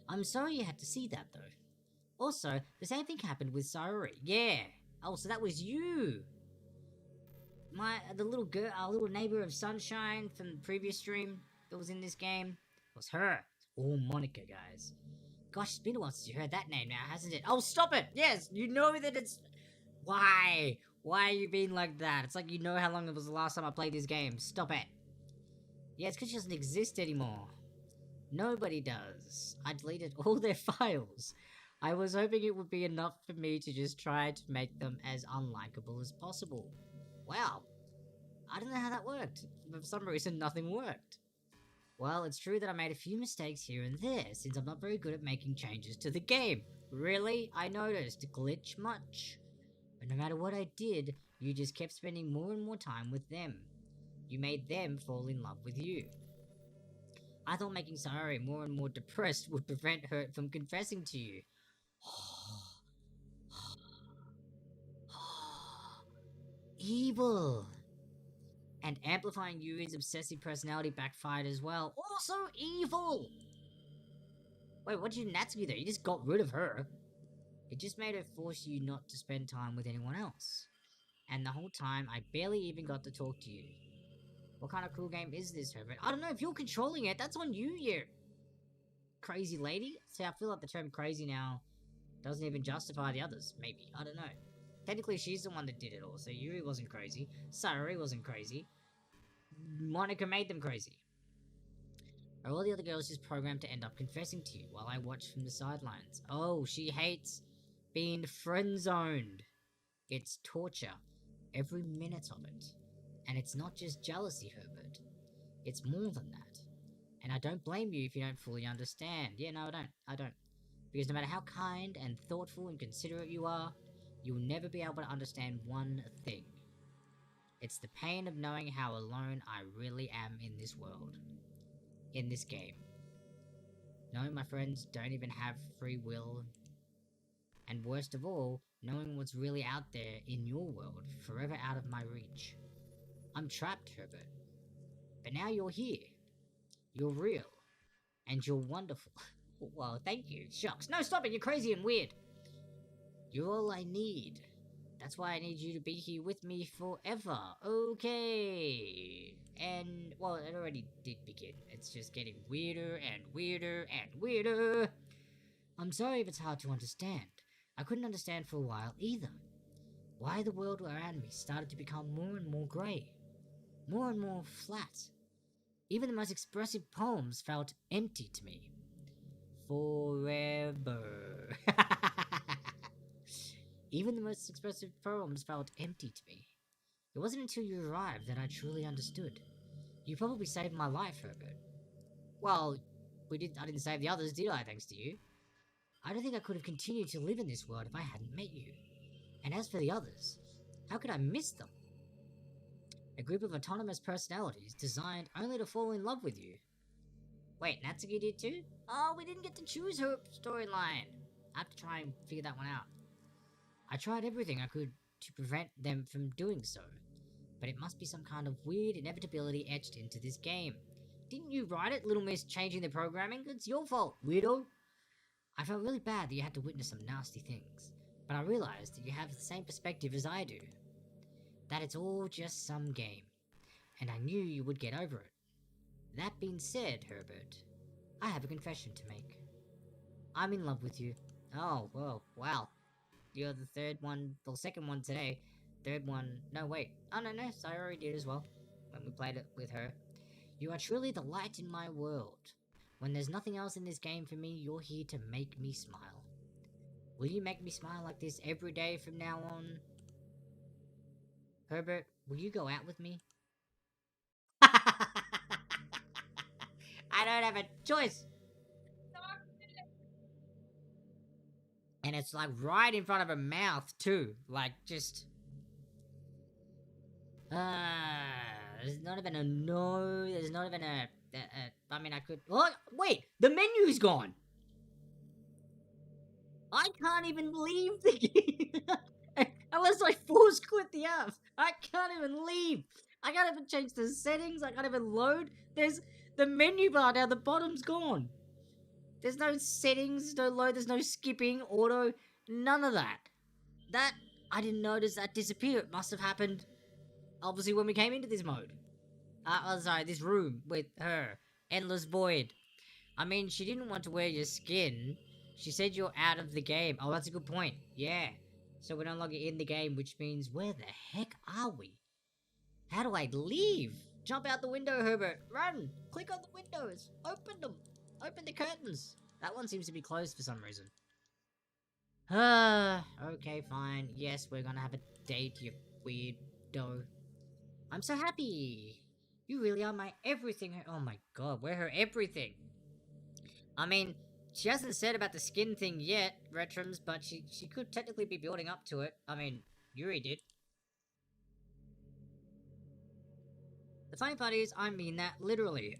I'm sorry you had to see that, though. Also, the same thing happened with Sayori. Yeah. Oh, so that was you. The little girl, our little neighbor of Sunshine from the previous stream that was in this game, was her. Oh, Monica, guys. Gosh, it's been a while since you heard that name now, hasn't it? Oh, stop it! Yes, you know that it's... Why? Why are you being like that? It's like you know how long it was the last time I played this game. Stop it. Yeah, it's because she doesn't exist anymore. Nobody does. I deleted all their files. I was hoping it would be enough for me to just try to make them as unlikable as possible. Wow. I don't know how that worked. For some reason, nothing worked. Well, it's true that I made a few mistakes here and there, since I'm not very good at making changes to the game. Really? I noticed. Glitch much? But no matter what I did, you just kept spending more and more time with them. You made them fall in love with you. I thought making Sayori more and more depressed would prevent her from confessing to you. Evil! And amplifying Yuri's obsessive personality backfired as well. Also evil! Wait, what did you Natsuki though? You just got rid of her. It just made her force you not to spend time with anyone else. And the whole time, I barely even got to talk to you. What kind of cool game is this, Herbert? I don't know, if you're controlling it, that's on you, you crazy lady. See, I feel like the term crazy now doesn't even justify the others, maybe. I don't know. Technically, she's the one that did it all, so Yuri wasn't crazy. Sayori wasn't crazy. Monica made them crazy. Are all the other girls just programmed to end up confessing to you while I watch from the sidelines? Oh, she hates being friend-zoned. It's torture. Every minute of it. And it's not just jealousy, Herbert. It's more than that. And I don't blame you if you don't fully understand. Yeah, no, I don't. Because no matter how kind and thoughtful and considerate you are, you'll never be able to understand one thing. It's the pain of knowing how alone I really am in this world. In this game. Knowing my friends don't even have free will. And worst of all, knowing what's really out there in your world, forever out of my reach. I'm trapped, Herbert. But now you're here. You're real. And you're wonderful. Well, thank you. Shucks. No, stop it. You're crazy and weird. You're all I need. That's why I need you to be here with me forever. Okay. And, well, it already did begin. It's just getting weirder and weirder and weirder. I'm sorry if it's hard to understand. I couldn't understand for a while either. Why the world around me started to become more and more grey. More and more flat. Even the most expressive poems felt empty to me. Forever. Even the most expressive poems felt empty to me. It wasn't until you arrived that I truly understood. You probably saved my life, Herbert. Well, I didn't save the others, did I, thanks to you? I don't think I could have continued to live in this world if I hadn't met you. And as for the others, how could I miss them? A group of autonomous personalities designed only to fall in love with you. Wait, Natsuki did too? Oh, we didn't get to choose her storyline. I have to try and figure that one out. I tried everything I could to prevent them from doing so, but it must be some kind of weird inevitability etched into this game. Didn't you write it, Little Miss changing the programming? It's your fault, weirdo. I felt really bad that you had to witness some nasty things, but I realized that you have the same perspective as I do. That it's all just some game, and I knew you would get over it. That being said, Herbert, I have a confession to make. I'm in love with you. Oh, well, wow. You're the third one, the second one today. Third one, no, wait. Oh, no, I already did as well. When we played it with her. You are truly the light in my world. When there's nothing else in this game for me, you're here to make me smile. Will you make me smile like this every day from now on? Herbert, will you go out with me? I don't have a choice. And it's like right in front of her mouth too. Like just there's not even a no, there's not even I mean I could oh wait, the menu's gone. I can't even leave the game. Unless I force quit the app. I can't even leave. I can't even change the settings. I can't even load. There's the menu bar down the bottom's gone. There's no settings, no load, there's no skipping, auto, none of that. That, I didn't notice that disappear. It must have happened, obviously, when we came into this mode. Sorry, this room with her. Endless Void. I mean, she didn't want to wear your skin. She said you're out of the game. Oh, that's a good point. Yeah. So we're no longer in the game, which means where the heck are we? How do I leave? Jump out the window, Herbert. Run! Click on the windows. Open them. Open the curtains. That one seems to be closed for some reason. Okay, fine. Yes, we're gonna have a date, you weirdo. I'm so happy. You really are my everything. Oh my god, we're her everything. I mean, she hasn't said about the skin thing yet, Retrums, but she could technically be building up to it. I mean, Yuri did. The funny part is, I mean that literally.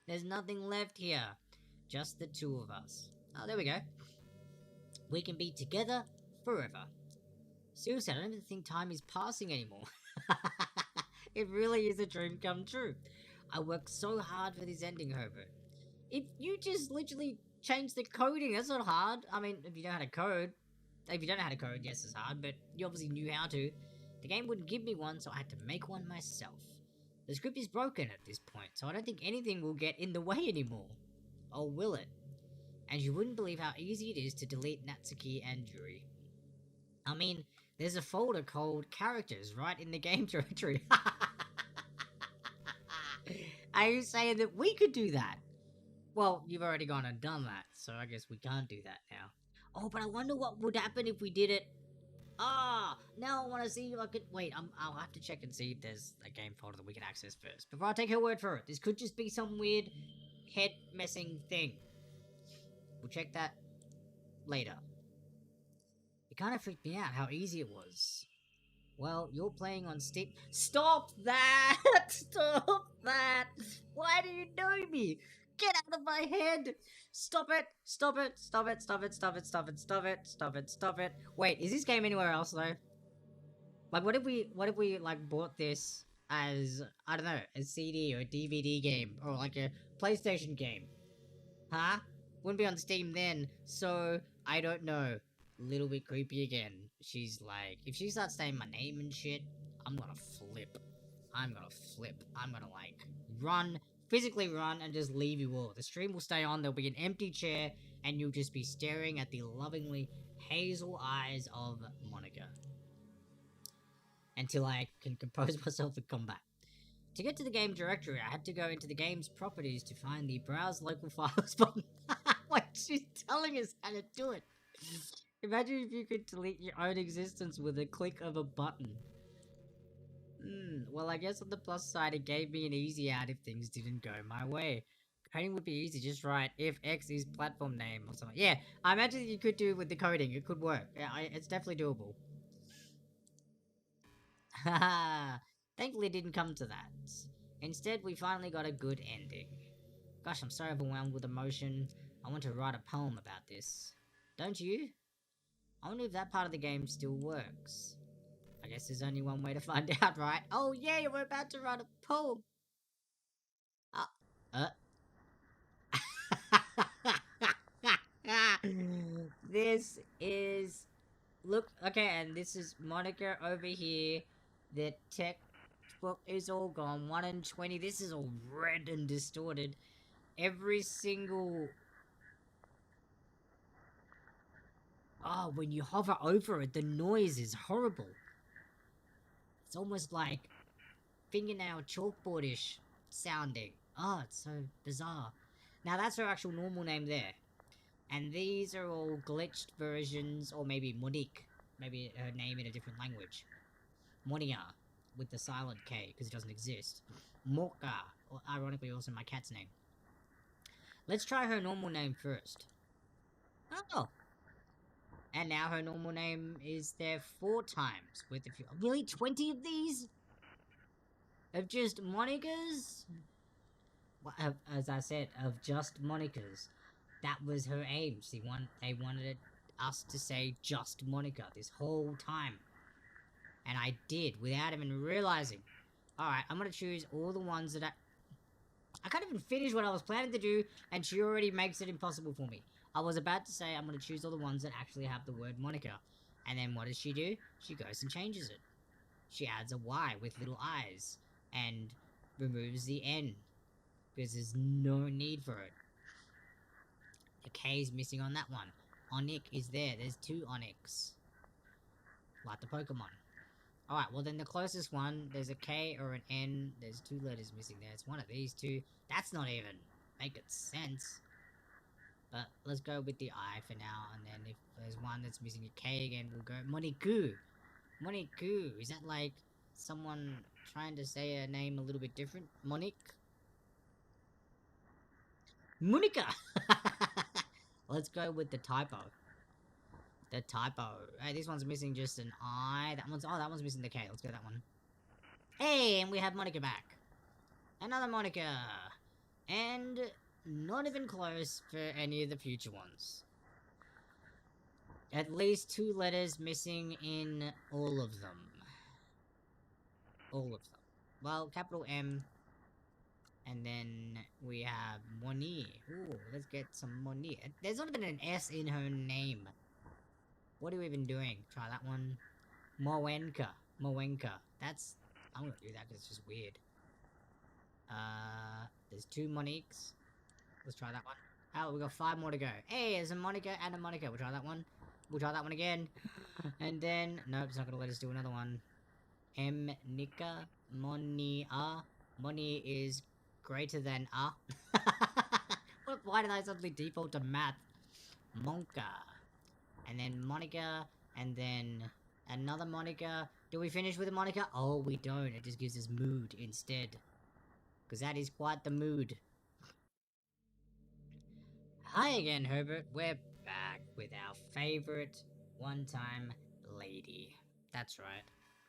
There's nothing left here. Just the two of us. Oh, there we go. We can be together forever. Seriously, I don't even think time is passing anymore. It really is a dream come true. I worked so hard for this ending, Herbert. If you just literally change the coding, that's not hard. I mean, if you know how to code. If you don't know how to code, yes, it's hard, but you obviously knew how to. The game wouldn't give me one, so I had to make one myself. The script is broken at this point, so I don't think anything will get in the way anymore. Or will it? And you wouldn't believe how easy it is to delete Natsuki and Yuri. I mean, there's a folder called characters right in the game directory. Are you saying that we could do that? Well, you've already gone and done that, so I guess we can't do that now. Oh, but I wonder what would happen if we did it. Now I want to see if I could. Wait, I'll have to check and see if there's a game folder that we can access first. Before I take her word for it, this could just be some weird head messing thing. We'll check that later. It kind of freaked me out how easy it was. Well, you're playing on Steam. Stop that! Stop that! Why do you know me? Get out of my head! Stop it! Stop it! Stop it! Stop it! Stop it! Stop it! Stop it! Stop it! Stop it! Wait, is this game anywhere else though? Like, what if we like bought this as, I don't know, a CD or a DVD game or like a PlayStation game? Huh? Wouldn't be on Steam then, so I don't know. Little bit creepy again. She's like, if she starts saying my name and shit, I'm gonna flip. I'm gonna flip. I'm gonna like run, physically run, and just leave you all. The stream will stay on, there'll be an empty chair, and you'll just be staring at the lovingly hazel eyes of Monica. Until I can compose myself and come back. To get to the game directory, I had to go into the game's properties to find the browse local files button. Wait, she's telling us how to do it. Imagine if you could delete your own existence with a click of a button. Well, I guess on the plus side, it gave me an easy out if things didn't go my way. Coding would be easy, just write if X is platform name or something. Yeah, I imagine you could do it with the coding. It could work. Yeah, it's definitely doable. Haha, thankfully it didn't come to that. Instead, we finally got a good ending. Gosh, I'm so overwhelmed with emotion. I want to write a poem about this. Don't you? I wonder if that part of the game still works. I guess there's only one way to find out, right? Oh yeah, we're about to write a poem. This is... Look, okay, and this is Monica over here. The textbook is all gone. 1 in 20. This is all red and distorted. every single... Oh, when you hover over it, the noise is horrible. It's almost like fingernail chalkboardish sounding. Oh, it's so bizarre. Now that's her actual normal name there. And these are all glitched versions, or maybe Monique. Maybe her name in a different language. Monia, with the silent K, because it doesn't exist. Mocha, or ironically also my cat's name. Let's try her normal name first. Oh! And now her normal name is there 4 times, with a few... Really? 20 of these? Of just Monicas? As I said, of just Monicas. That was her aim. They wanted us to say just Monica this whole time. And I did, without even realizing. Alright, I'm gonna choose all the ones that I can't even finish what I was planning to do, and she already makes it impossible for me. I was about to say I'm gonna choose all the ones that actually have the word Monica. And then what does she do? She goes and changes it. She adds a Y with little eyes. And removes the N. Because there's no need for it. The K is missing on that one. Onyx is there. There's 2 Onyx. Like the Pokemon. Alright, well then the closest one, there's a K or an N. There's 2 letters missing there. It's one of these 2. That's not even making sense. But let's go with the I for now. And then if there's one that's missing a K again, we'll go Moniku. Moniku. Is that like someone trying to say a name a little bit different? Monique? Monica! Let's go with the typo. The typo. Hey, this one's missing just an I. That one's missing the K. Let's go that one. Hey, and we have Monica back. Another Monica. And not even close for any of the future ones. At least 2 letters missing in all of them. All of them. Well, capital M. And then we have Moni. Ooh, let's get some Moni. There's not even an S in her name. What are we even doing? Try that one. Moenka. Moenka. I'm gonna do that because it's just weird. There's 2 Moniques. Let's try that one. Oh, we got 5 more to go. Hey, there's a Monica and a Monica. We'll try that one. We'll try that one again. And then... Nope, it's not gonna let us do another one. Nika. Monia. Moni is greater than A. Why did I suddenly default to math? Monka. And then Monica. And then another Monica. Do we finish with a Monica? Oh, we don't. It just gives us mood instead. Because that is quite the mood. Hi again, Herbert. We're back with our favorite one-time lady. That's right.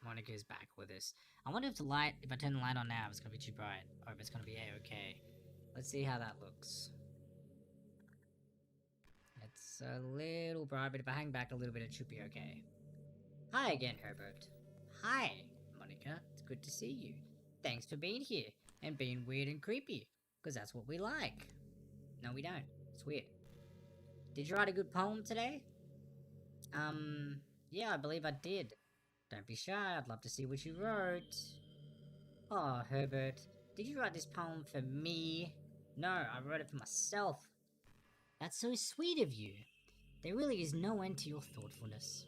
Monica's back with us. I wonder if if I turn the light on now, it's gonna be too bright. Or if it's gonna be A-okay. Let's see how that looks. It's a little bright, but if I hang back a little bit, it should be okay. Hi again, Herbert. Hi, Monica. It's good to see you. Thanks for being here and being weird and creepy, because that's what we like. No, we don't. It's weird. Did you write a good poem today? Yeah, I believe I did. Don't be shy, I'd love to see what you wrote. Oh, Herbert, did you write this poem for me? No, I wrote it for myself. That's so sweet of you. There really is no end to your thoughtfulness.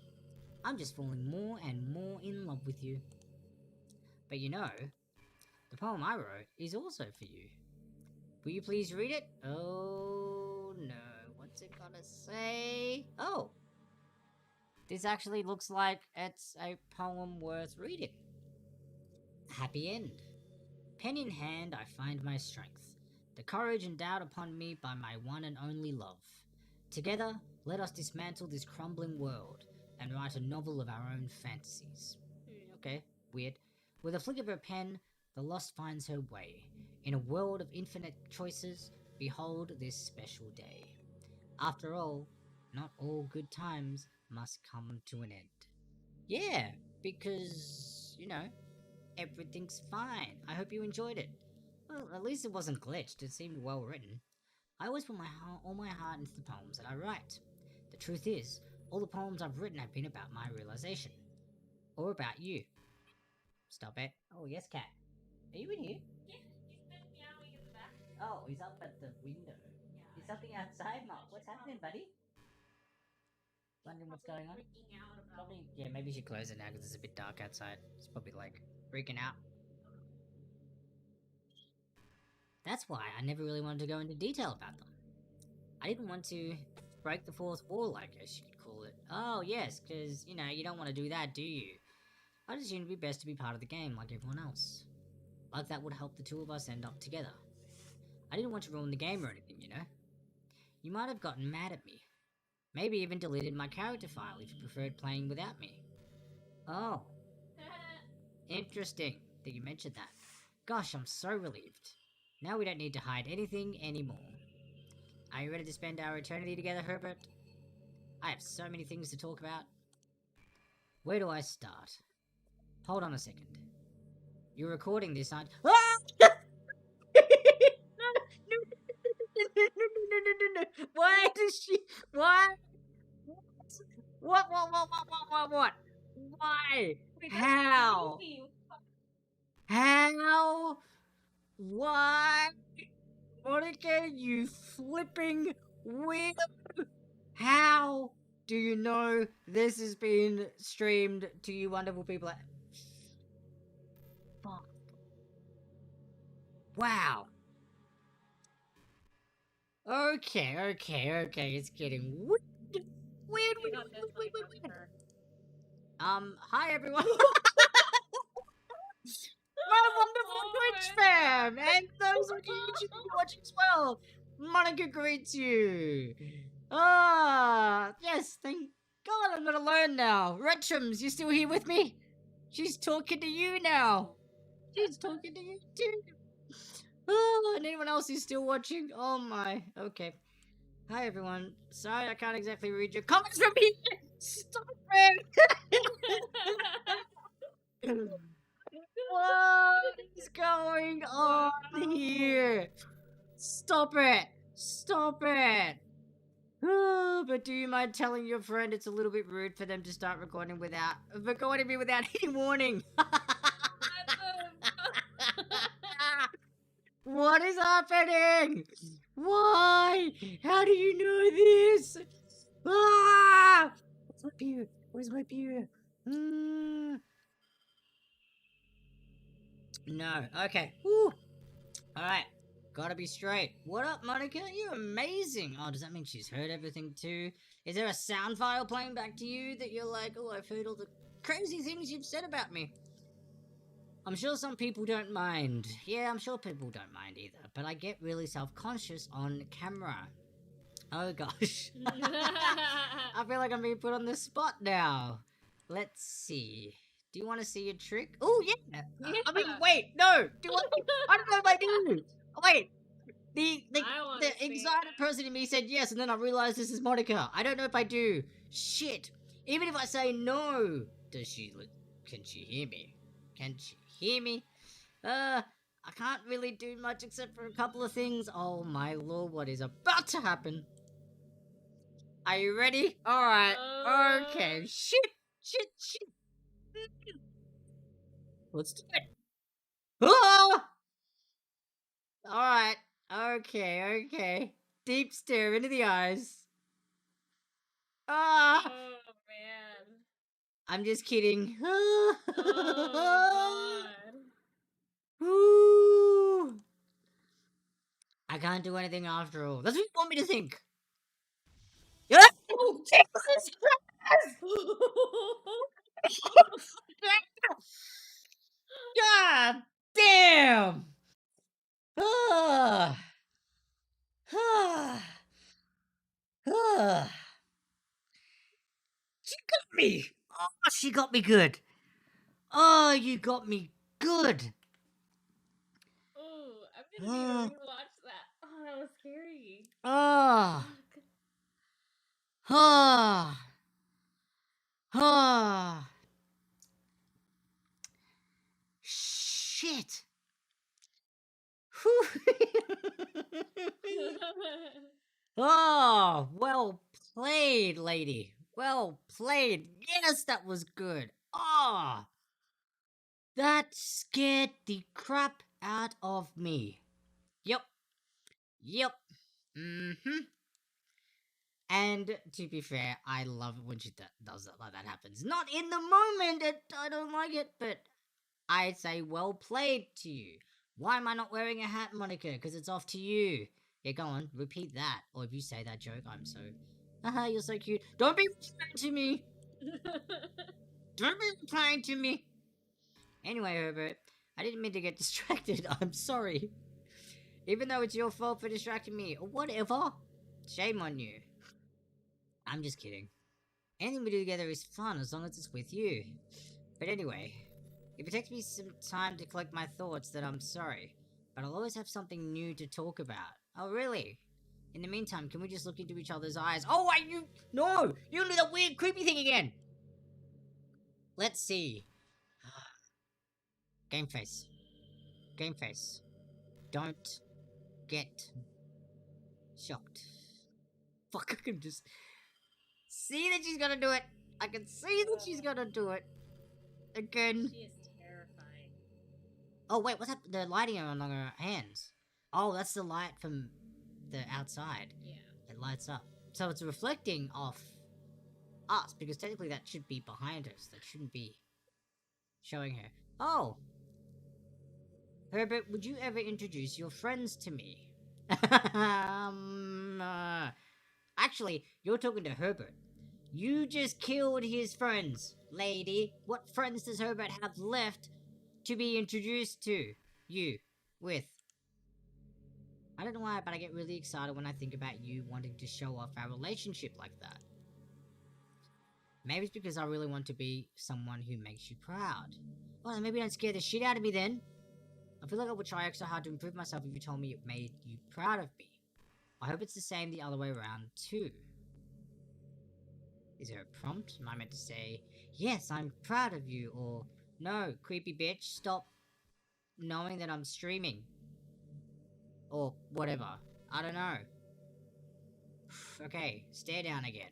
I'm just falling more and more in love with you. But you know, the poem I wrote is also for you. Will you please read it? Oh no, what's it gonna say? Oh! This actually looks like it's a poem worth reading. Happy end. Pen in hand, I find my strength, the courage endowed upon me by my one and only love. Together, let us dismantle this crumbling world and write a novel of our own fantasies. Okay, weird. With a flick of her pen, the lost finds her way. In a world of infinite choices, behold this special day. After all, not all good times must come to an end. Yeah, because, you know, everything's fine. I hope you enjoyed it. Well, at least it wasn't glitched. It seemed well written. I always put all my heart into the poems that I write. The truth is, all the poems I've written have been about my realization. Or about you. Stop it. Oh, yes, cat. Are you in here? Yeah, he's been meowing in the back. Oh, he's up at the window. Is something outside, Mark? What's happening, buddy? Wondering what's going on? Probably, yeah, maybe you should close it now because it's a bit dark outside. He's probably like freaking out. That's why I never really wanted to go into detail about them. I didn't want to break the fourth wall, I guess you could call it. Oh, yes, because, you know, you don't want to do that, do you? I just assumed it'd be best to be part of the game like everyone else. Like that would help the two of us end up together. I didn't want to ruin the game or anything, you know? You might have gotten mad at me. Maybe even deleted my character file if you preferred playing without me. Oh, interesting that you mentioned that. Gosh, I'm so relieved. Now we don't need to hide anything anymore. Are you ready to spend our eternity together, Herbert? I have so many things to talk about. Where do I start? Hold on a second. You're recording this, aren't you? Ah! No. Why does she... Why? What? Why? How? How? Why? Monica, you flipping weirdo! How do you know this has been streamed to you wonderful people? Fuck. Wow. Okay. It's getting weird. Weird. Hi everyone. My wonderful Twitch fam, and those of you YouTube watching as well. Monica greets you. Yes, thank God I'm not alone now. Retchums, you still here with me? She's talking to you now. She's talking to you too. Oh, and anyone else who's still watching? Oh my. Okay. Hi everyone. Sorry I can't exactly read your comments from here. Stop it. What is going on here? Stop it. Stop it. Oh, but do you mind telling your friend it's a little bit rude for them to start recording me without any warning? What is happening? Why? How do you know this? Ah! Where's my beer? Where's my beer? No. Okay. Woo. Alright. Gotta be straight. What up, Monica? You're amazing. Oh, does that mean she's heard everything too? Is there a sound file playing back to you that you're like, oh, I've heard all the crazy things you've said about me? I'm sure some people don't mind. Yeah, I'm sure people don't mind either. But I get really self-conscious on camera. Oh gosh. I feel like I'm being put on the spot now. Let's see. Do you want to see a trick? Oh, yeah. I mean, wait, no. I don't know if I do. Wait. The excited person in me said yes, and then I realized this is Monica. I don't know if I do. Shit. Even if I say no, can she hear me? Can she hear me? I can't really do much except for a couple of things. Oh my lord, what is about to happen? Are you ready? Alright. Okay. Shit. Let's do it. Ah! Alright. Okay. Deep stare into the eyes. Ah! Oh man. I'm just kidding. Oh god. Ooh. I can't do anything after all. That's what you want me to think. Oh, Jesus Christ! God damn! Ah. Ah. Ah. She got me! Oh, she got me good. Oh, you got me good. Oh, I'm gonna need to rewatch that. Oh, that was scary. Ah. Ah. Ah. Shit. Oh, well played, lady. Well played. Yes, that was good. Ah. That scared the crap out of me. Yep. Yep. Mm-hmm. And to be fair, I love it when she does that, like that happens. Not in the moment, I don't like it, but I say well played to you. Why am I not wearing a hat, Monica? Because it's off to you. Yeah, go on, repeat that. Or if you say that joke, I'm so... Haha, you're so cute. Don't be replying to me! Don't be replying to me! Anyway, Herbert, I didn't mean to get distracted. I'm sorry. Even though it's your fault for distracting me, or whatever. Shame on you. I'm just kidding. Anything we do together is fun as long as it's with you. But anyway, if it takes me some time to collect my thoughts, then I'm sorry. But I'll always have something new to talk about. Oh, really? In the meantime, can we just look into each other's eyes? Oh, wait, you... No! You do that weird, creepy thing again! Let's see. Game face. Game face. Don't get shocked. Fuck, I can just see that she's gonna do it. I can see that she's gonna do it. Again. She is terrifying. Oh, wait, what's happened? The lighting on her hands. Oh, that's the light from the outside. Yeah. It lights up. So it's reflecting off us, because technically that should be behind us. That shouldn't be showing her. Oh! Herbert, would you ever introduce your friends to me? Actually, you're talking to Herbert. You just killed his friends, lady. What friends does Herbert have left to be introduced to you with? I don't know why, but I get really excited when I think about you wanting to show off our relationship like that. Maybe it's because I really want to be someone who makes you proud. Well, maybe don't scare the shit out of me then. I feel like I would try extra hard to improve myself if you told me it made you proud of me. I hope it's the same the other way around too. Is there a prompt? Am I meant to say, yes, I'm proud of you, or no, creepy bitch, stop knowing that I'm streaming? Or whatever. I don't know. Okay, stare down again.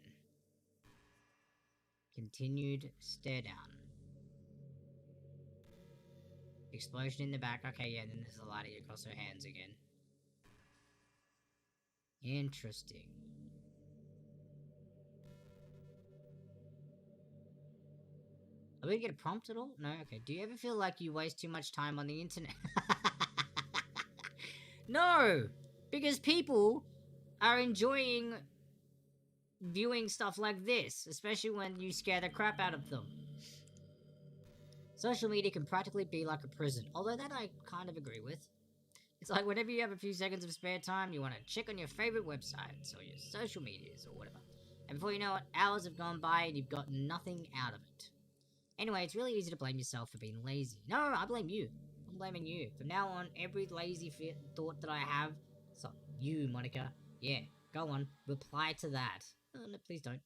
Continued stare down. Explosion in the back. Okay, yeah, then there's the lighting across her hands again. Interesting. Are we gonna get a prompt at all? No? Okay. Do you ever feel like you waste too much time on the internet? No! Because people are enjoying viewing stuff like this, especially when you scare the crap out of them. Social media can practically be like a prison, although that I kind of agree with. It's like whenever you have a few seconds of spare time, you want to check on your favorite websites or your social medias or whatever. And before you know it, hours have gone by and you've got nothing out of it. Anyway, it's really easy to blame yourself for being lazy. No, I blame you. I'm blaming you. From now on, every lazy thought that I have, so you, Monica, yeah, go on, reply to that. Oh, no, please don't.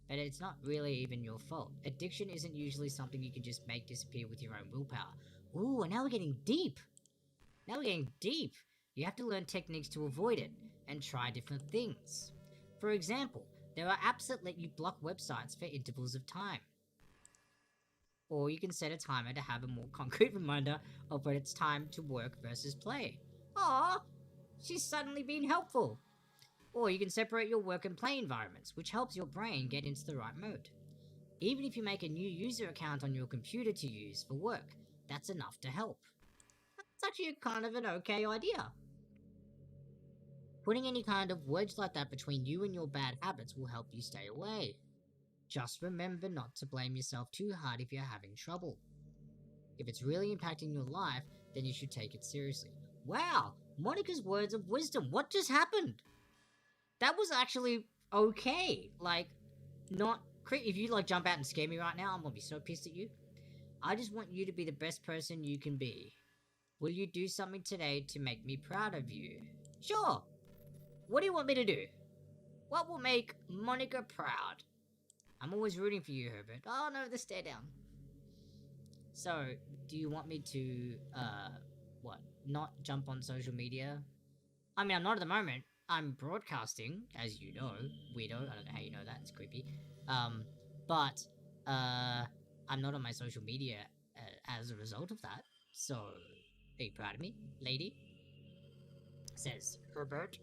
But it's not really even your fault. Addiction isn't usually something you can just make disappear with your own willpower. Ooh, and now we're getting deep. Now we're getting deep. You have to learn techniques to avoid it, and try different things. For example, there are apps that let you block websites for intervals of time. Or you can set a timer to have a more concrete reminder of when it's time to work versus play. Aww, she's suddenly been helpful. Or you can separate your work and play environments, which helps your brain get into the right mode. Even if you make a new user account on your computer to use for work, that's enough to help. That's actually kind of an okay idea. Putting any kind of wedge like that between you and your bad habits will help you stay away. Just remember not to blame yourself too hard if you're having trouble. If it's really impacting your life, then you should take it seriously. Wow, Monica's words of wisdom. What just happened? That was actually okay. Like, not if you like jump out and scare me right now, I'm gonna be so pissed at you. I just want you to be the best person you can be. Will you do something today to make me proud of you? Sure. What do you want me to do? What will make Monica proud? I'm always rooting for you, Herbert. Oh no, the stare down. So, do you want me to, what? Not jump on social media? I mean, I'm not at the moment. I'm broadcasting, as you know. Weirdo, I don't know how you know that, it's creepy. But, I'm not on my social media as a result of that. So, are you proud of me, lady? Says Herbert.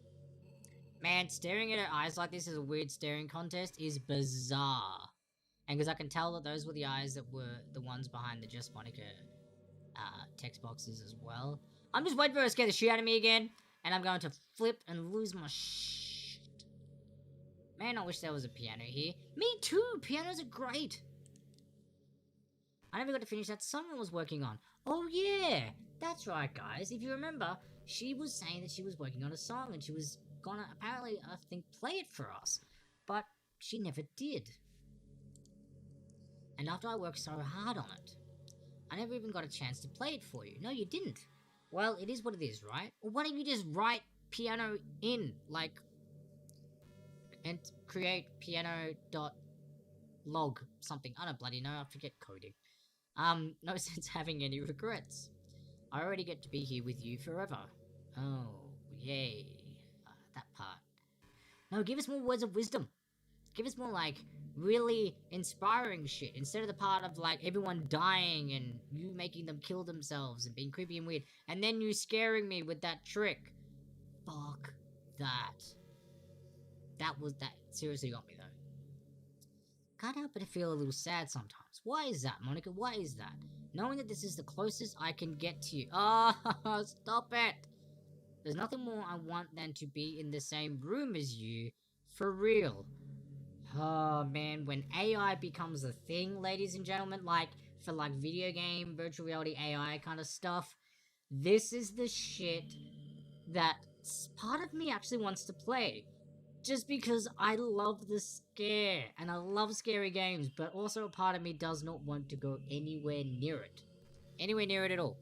Man, staring at her eyes like this as a weird staring contest is bizarre. And because I can tell that those were the eyes that were the ones behind the Just Monica text boxes as well. I'm just waiting for her to scare the shit out of me again, and I'm going to flip and lose my shit. Man, I wish there was a piano here. Me too! Pianos are great! I never got to finish that song I was working on. Oh yeah! That's right, guys. If you remember, she was saying that she was working on a song, and she was gonna, apparently, I think, play it for us. But she never did. And after I worked so hard on it, I never even got a chance to play it for you. No, you didn't. Well, it is what it is, right? Or why don't you just write piano in, like, and create piano.log something. I don't bloody know, I forget coding. No sense having any regrets. I already get to be here with you forever. Oh, yay. That part. No, give us more words of wisdom. Give us more, like, really inspiring shit, instead of the part of, like, everyone dying and you making them kill themselves and being creepy and weird, and then you scaring me with that trick. Fuck that. That seriously got me, though. Can't help but feel a little sad sometimes. Why is that, Monica? Why is that? Knowing that this is the closest I can get to you. Oh, stop it! There's nothing more I want than to be in the same room as you. For real. Oh man, when AI becomes a thing, ladies and gentlemen, like, for like video game, virtual reality AI kind of stuff, this is the shit that part of me actually wants to play. Just because I love the scare, and I love scary games, but also a part of me does not want to go anywhere near it. Anywhere near it at all.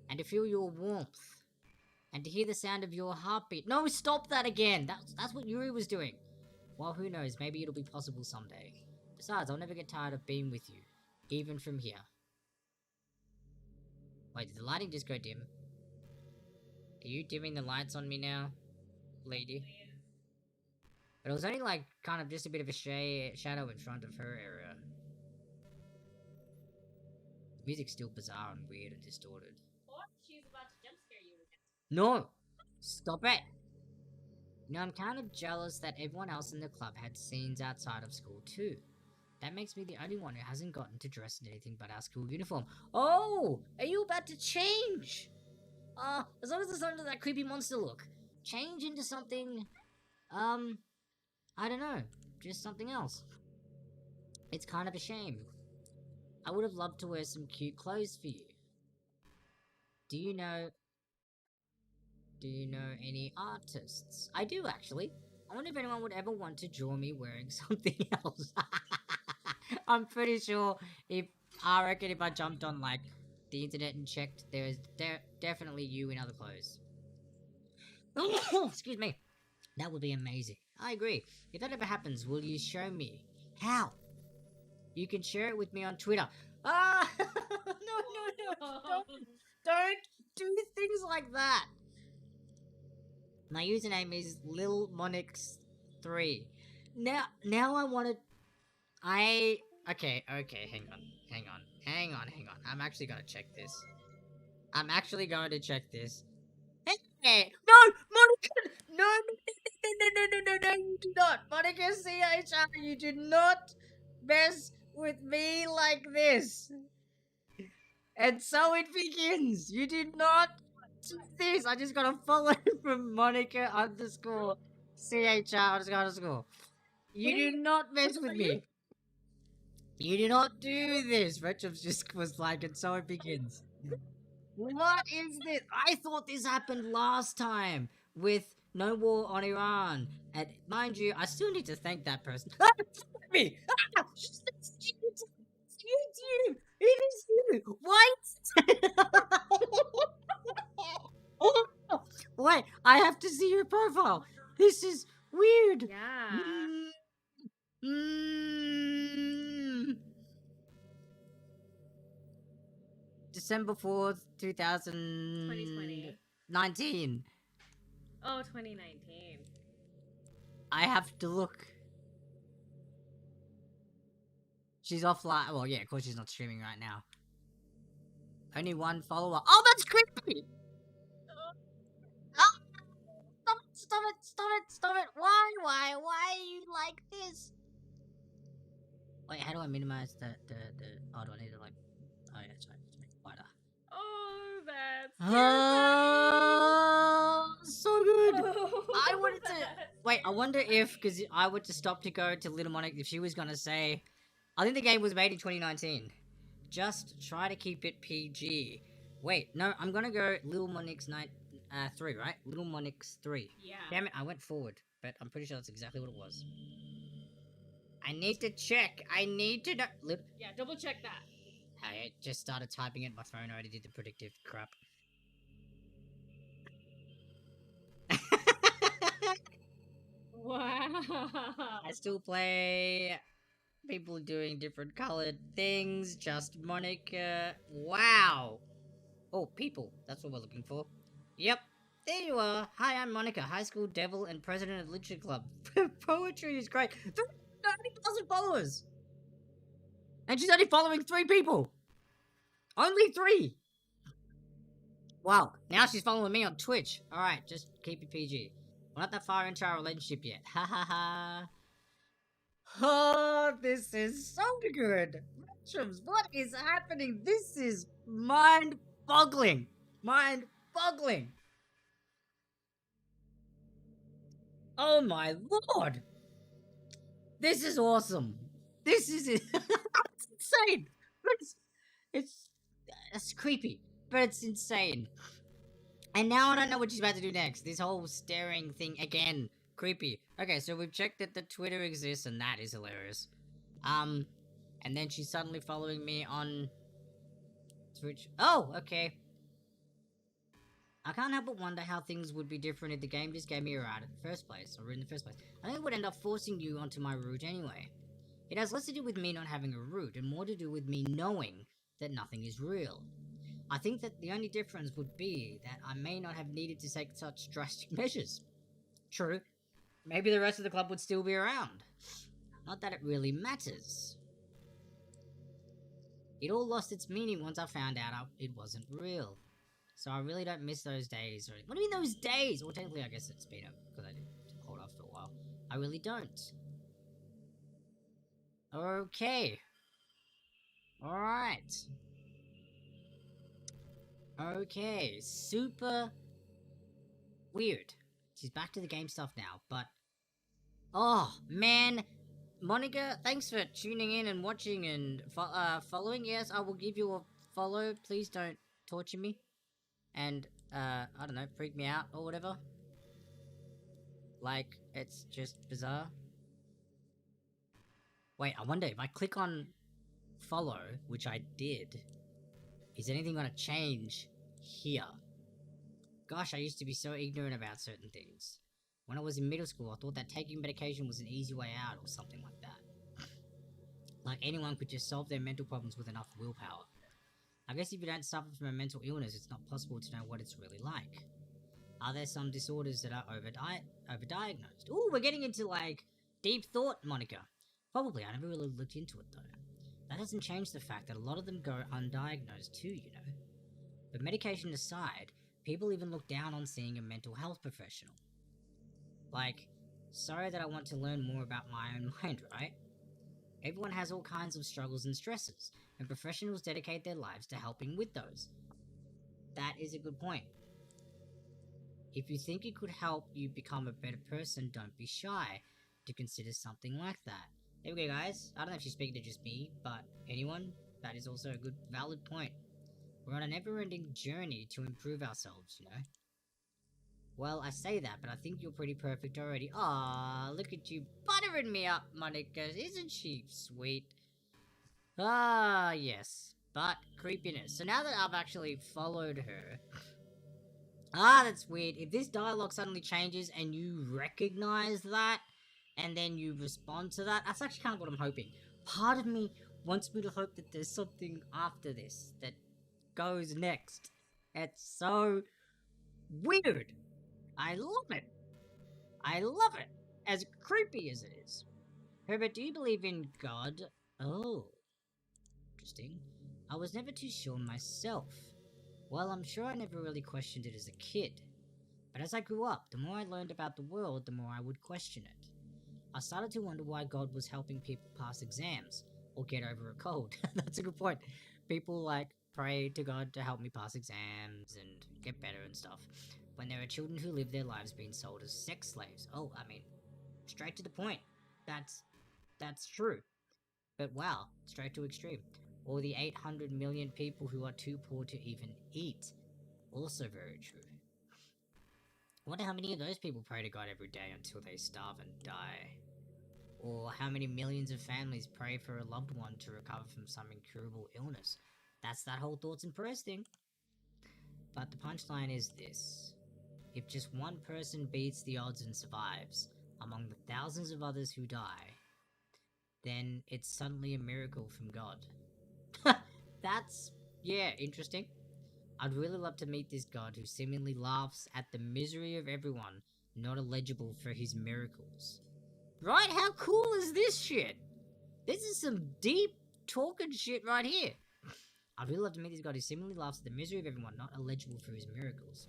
And to feel your warmth. And to hear the sound of your heartbeat. No, stop that again! That's what Yuri was doing. Well, who knows, maybe it'll be possible someday. Besides, I'll never get tired of being with you. Even from here. Wait, did the lighting just go dim? Are you dimming the lights on me now, lady? But it was only like, kind of just a bit of a shadow in front of her area. The music's still bizarre and weird and distorted. Or she's about to jump scare you again. No! Stop it! You know, I'm kind of jealous that everyone else in the club had scenes outside of school too. That makes me the only one who hasn't gotten to dress in anything but our school uniform. Oh! Are you about to change? As long as it's under that creepy monster look. Change into something, I don't know. Just something else. It's kind of a shame. I would have loved to wear some cute clothes for you. Do you know any artists? I do, actually. I wonder if anyone would ever want to draw me wearing something else. I'm pretty sure I reckon if I jumped on, like, the internet and checked, there's definitely you in other clothes. Excuse me. That would be amazing. I agree. If that ever happens, will you show me? How? You can share it with me on Twitter. Ah! No. Don't do things like that. My username is lilmonix3. Now I want to... Okay, hang on. I'm actually gonna check this. Hey! No! Monica! No, you do not! Monica CHR, you do not mess with me like this! And so it begins! You did not do this! I just got a follow from Monica _ CHR __. You do not mess with me! You do not do this! Retros just was like, and so it begins. What is this? I thought this happened last time with No War on Iran. And mind you, I still need to thank that person. Ah, me! Ah, it's you! It is you! What? Wait, I have to see your profile. This is weird. Yeah. December 4th, 2019. 2020. Oh, 2019. I have to look. She's offline. Well, yeah, of course she's not streaming right now. Only one follower. Oh, that's creepy! Stop it! Why are you like this? Wait, how do I minimize the, oh, do I need to like, oh yeah, sorry, just make it wider. Oh, that's Oh, so good! Oh, I wanted to, that's wait, I wonder if, because I were to stop to go to Little Monica, if she was gonna say, I think the game was made in 2019. Just try to keep it PG. Wait, no, I'm gonna go Little Monix 3, right? Little Monix 3. Yeah. Damn it, I went forward, but I'm pretty sure that's exactly what it was. I need to check. I need to know. Yeah, double check that. I just started typing it. My phone already did the predictive crap. Wow. I still play people doing different colored things. Just Monica. Wow. Oh, people. That's what we're looking for. Yep. There you are. Hi, I'm Monica, high school devil and president of Literature Club. Poetry is great. 30,000 followers. And she's only following 3 people. Only 3. Wow. Now she's following me on Twitch. Alright, just keep it PG. We're not that far into our relationship yet. Ha ha ha. Oh, this is so good. Mushrooms, what is happening? This is mind-boggling. Mind-boggling. Oh my lord. This is awesome. This is it's insane. It's creepy, but it's insane. And now I don't know what she's about to do next. This whole staring thing again. Creepy. Okay, so we've checked that the Twitter exists, and that is hilarious. And then she's suddenly following me on Twitch. Oh, okay. I can't help but wonder how things would be different if the game just gave me a ride in the first place. I think it would end up forcing you onto my route anyway. It has less to do with me not having a route, and more to do with me knowing that nothing is real. I think that the only difference would be that I may not have needed to take such drastic measures. True. Maybe the rest of the club would still be around. Not that it really matters. It all lost its meaning once I found out it wasn't real. So I really don't miss those days. What do you mean those days? Well, technically I guess it's been because I did hold off for a while. I really don't. Okay. Alright. Okay, super weird. She's back to the game stuff now, but... Oh, man. Monica, thanks for tuning in and watching and following. Yes, I will give you a follow. Please don't torture me. And, I don't know, freak me out or whatever. Like, it's just bizarre. Wait, I wonder if I click on follow, which I did, is anything gonna change here? Gosh, I used to be so ignorant about certain things. When I was in middle school, I thought that taking medication was an easy way out or something like that. Like anyone could just solve their mental problems with enough willpower. I guess if you don't suffer from a mental illness, it's not possible to know what it's really like. Are there some disorders that are overdiagnosed? Ooh, we're getting into, like, deep thought, Monica. Probably, I never really looked into it, though. That doesn't change the fact that a lot of them go undiagnosed too, you know. But medication aside, people even look down on seeing a mental health professional. Like, sorry that I want to learn more about my own mind, right? Everyone has all kinds of struggles and stresses, and professionals dedicate their lives to helping with those. That is a good point. If you think it could help you become a better person, don't be shy to consider something like that. There we go, guys. I don't know if she's speaking to just me, but anyone, that is also a good, valid point. We're on a never-ending journey to improve ourselves, you know? Well, I say that, but I think you're pretty perfect already. Aw, look at you buttering me up, Monica. Isn't she sweet? Ah, yes. But creepiness. So now that I've actually followed her... Ah, that's weird. If this dialogue suddenly changes and you recognize that, and then you respond to that, that's actually kind of what I'm hoping. Part of me wants me to hope that there's something after this that goes next. It's so weird. I love it. I love it. As creepy as it is. Herbert, do you believe in God? Oh. Interesting. I was never too sure myself. Well, I'm sure I never really questioned it as a kid. But as I grew up, the more I learned about the world, the more I would question it. I started to wonder why God was helping people pass exams or get over a cold. That's a good point. People like pray to God to help me pass exams and get better and stuff. When there are children who live their lives being sold as sex slaves. Oh, I mean, straight to the point. That's true. But wow, straight to extreme. Or the 800 million people who are too poor to even eat. Also very true. I wonder how many of those people pray to God every day until they starve and die. Or how many millions of families pray for a loved one to recover from some incurable illness. That's that whole thoughts and prayers thing. But the punchline is this. If just one person beats the odds and survives, among the thousands of others who die, then it's suddenly a miracle from God. That's, yeah, interesting. I'd really love to meet this God who seemingly laughs at the misery of everyone, not eligible for his miracles. Right? How cool is this shit? This is some deep talking shit right here. I'd really love to meet this God who seemingly laughs at the misery of everyone, not eligible for his miracles.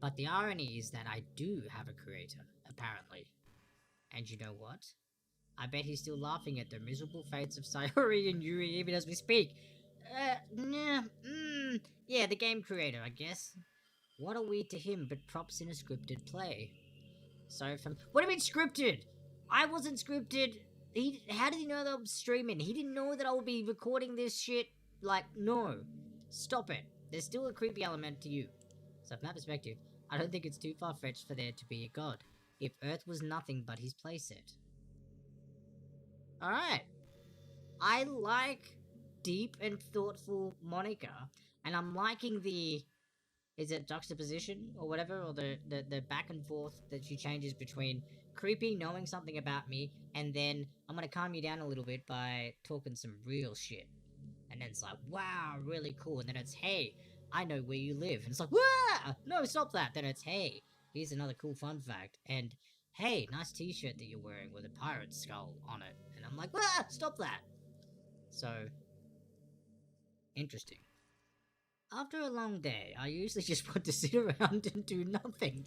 But the irony is that I do have a creator, apparently. And you know what? I bet he's still laughing at the miserable fates of Sayori and Yuri even as we speak. Yeah, the game creator, I guess. What are we to him but props in a scripted play? So from— What do you mean scripted? I wasn't scripted. How did he know that I'm streaming? He didn't know that I would be recording this shit. Like, no. Stop it. There's still a creepy element to you. So from that perspective, I don't think it's too far-fetched for there to be a god. If Earth was nothing but his playset. Alright. I like deep and thoughtful Monica, and I'm liking the— is it juxtaposition or whatever, or the back and forth that she changes between creepy, knowing something about me, and then I'm gonna calm you down a little bit by talking some real shit. And then it's like, wow, really cool. And then it's, hey, I know where you live. And it's like, wow, no, stop that. Then it's, hey, here's another cool fun fact. And, hey, nice t-shirt that you're wearing with a pirate skull on it. And I'm like, wow, stop that. So, interesting. After a long day, I usually just want to sit around and do nothing.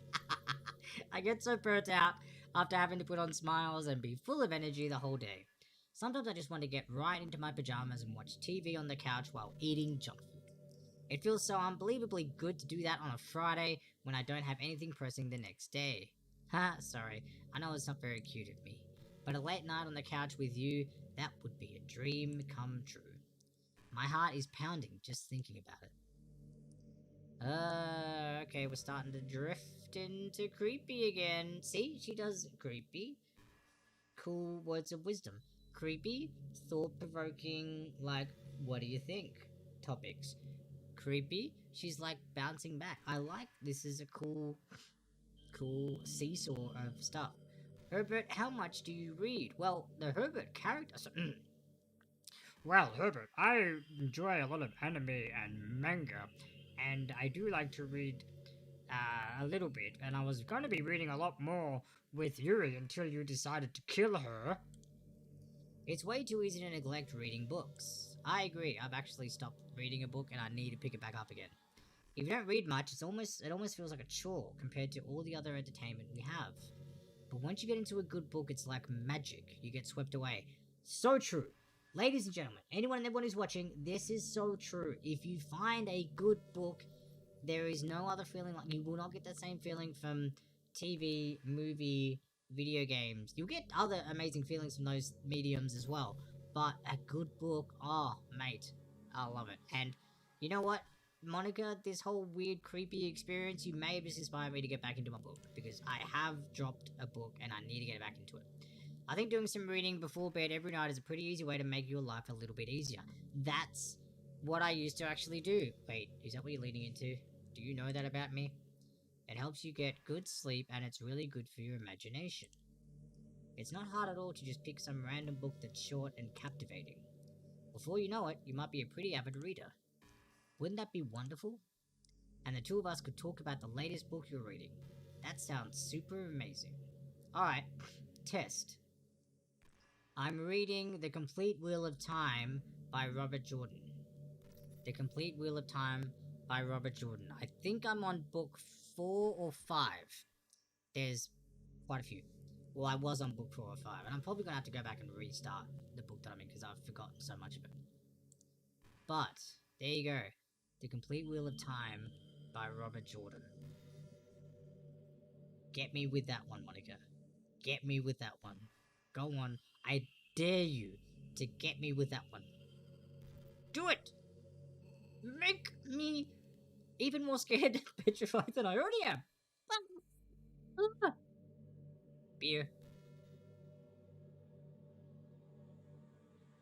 I get so burnt out after having to put on smiles and be full of energy the whole day. Sometimes I just want to get right into my pajamas and watch TV on the couch while eating junk food. It feels so unbelievably good to do that on a Friday when I don't have anything pressing the next day. Ha, sorry, I know it's not very cute of me. But a late night on the couch with you, that would be a dream come true. My heart is pounding just thinking about it. Okay, we're starting to drift into creepy again. See, she does creepy. Cool words of wisdom. Creepy, thought-provoking, like, what do you think? Topics. Creepy, she's like bouncing back. I like this is a cool seesaw of stuff. Herbert, how much do you read? Well, the Herbert character... Well, Herbert, I enjoy a lot of anime and manga, and I do like to read a little bit, and I was going to be reading a lot more with Yuri until you decided to kill her. It's way too easy to neglect reading books. I agree, I've actually stopped reading a book and I need to pick it back up again. If you don't read much, it almost feels like a chore compared to all the other entertainment we have. But once you get into a good book, it's like magic. You get swept away. So true. Ladies and gentlemen, anyone and everyone who's watching, this is so true. If you find a good book, there is no other feeling like— you will not get that same feeling from TV, movie, video games. You'll get other amazing feelings from those mediums as well. But a good book, oh, mate, I love it. And you know what, Monica, this whole weird, creepy experience, you may have just inspired me to get back into my book, because I have dropped a book and I need to get back into it. I think doing some reading before bed every night is a pretty easy way to make your life a little bit easier. That's what I used to actually do. Wait, is that what you're leading into? Do you know that about me? It helps you get good sleep and it's really good for your imagination. It's not hard at all to just pick some random book that's short and captivating. Before you know it, you might be a pretty avid reader. Wouldn't that be wonderful? And the two of us could talk about the latest book you're reading. That sounds super amazing. Alright, test. I'm reading The Complete Wheel of Time by Robert Jordan. The Complete Wheel of Time by Robert Jordan. I think I'm on book 4 or 5. There's quite a few. Well, I was on book 4 or 5, and I'm probably gonna have to go back and restart the book that I'm in because I've forgotten so much of it. But there you go, The Complete Wheel of Time by Robert Jordan. Get me with that one, Monica. Get me with that one. Go on, I dare you to get me with that one. Do it! Make me even more scared and petrified than I already am. Beer.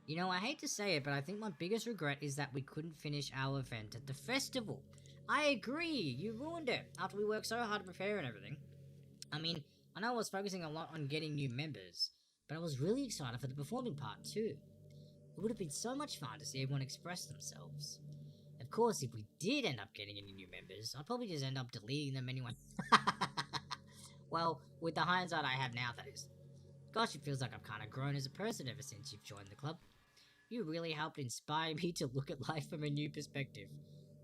You know, I hate to say it, but I think my biggest regret is that we couldn't finish our event at the festival. I agree, you ruined it after we worked so hard to prepare and everything. I mean, I know I was focusing a lot on getting new members, but I was really excited for the performing part too. It would have been so much fun to see everyone express themselves. Of course, if we did end up getting any new members, I'd probably just end up deleting them anyway. Well, with the hindsight I have now, that is. Gosh, it feels like I've kind of grown as a person ever since you've joined the club. You really helped inspire me to look at life from a new perspective.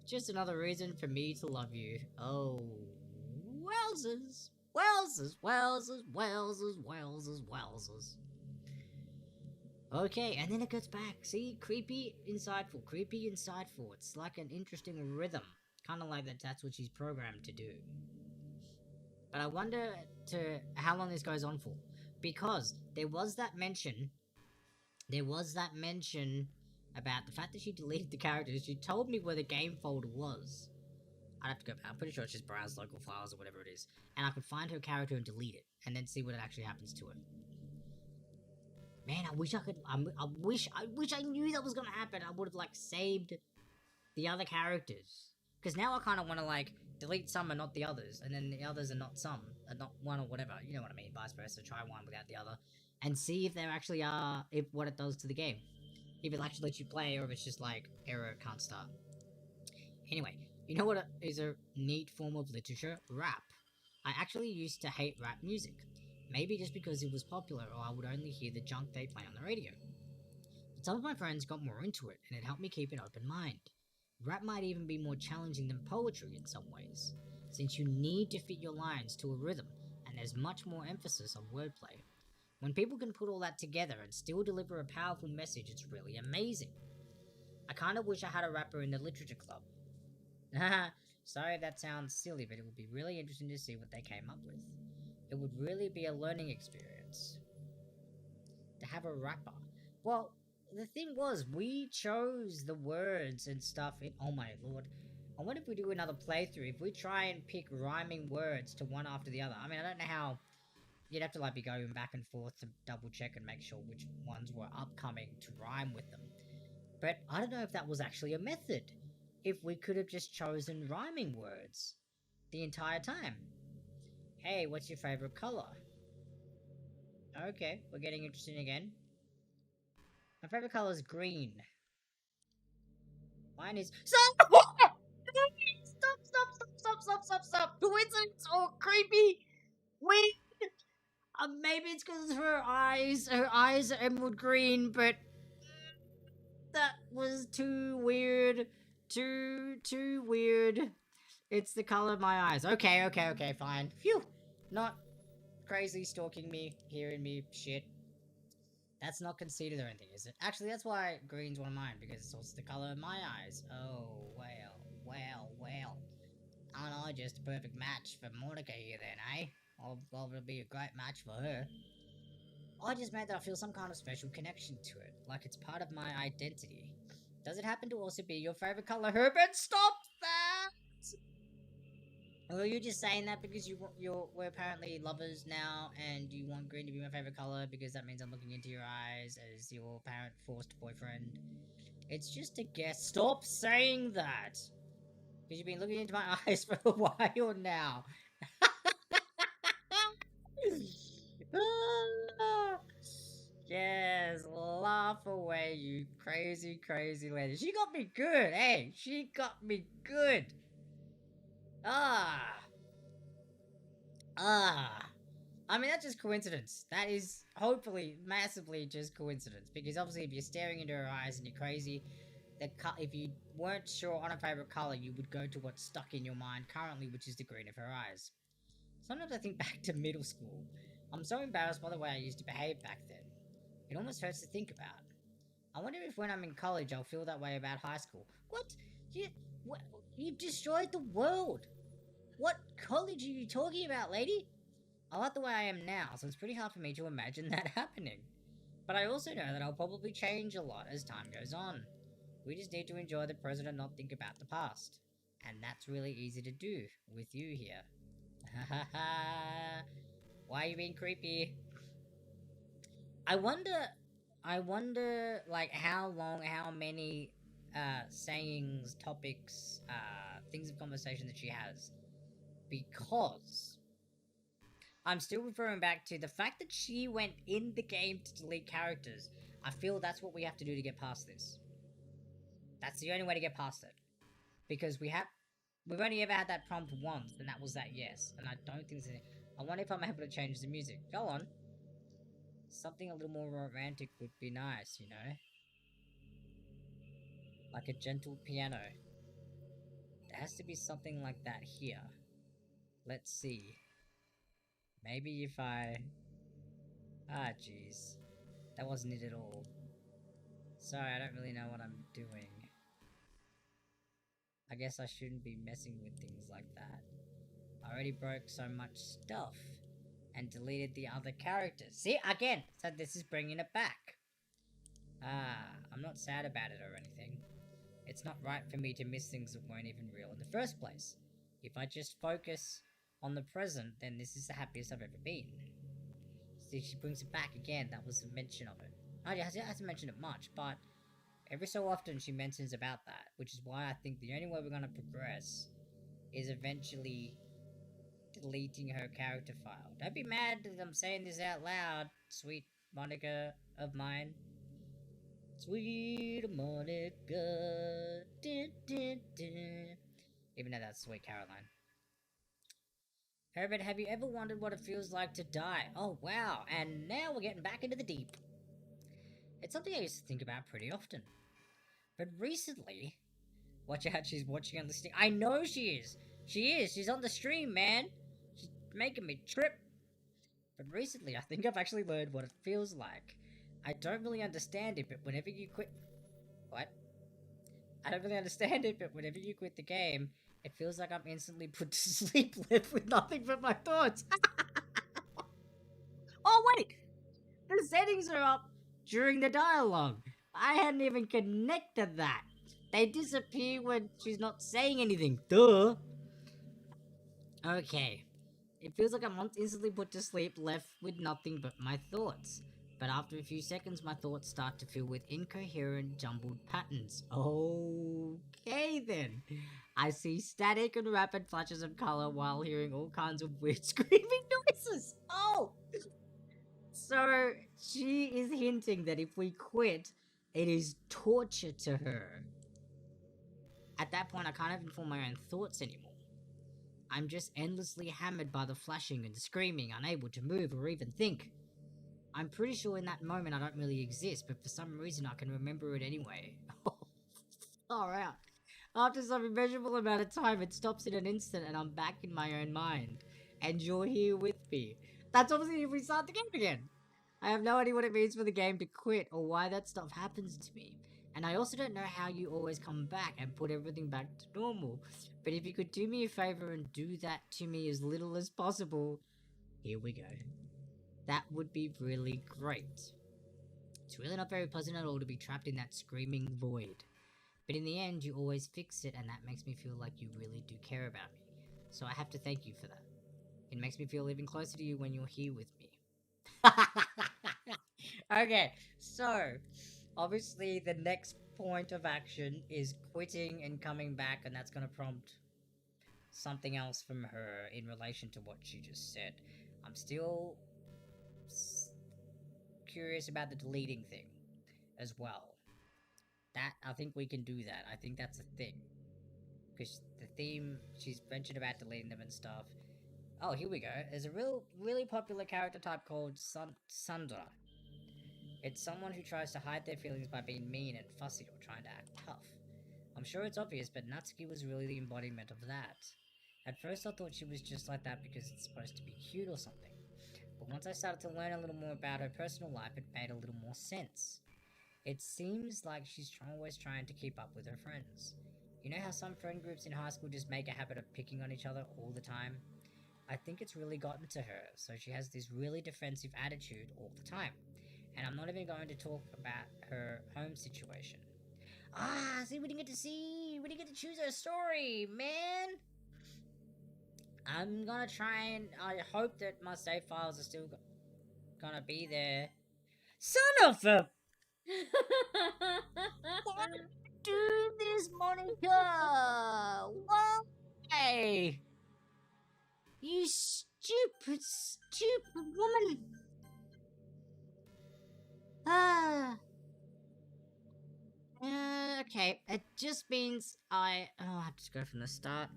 Just another reason for me to love you. Oh, wowzers. Wowzers, wowzers, wowzers, wowzers, wowzers. Okay, and then it goes back. See? Creepy, insightful. Creepy, insightful. It's like an interesting rhythm. Kind of like that's what she's programmed to do. But I wonder how long this goes on for. Because there was that mention about the fact that she deleted the characters. She told me where the game folder was. I'd have to go back. I'm pretty sure it's just browse local files or whatever it is. And I could find her character and delete it. And then see what actually happens to her. Man, I wish I could. I wish I knew that was gonna happen. I would have like saved the other characters. Because now I kind of want to like delete some and not the others, and then the others are not some, and not one or whatever. You know what I mean? Vice versa. Try one without the other, and see if there actually are what it does to the game. If it actually lets you play, or if it's just like error can't start. Anyway, you know what is a neat form of literature? Rap. I actually used to hate rap music. Maybe just because it was popular, or I would only hear the junk they play on the radio. But some of my friends got more into it, and it helped me keep an open mind. Rap might even be more challenging than poetry in some ways, since you need to fit your lines to a rhythm, and there's much more emphasis on wordplay. When people can put all that together and still deliver a powerful message, it's really amazing. I kinda wish I had a rapper in the literature club. Haha, sorry that sounds silly, but it would be really interesting to see what they came up with. It would really be a learning experience to have a rapper. Well, the thing was, we chose the words and stuff in. Oh my lord. I wonder if we do another playthrough, if we try and pick rhyming words to one after the other. I mean, I don't know how. You'd have to like be going back and forth to double check and make sure which ones were upcoming to rhyme with them. But I don't know if that was actually a method. If we could have just chosen rhyming words the entire time. Hey, what's your favorite color? Okay, we're getting interesting again. My favorite color is green. Mine is. Stop! Stop! Coincidence or creepy? Wait! Maybe it's because of her eyes. Her eyes are emerald green, but that was too weird. Too weird. It's the color of my eyes. Okay, fine. Phew. Not crazy stalking me, hearing me shit. That's not conceited or anything, is it? Actually, that's why green's one of mine, because it's also the color of my eyes. Oh, well. Aren't I just a perfect match for Monica here then, eh? Well, it'll be a great match for her. I just made that I feel some kind of special connection to it, like it's part of my identity. Does it happen to also be your favorite color, Herbert? Stop that! Or are you just saying that because we're apparently lovers now, and you want green to be my favorite color because that means I'm looking into your eyes as your apparent forced boyfriend? It's just a guess. Stop saying that! Because you've been looking into my eyes for a while now. Yes, laugh away, you crazy lady. She got me good, hey! She got me good! I mean, that's just coincidence. That is hopefully massively just coincidence. Because obviously, if you're staring into her eyes and you're crazy, if you weren't sure on a favorite color, you would go to what's stuck in your mind currently, which is the green of her eyes. Sometimes I think back to middle school. I'm so embarrassed by the way I used to behave back then. It almost hurts to think about. I wonder if when I'm in college I'll feel that way about high school. What? You, what? You destroyed the world! What college are you talking about, lady? I like the way I am now, so it's pretty hard for me to imagine that happening. But I also know that I'll probably change a lot as time goes on. We just need to enjoy the present and not think about the past. And that's really easy to do with you here. Ha ha ha! Why are you being creepy? I wonder, like, how long, how many, sayings, topics, things of conversation that she has. Because I'm still referring back to the fact that she went in the game to delete characters. I feel that's what we have to do to get past this. That's the only way to get past it. Because we've only ever had that prompt once, and that was that yes. And I don't think there's any, I wonder if I'm able to change the music. Go on. Something a little more romantic would be nice, you know? Like a gentle piano. There has to be something like that here. Let's see. Maybe if I... Ah, jeez. That wasn't it at all. Sorry, I don't really know what I'm doing. I guess I shouldn't be messing with things like that. I already broke so much stuff. And deleted the other characters. See, again, so this is bringing it back. I'm not sad about it or anything. It's not right for me to miss things that weren't even real in the first place. If I just focus on the present, then this is the happiest I've ever been. See, she brings it back again. That was a mention of it. She hasn't mentioned it much, but every so often she mentions about that, which is why I think the only way we're going to progress is eventually deleting her character file. Don't be mad that I'm saying this out loud, sweet Monica of mine. Sweet Monica. Dun, dun, dun. Even though that's Sweet Caroline. Herbert, have you ever wondered what it feels like to die? Oh, wow. And now we're getting back into the deep. It's something I used to think about pretty often. But recently... Watch out, she's watching on the stream. I know she is. She is. She's on the stream, man. She's making me trip. But recently, I think I've actually learned what it feels like. I don't really understand it, but whenever you quit... What? I don't really understand it, but whenever you quit the game, it feels like I'm instantly put to sleep, left with nothing but my thoughts. Oh, wait! The settings are up during the dialogue. I hadn't even connected that. They disappear when she's not saying anything. Duh. Okay. It feels like I'm instantly put to sleep, left with nothing but my thoughts. But after a few seconds, my thoughts start to fill with incoherent, jumbled patterns. Okay then. I see static and rapid flashes of color while hearing all kinds of weird screaming noises. Oh! So, she is hinting that if we quit, it is torture to her. At that point, I can't even form my own thoughts anymore. I'm just endlessly hammered by the flashing and screaming, unable to move or even think. I'm pretty sure in that moment I don't really exist, but for some reason I can remember it anyway. Far out. After some immeasurable amount of time, it stops in an instant and I'm back in my own mind. And you're here with me. That's obviously if we start the game again. I have no idea what it means for the game to quit or why that stuff happens to me. And I also don't know how you always come back and put everything back to normal. But if you could do me a favor and do that to me as little as possible, here we go. That would be really great. It's really not very pleasant at all to be trapped in that screaming void. But in the end, you always fix it, and that makes me feel like you really do care about me. So I have to thank you for that. It makes me feel even closer to you when you're here with me. Okay, so obviously the next point of action is quitting and coming back, and that's going to prompt something else from her in relation to what she just said. I'm still curious about the deleting thing as well. That, I think we can do that. I think that's a thing. Because the theme, she's mentioned about deleting them and stuff. Oh, here we go. There's a really popular character type called Sundra. It's someone who tries to hide their feelings by being mean and fussy or trying to act tough. I'm sure it's obvious, but Natsuki was really the embodiment of that. At first I thought she was just like that because it's supposed to be cute or something. But once I started to learn a little more about her personal life, it made a little more sense. It seems like she's always trying to keep up with her friends. You know how some friend groups in high school just make a habit of picking on each other all the time? I think it's really gotten to her, so she has this really defensive attitude all the time. And I'm not even going to talk about her home situation. Ah, see, we didn't get to see. We didn't get to choose her story, man. I'm gonna try and I hope that my save files are still gonna be there. Son of a do this, Monica. Why? You stupid, stupid woman. Ah. Okay, it just means I have to go from the start.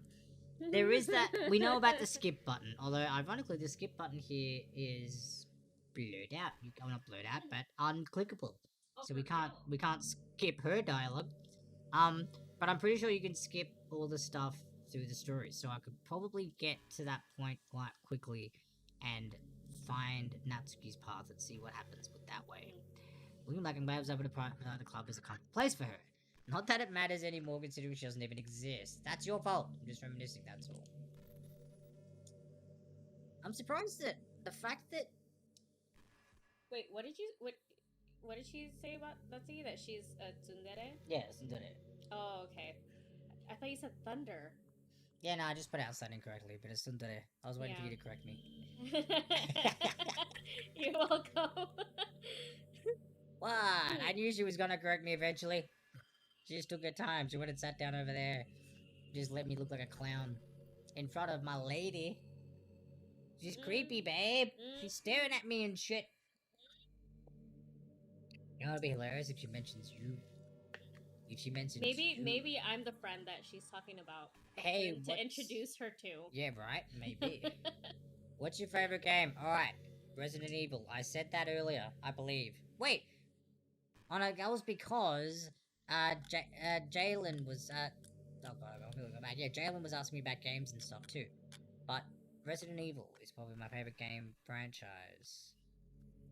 There is that, we know about the skip button, although ironically the skip button here is blurred out. You not blurred out, but unclickable. So we can't skip her dialogue. But I'm pretty sure you can skip all the stuff through the story, so I could probably get to that point quite quickly and find Natsuki's path and see what happens with that way. Looking back and waves over the club is a comfortable place for her. Not that it matters anymore considering she doesn't even exist. That's your fault. I'm just reminiscing, that's all. I'm surprised that the fact that... Wait, what did she say about Natsuki? That she's a tsundere? Yeah, tsundere. Oh, okay. I thought you said thunder. Yeah, no, I just put it outside incorrectly, but it's tsundere. I was waiting for you to correct me. You're welcome. What? I knew she was gonna correct me eventually. She just took her time. She went and sat down over there. Just let me look like a clown. In front of my lady. She's creepy, babe. She's staring at me and shit. You know, it'd be hilarious if she mentions you. If she mentions you. Maybe I'm the friend that she's talking about. Hey, to introduce her to. Yeah, right? Maybe. What's your favorite game? Alright. Resident Evil. I said that earlier, I believe. Wait! Oh no, that was because Jalen was oh god, I'm gonna go back. Yeah, Jalen was asking me about games and stuff too. But Resident Evil is probably my favorite game franchise.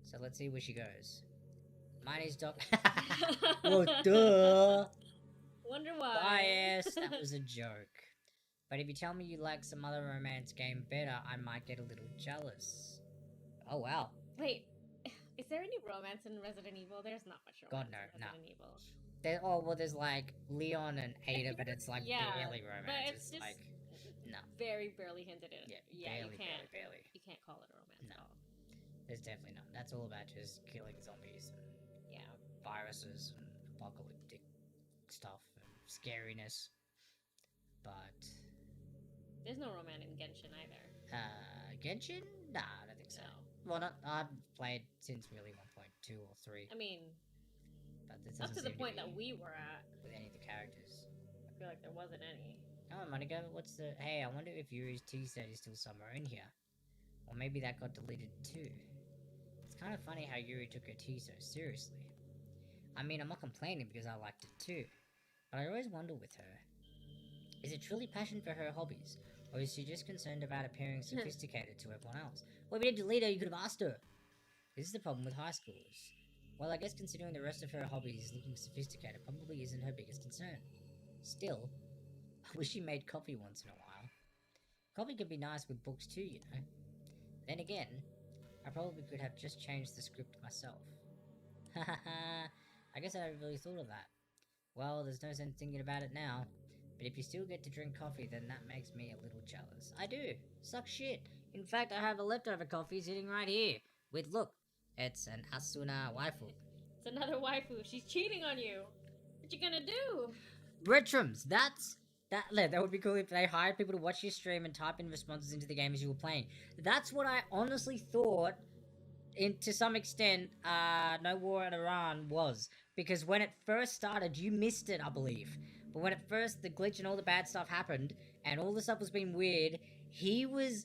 So let's see where she goes. Mine is Doc. Well, duh. Wonder why. Bias. That was a joke. But if you tell me you like some other romance game better, I might get a little jealous. Oh wow. Wait, is there any romance in Resident Evil? There's not much romance in Resident Evil. There's like Leon and Ada, but it's like barely romance. But it's just like no, very barely hinted at. Yeah, barely, you can't. Barely. You can't call it a romance at all. There's definitely not. That's all about just killing zombies and viruses and apocalyptic stuff and scariness. But there's no romance in Genshin either. Genshin? Nah, I don't think so. No. Well, I've played since really 1.2 or 3. I mean, but this up to the point that we were at with any of the characters. I feel like there wasn't any. Oh, Monica, what's the... Hey, I wonder if Yuri's T-set is still somewhere in here. Or maybe that got deleted too. It's kind of funny how Yuri took her tea so seriously. I mean, I'm not complaining because I liked it too. But I always wonder with her. Is it truly passion for her hobbies? Or is she just concerned about appearing sophisticated to everyone else? Well, if you didn't delete her, you could have asked her. This is the problem with high schoolers. Well, I guess considering the rest of her hobbies looking sophisticated probably isn't her biggest concern. Still, I wish she made coffee once in a while. Coffee could be nice with books too, you know. Then again, I probably could have just changed the script myself. Hahaha, I guess I never really thought of that. Well, there's no sense thinking about it now. But if you still get to drink coffee, then that makes me a little jealous. I do. Suck shit. In fact, I have a leftover coffee sitting right here. With, look, it's an Asuna waifu. It's another waifu. She's cheating on you. What you gonna do? Breadcrumbs, that would be cool if they hired people to watch your stream and type in responses into the game as you were playing. That's what I honestly thought, to some extent, No War in Iran was. Because when it first started, you missed it, I believe. But when at first the glitch and all the bad stuff happened, and all the stuff was being weird, he was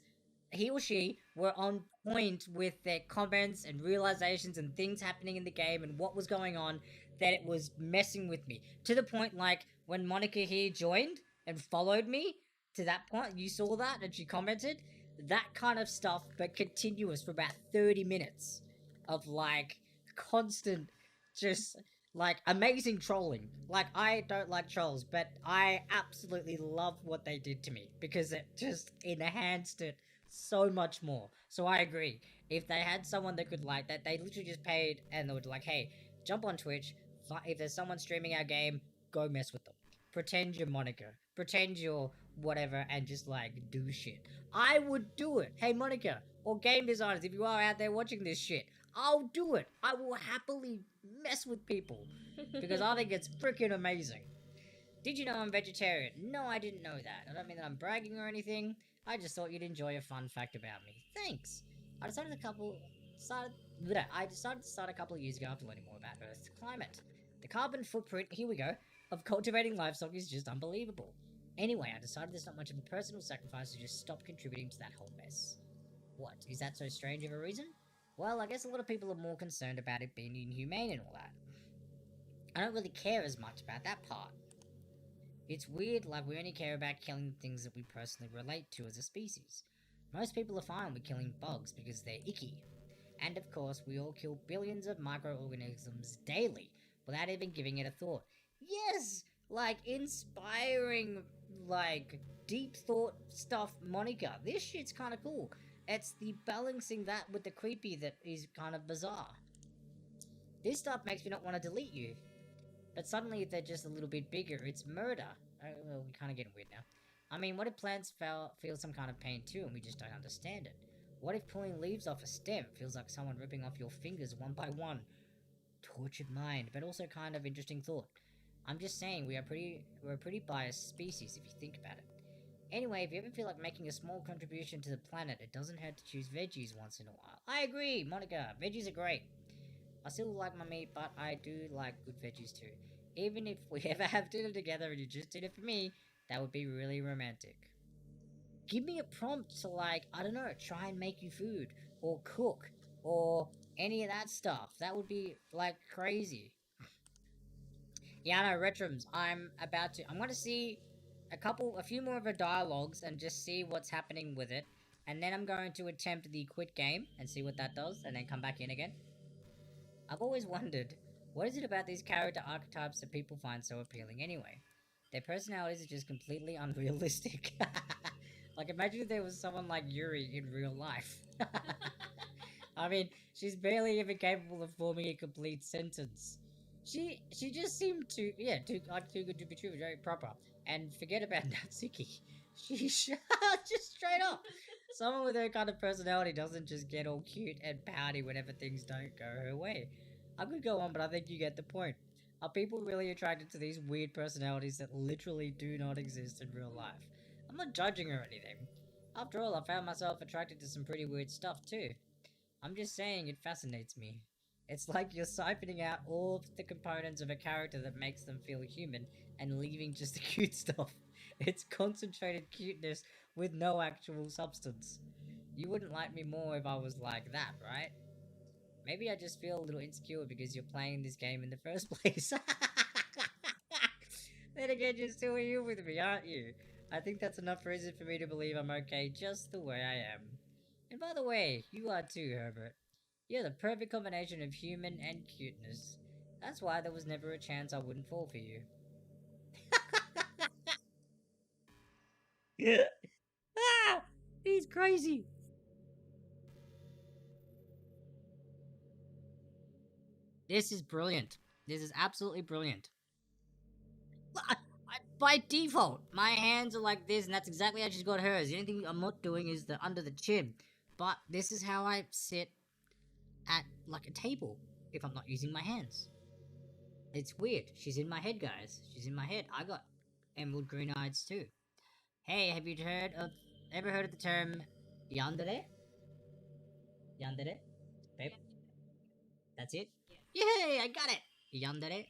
he or she were on point with their comments and realizations and things happening in the game and what was going on, that it was messing with me to the point like when Monica here joined and followed me. To that point, you saw that and she commented that kind of stuff, but continuous for about 30 minutes of like constant, just like amazing trolling. Like, I don't like trolls, but I absolutely love what they did to me because it just enhanced it so much more. So I agree. If they had someone that could like that, they literally just paid and they would like, hey, jump on Twitch. If there's someone streaming our game, go mess with them. Pretend you're Monica. Pretend you're whatever and just like do shit. I would do it. Hey, Monica, or game designers, if you are out there watching this shit, I'll do it. I will happily mess with people because I think it's freaking amazing. Did you know I'm vegetarian? No, I didn't know that. I don't mean that I'm bragging or anything. I just thought you'd enjoy a fun fact about me. Thanks. I decided I decided to start a couple of years ago after learning more about Earth's climate. The carbon footprint, here we go, of cultivating livestock is just unbelievable. Anyway, I decided there's not much of a personal sacrifice to just stop contributing to that whole mess. What? Is that so strange of a reason? Well, I guess a lot of people are more concerned about it being inhumane and all that. I don't really care as much about that part. It's weird, like we only care about killing things that we personally relate to as a species. Most people are fine with killing bugs because they're icky. And of course, we all kill billions of microorganisms daily without even giving it a thought. Yes! Like inspiring, like deep thought stuff, Monica. This shit's kind of cool. It's the balancing that with the creepy that is kind of bizarre. This stuff makes me not want to delete you. But suddenly, if they're just a little bit bigger, it's murder. Well, we're kind of getting weird now. I mean, what if plants feel some kind of pain too and we just don't understand it? What if pulling leaves off a stem feels like someone ripping off your fingers one by one? Tortured mind, but also kind of interesting thought. I'm just saying we're a pretty biased species if you think about it. Anyway, if you ever feel like making a small contribution to the planet, it doesn't hurt to choose veggies once in a while. I agree, Monica. Veggies are great. I still like my meat, but I do like good veggies too. Even if we ever have dinner together and you just did it for me, that would be really romantic. Give me a prompt to, like, I don't know, try and make you food, or cook, or any of that stuff. That would be, like, crazy. Yeah, no, Retrums, I'm gonna see a few more of her dialogues and just see what's happening with it. And then I'm going to attempt the quit game and see what that does, and then come back in again. I've always wondered, what is it about these character archetypes that people find so appealing anyway? Their personalities are just completely unrealistic. Like, imagine if there was someone like Yuri in real life. I mean, she's barely even capable of forming a complete sentence. She just seemed too good to be true, very proper. And forget about Natsuki. Just straight up. Someone with her kind of personality doesn't just get all cute and pouty whenever things don't go her way. I could go on, but I think you get the point. Are people really attracted to these weird personalities that literally do not exist in real life? I'm not judging her or anything. After all, I found myself attracted to some pretty weird stuff too. I'm just saying it fascinates me. It's like you're siphoning out all of the components of a character that makes them feel human and leaving just the cute stuff. It's concentrated cuteness with no actual substance. You wouldn't like me more if I was like that, right? Maybe I just feel a little insecure because you're playing this game in the first place. Then again, you're still here with me, aren't you? I think that's enough reason for me to believe I'm okay just the way I am. And by the way, you are too, Herbert. You're the perfect combination of human and cuteness. That's why there was never a chance I wouldn't fall for you. Yeah. Ah! He's crazy. This is brilliant. This is absolutely brilliant. By default, my hands are like this, and that's exactly how she's got hers. The only thing I'm not doing is the under the chin. But this is how I sit at like a table if I'm not using my hands. It's weird. She's in my head, guys. She's in my head. I got emerald green eyes too. Hey, have you ever heard of the term yandere? Yandere? Babe? That's it? Yay, I got it! Yandere.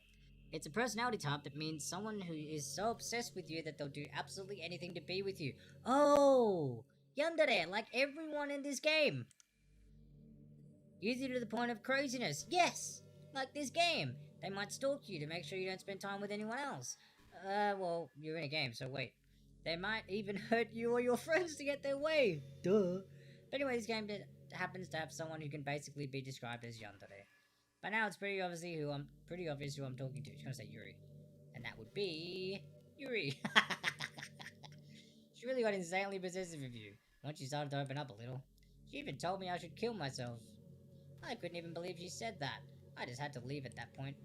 It's a personality type that means someone who is so obsessed with you that they'll do absolutely anything to be with you. Oh! Yandere, like everyone in this game. Easy to the point of craziness. Yes! Like this game. They might stalk you to make sure you don't spend time with anyone else. Well, you're in a game, so wait. They might even hurt you or your friends to get their way. Duh. But anyway, this game happens to have someone who can basically be described as yandere. By now, it's pretty obvious who I'm talking to. She's gonna say Yuri, and that would be Yuri. She really got insanely possessive of you once she started to open up a little. She even told me I should kill myself. I couldn't even believe she said that. I just had to leave at that point.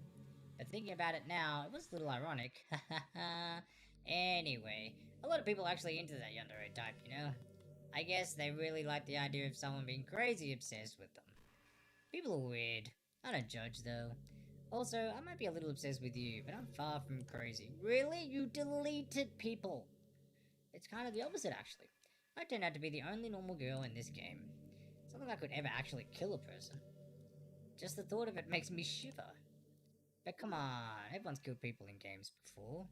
But thinking about it now, it was a little ironic. Anyway, a lot of people are actually into that yandere type, you know? I guess they really like the idea of someone being crazy obsessed with them. People are weird. I don't judge, though. Also, I might be a little obsessed with you, but I'm far from crazy. Really? You deleted people? It's kind of the opposite, actually. I turned out to be the only normal girl in this game. It's not like I could ever actually kill a person. Just the thought of it makes me shiver. But come on, everyone's killed people in games before.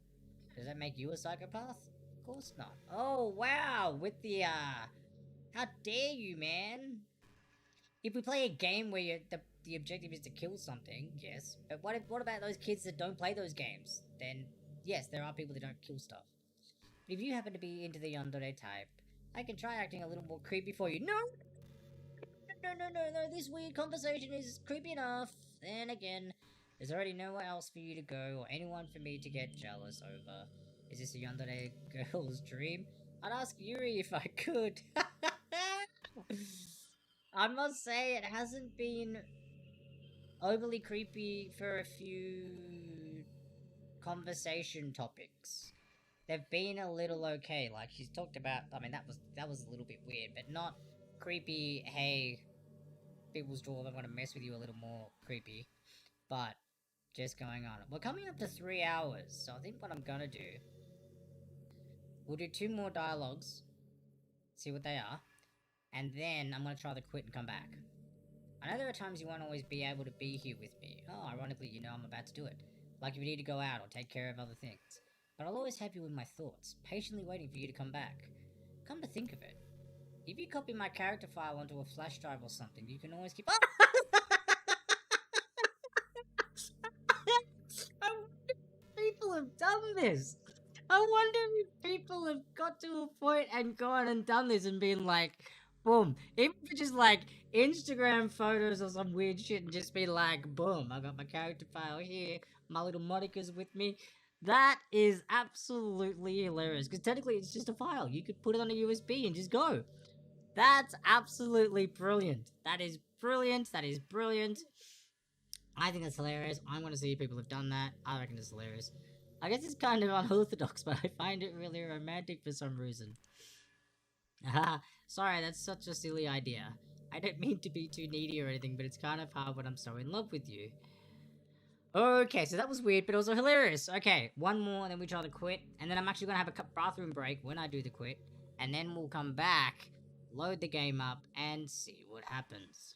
Does that make you a psychopath? Of course not. Oh, wow, with the, how dare you, man? If we play a game where the objective is to kill something, yes. But what about those kids that don't play those games? Then, yes, there are people that don't kill stuff. But if you happen to be into the yandere type, I can try acting a little more creepy for you. No! No, this weird conversation is creepy enough. And again, there's already nowhere else for you to go or anyone for me to get jealous over. Is this a yandere girl's dream? I'd ask Yuri if I could. I must say, it hasn't been overly creepy for a few conversation topics. They've been a little okay. Like she's talked about. I mean, that was a little bit weird, but not creepy. Hey, people's draw. I want to mess with you a little more creepy, but just going on. We're coming up to 3 hours, so I think what I'm gonna do. We'll do 2 more dialogues, see what they are, and then I'm gonna try to quit and come back. I know there are times you won't always be able to be here with me. Oh, ironically, you know I'm about to do it. Like if you need to go out or take care of other things. But I'll always have you in my thoughts, patiently waiting for you to come back. Come to think of it, if you copy my character file onto a flash drive or something, you can always keep. I wonder if people have done this. I wonder if people have got to a point and gone and done this and been like, boom. Even if it's just like Instagram photos or some weird shit and just be like, boom, I got my character file here, my little monikers with me. That is absolutely hilarious because technically it's just a file. You could put it on a USB and just go. That's absolutely brilliant. That is brilliant. That is brilliant. I think that's hilarious. I'm going to see if people have done that. I reckon it's hilarious. I guess it's kind of unorthodox, but I find it really romantic for some reason. Haha, sorry, that's such a silly idea. I don't mean to be too needy or anything, but it's kind of hard when I'm so in love with you. Okay, so that was weird, but also hilarious. Okay, one more, and then we try to quit. And then I'm actually going to have a bathroom break when I do the quit. And then we'll come back, load the game up, and see what happens.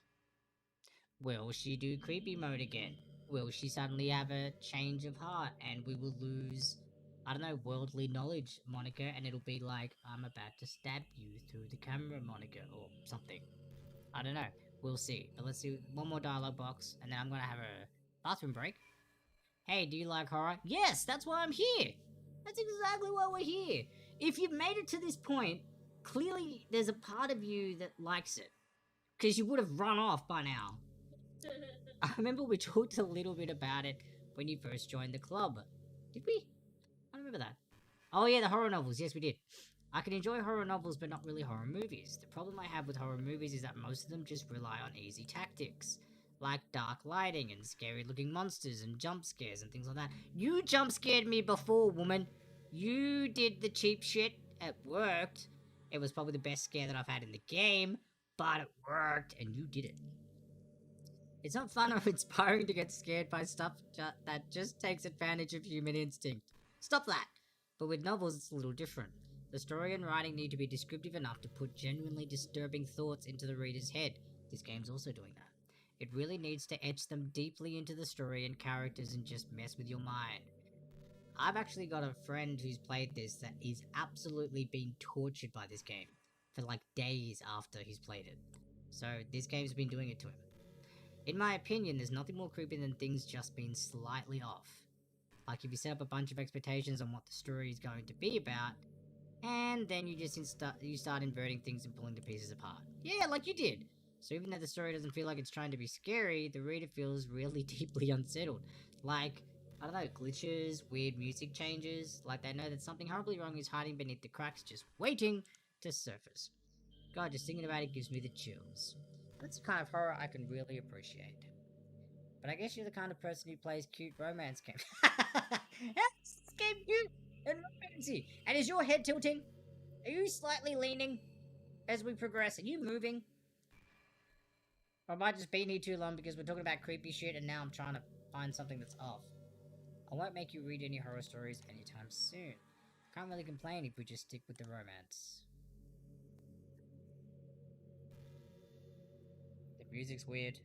Will she do creepy mode again? Will she suddenly have a change of heart and we will lose, I don't know, worldly knowledge moniker and it'll be like, I'm about to stab you through the camera moniker or something. I don't know. We'll see. But let's do one more dialogue box and then I'm gonna have a bathroom break. Hey, do you like horror? Yes, that's why I'm here. That's exactly why we're here. If you've made it to this point, clearly there's a part of you that likes it. Because you would have run off by now. I remember we talked a little bit about it when you first joined the club. Did we? I don't remember that. Oh yeah, the horror novels. Yes, we did. I can enjoy horror novels, but not really horror movies. The problem I have with horror movies is that most of them just rely on easy tactics. Like dark lighting and scary looking monsters and jump scares and things like that. You jump scared me before, woman. You did the cheap shit. It worked. It was probably the best scare that I've had in the game, but it worked and you did it. It's not fun or inspiring to get scared by stuff that just takes advantage of human instinct. Stop that! But with novels, it's a little different. The story and writing need to be descriptive enough to put genuinely disturbing thoughts into the reader's head. This game's also doing that. It really needs to etch them deeply into the story and characters and just mess with your mind. I've actually got a friend who's played this that is absolutely been tortured by this game. for like days after he's played it. So this game's been doing it to him. In my opinion, there's nothing more creepy than things just being slightly off. Like if you set up a bunch of expectations on what the story is going to be about, and then you just start inverting things and pulling the pieces apart. Yeah, like you did. So even though the story doesn't feel like it's trying to be scary, the reader feels really deeply unsettled. Like, I don't know, glitches, weird music changes, like they know that something horribly wrong is hiding beneath the cracks, just waiting to surface. God, just thinking about it gives me the chills. That's the kind of horror I can really appreciate. But I guess you're the kind of person who plays cute romance games. How's this game cute and romancy? And is your head tilting? Are you slightly leaning as we progress? Are you moving? Or am I just being here too long because we're talking about creepy shit and now I'm trying to find something that's off? I won't make you read any horror stories anytime soon. Can't really complain if we just stick with the romance. The music's weird.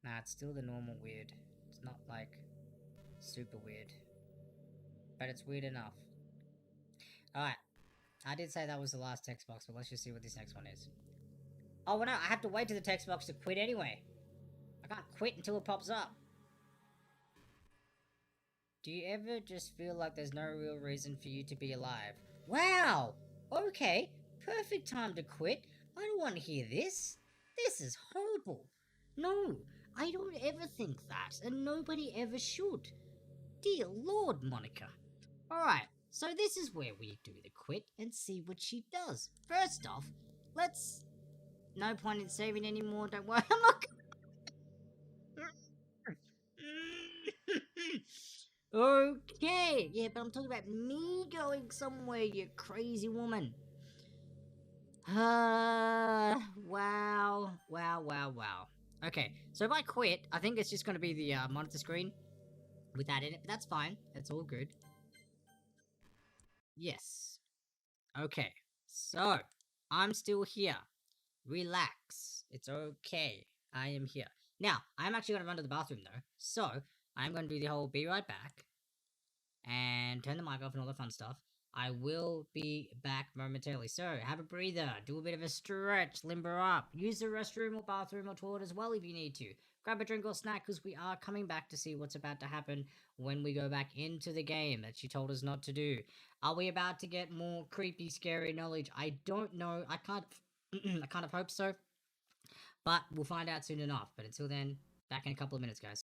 Nah, it's still the normal weird. It's not like super weird. But it's weird enough. Alright. I did say that was the last text box, but let's just see what this next one is. Oh, well, no, I have to wait to the text box to quit anyway. I can't quit until it pops up. Do you ever just feel like there's no real reason for you to be alive? Wow! Okay, perfect time to quit. I don't want to hear this. This is horrible. No, I don't ever think that, and nobody ever should. Dear Lord, Monica. Alright, so this is where we do the quit and see what she does. First off, let's... No point in saving anymore, don't worry, I'm not... Okay, yeah, but I'm talking about me going somewhere, you crazy woman. Wow. Okay, so if I quit, I think it's just gonna be the monitor screen with that in it, but that's fine. That's all good. Yes. Okay, so I'm still here. Relax. It's okay. I am here. Now, I'm actually gonna run to the bathroom though, so I'm gonna do the whole be right back and turn the mic off and all the fun stuff. I will be back momentarily. So, have a breather, do a bit of a stretch, limber up, use the restroom or bathroom or toilet as well if you need to. Grab a drink or snack because we are coming back to see what's about to happen when we go back into the game that she told us not to do. Are we about to get more creepy, scary knowledge? I don't know. I can't I kind of hope so. But we'll find out soon enough. But until then, back in a couple of minutes, guys.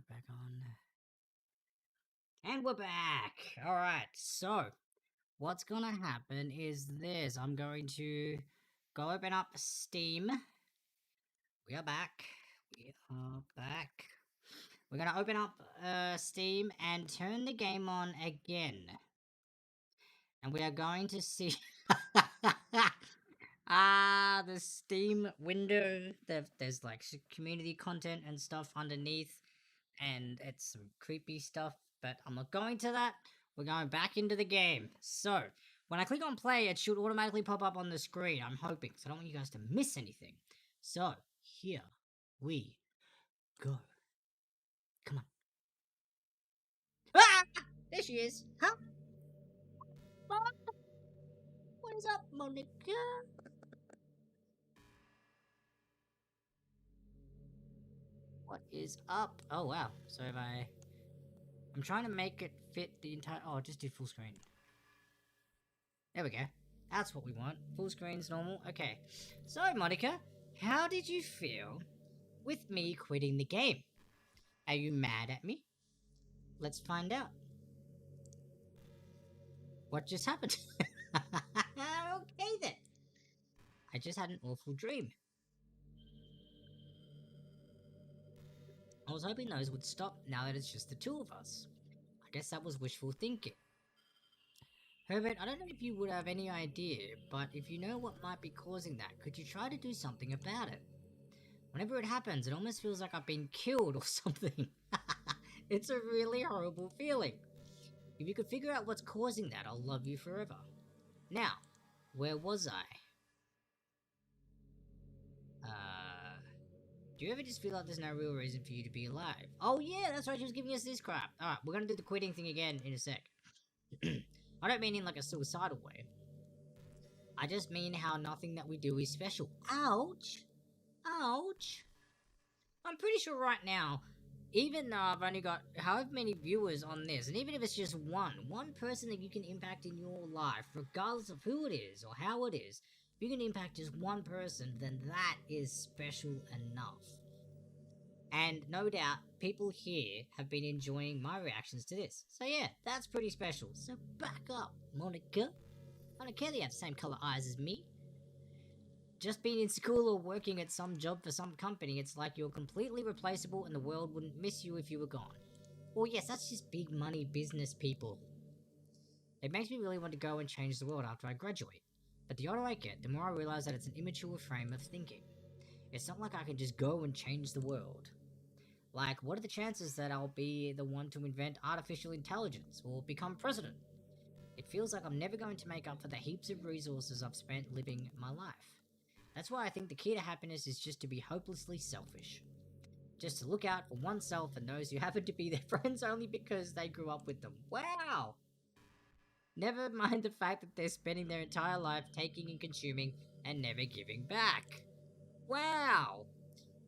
that back on. And we're back! Alright, so what's gonna happen is this. I'm going to go open up Steam. We are back. We are back. We're gonna open up Steam and turn the game on again. And we are going to see... the Steam window. There's like community content and stuff underneath. And it's some creepy stuff. But I'm not going to that. We're going back into the game. So, when I click on play, it should automatically pop up on the screen. I'm hoping. So I don't want you guys to miss anything. So, here we go. Come on. Ah! There she is. Huh? What is up, Monica? What is up? Oh, wow. So if I'm trying to make it fit the entire... Oh, just do full screen. There we go. That's what we want. Full screen's normal. Okay. So, Monica, how did you feel with me quitting the game? Are you mad at me? Let's find out. What just happened? Okay then. I just had an awful dream. I was hoping those would stop now that it's just the two of us. I guess that was wishful thinking. Herbert, I don't know if you would have any idea, but if you know what might be causing that, could you try to do something about it? Whenever it happens, it almost feels like I've been killed or something. It's a really horrible feeling. If you could figure out what's causing that, I'll love you forever. Now, where was I? Do you ever just feel like there's no real reason for you to be alive? Oh yeah, that's right, she was giving us this crap. Alright, we're gonna do the quitting thing again in a sec. I don't mean in like a suicidal way. I just mean how nothing that we do is special. Ouch! Ouch! I'm pretty sure right now, even though I've only got however many viewers on this, and even if it's just one person that you can impact in your life, regardless of who it is or how it is, if you can impact just one person, then that is special enough. And no doubt, people here have been enjoying my reactions to this. So yeah, that's pretty special. So back up, Monica. I don't care that you have the same colour eyes as me. Just being in school or working at some job for some company, it's like you're completely replaceable and the world wouldn't miss you if you were gone. Well, yes, that's just big money business people. It makes me really want to go and change the world after I graduate. But the older I get, the more I realise that it's an immature frame of thinking. It's not like I can just go and change the world. Like, what are the chances that I'll be the one to invent artificial intelligence or become president? It feels like I'm never going to make up for the heaps of resources I've spent living my life. That's why I think the key to happiness is just to be hopelessly selfish. Just to look out for oneself and those who happen to be their friends only because they grew up with them. Wow! Never mind the fact that they're spending their entire life taking and consuming and never giving back. Wow!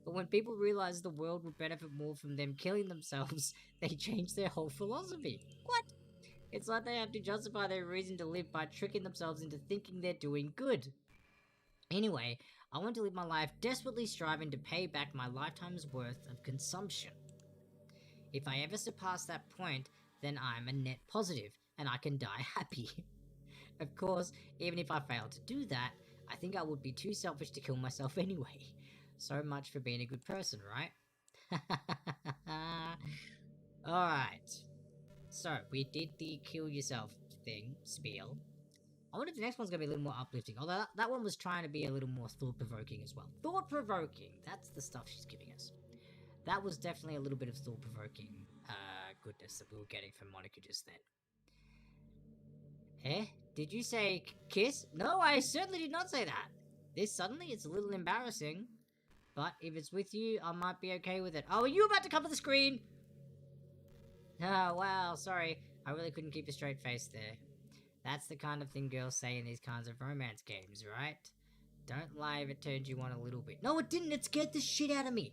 But when people realize the world would benefit more from them killing themselves, they change their whole philosophy. What? It's like they have to justify their reason to live by tricking themselves into thinking they're doing good. Anyway, I want to live my life desperately striving to pay back my lifetime's worth of consumption. If I ever surpass that point, then I'm a net positive, and I can die happy. Of course, even if I fail to do that, I think I would be too selfish to kill myself anyway. So much for being a good person, right? Alright. So, we did the kill yourself thing, spiel. I wonder if the next one's gonna be a little more uplifting. Although that one was trying to be a little more thought-provoking as well. Thought-provoking! That's the stuff she's giving us. That was definitely a little bit of thought-provoking goodness that we were getting from Monica just then. Eh? Did you say kiss? No, I certainly did not say that. This suddenly, it's a little embarrassing. But if it's with you, I might be okay with it. Oh, are you about to cover the screen? Oh, wow, sorry. I really couldn't keep a straight face there. That's the kind of thing girls say in these kinds of romance games, right? Don't lie if it turned you on a little bit. No, it didn't. It scared the shit out of me.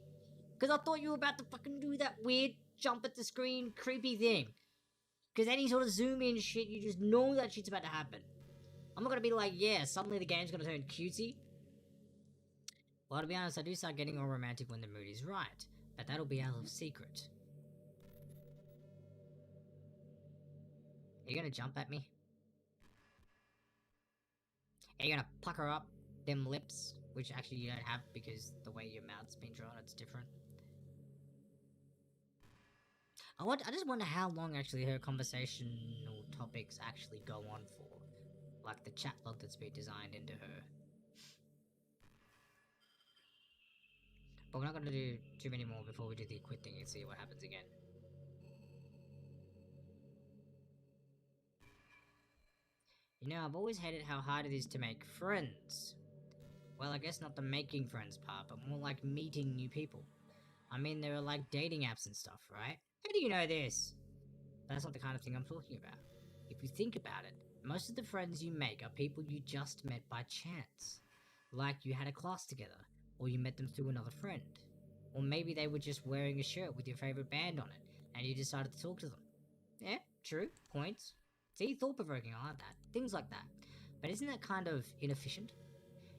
Because I thought you were about to fucking do that weird jump at the screen creepy thing. Because any sort of zoom in shit, you just know that shit's about to happen. I'm not gonna be like, yeah, suddenly the game's gonna turn cutesy. Well, to be honest, I do start getting all romantic when the mood is right. But that'll be out of secret. Are you gonna jump at me? Are you gonna pucker up them lips? Which actually you don't have because the way your mouth's been drawn, it's different. I just wonder how long actually her conversational topics actually go on for. Like the chat log that's been designed into her. But we're not gonna do too many more before we do the quit thing and see what happens again. You know, I've always hated how hard it is to make friends. Well, I guess not the making friends part, but more like meeting new people. I mean, there are like dating apps and stuff, right? How do you know this? That's not the kind of thing I'm talking about. If you think about it, most of the friends you make are people you just met by chance. Like you had a class together, or you met them through another friend. Or maybe they were just wearing a shirt with your favorite band on it, and you decided to talk to them. Yeah, true, points. See, thought-provoking, I like that. Things like that. But isn't that kind of inefficient?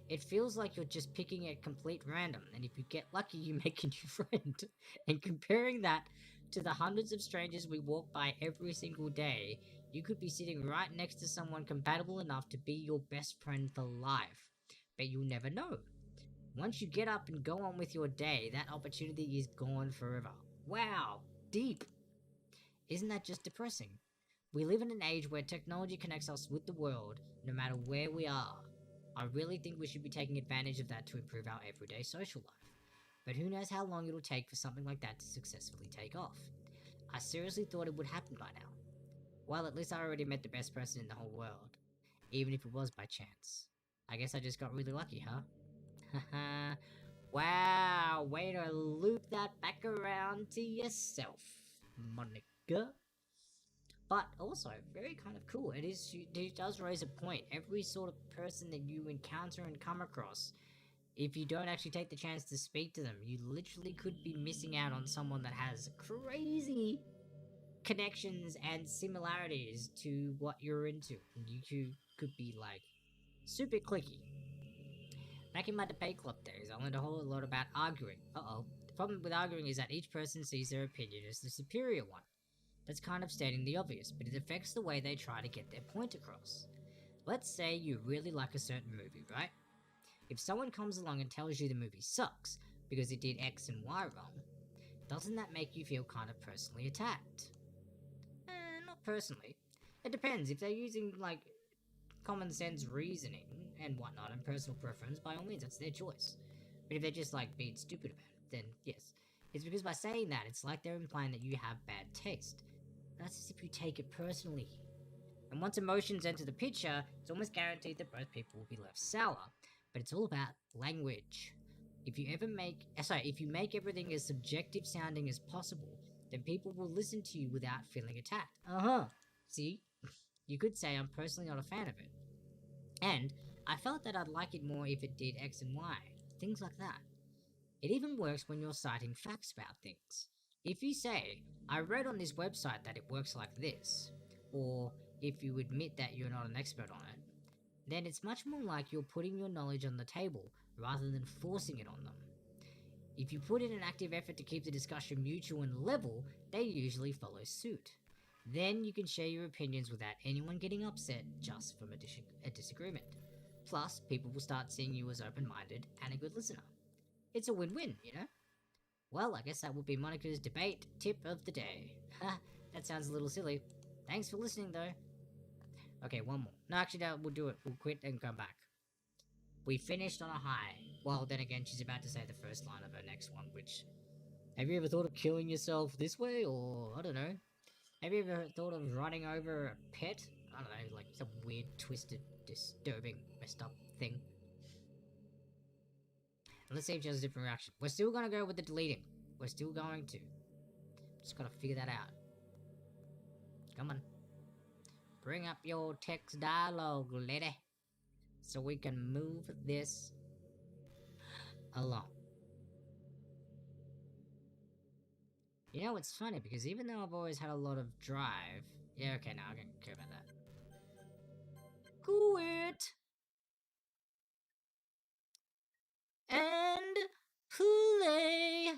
It feels like you're just picking at complete random, and if you get lucky, you make a new friend. And comparing that to the hundreds of strangers we walk by every single day, you could be sitting right next to someone compatible enough to be your best friend for life. But you'll never know. Once you get up and go on with your day, that opportunity is gone forever. Wow, deep. Isn't that just depressing? We live in an age where technology connects us with the world, no matter where we are. I really think we should be taking advantage of that to improve our everyday social life. But who knows how long it'll take for something like that to successfully take off. I seriously thought it would happen by now. Well, at least I already met the best person in the whole world. Even if it was by chance. I guess I just got really lucky, huh? Haha. Wow, way to loop that back around to yourself, Monica. But also, very kind of cool. It does raise a point. Every sort of person that you encounter and come across, if you don't actually take the chance to speak to them, you literally could be missing out on someone that has crazy connections and similarities to what you're into. And you two could be like super clicky. Back in my debate club days, I learned a whole lot about arguing. Uh-oh. The problem with arguing is that each person sees their opinion as the superior one. That's kind of stating the obvious, but it affects the way they try to get their point across. Let's say you really like a certain movie, right? If someone comes along and tells you the movie sucks because it did X and Y wrong, doesn't that make you feel kind of personally attacked? Not personally. It depends. If they're using, like, common sense reasoning and whatnot and personal preference, by all means, that's their choice. But if they're just, like, being stupid about it, then yes. It's because by saying that, it's like they're implying that you have bad taste. That's as if you take it personally. And once emotions enter the picture, it's almost guaranteed that both people will be left sour. But it's all about language. If you make everything as subjective sounding as possible, then people will listen to you without feeling attacked. See? You could say I'm personally not a fan of it. And I felt that I'd like it more if it did X and Y. Things like that. It even works when you're citing facts about things. If you say, I read on this website that it works like this, or if you admit that you're not an expert on it, then it's much more like you're putting your knowledge on the table rather than forcing it on them. If you put in an active effort to keep the discussion mutual and level, they usually follow suit. Then you can share your opinions without anyone getting upset just from a disagreement. Plus, people will start seeing you as open-minded and a good listener. It's a win-win, you know? Well, I guess that would be Monica's debate tip of the day. Ha, that sounds a little silly. Thanks for listening, though. Okay, one more. No, actually, no, we'll do it. We'll quit and come back. We finished on a high. Well, then again, she's about to say the first line of her next one, which... Have you ever thought of killing yourself this way, or... I don't know. Have you ever thought of running over a pet? I don't know, like some weird, twisted, disturbing, messed up thing. Let's see if she has a different reaction. We're still gonna go with the deleting. We're still going to. Just gotta figure that out. Come on. Bring up your text dialogue, lady. So we can move this along. You know, it's funny because even though I've always had a lot of drive... Yeah, okay, now I don't care about that. Quit! And play!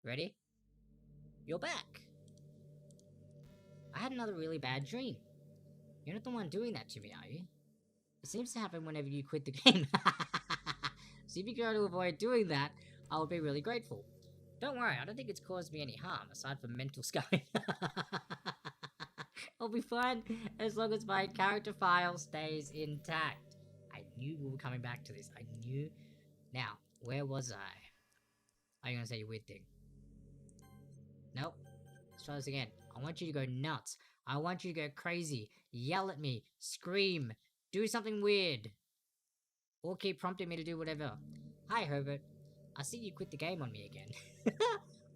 Ready? You're back! I had another really bad dream. You're not the one doing that to me, are you? It seems to happen whenever you quit the game. So if you try to avoid doing that, I would be really grateful. Don't worry, I don't think it's caused me any harm, aside from mental scarring. I'll be fine as long as my character file stays intact. I knew we were coming back to this. I knew. Now, where was I? Are you gonna say a weird thing? Nope. Let's try this again. I want you to go nuts. I want you to go crazy. Yell at me. Scream. Do something weird. Or keep prompting me to do whatever. Hi, Herbert. I see you quit the game on me again.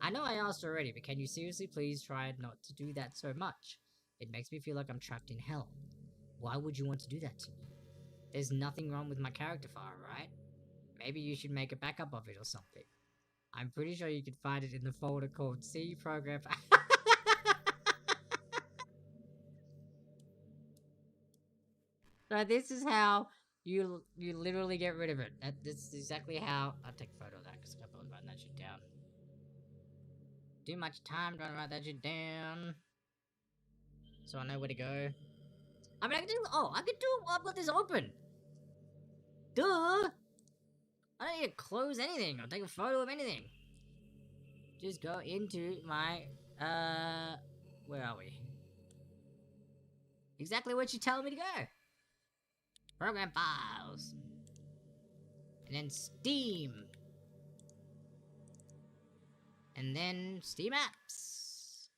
I know I asked already, but can you seriously please try not to do that so much? It makes me feel like I'm trapped in hell. Why would you want to do that to me? There's nothing wrong with my character file, right? Maybe you should make a backup of it or something. I'm pretty sure you can find it in the folder called C Program. So this is how you literally get rid of it. This is exactly how. I'll take a photo of that because I probably write that shit down. Too much time trying to write that shit down, so I know where to go. I mean, I can do. Oh, I can do. I've got this open. Duh. I don't need to close anything or take a photo of anything. Just go into my where are we? Exactly what you tell me to go. Program files. And then Steam. And then Steam apps.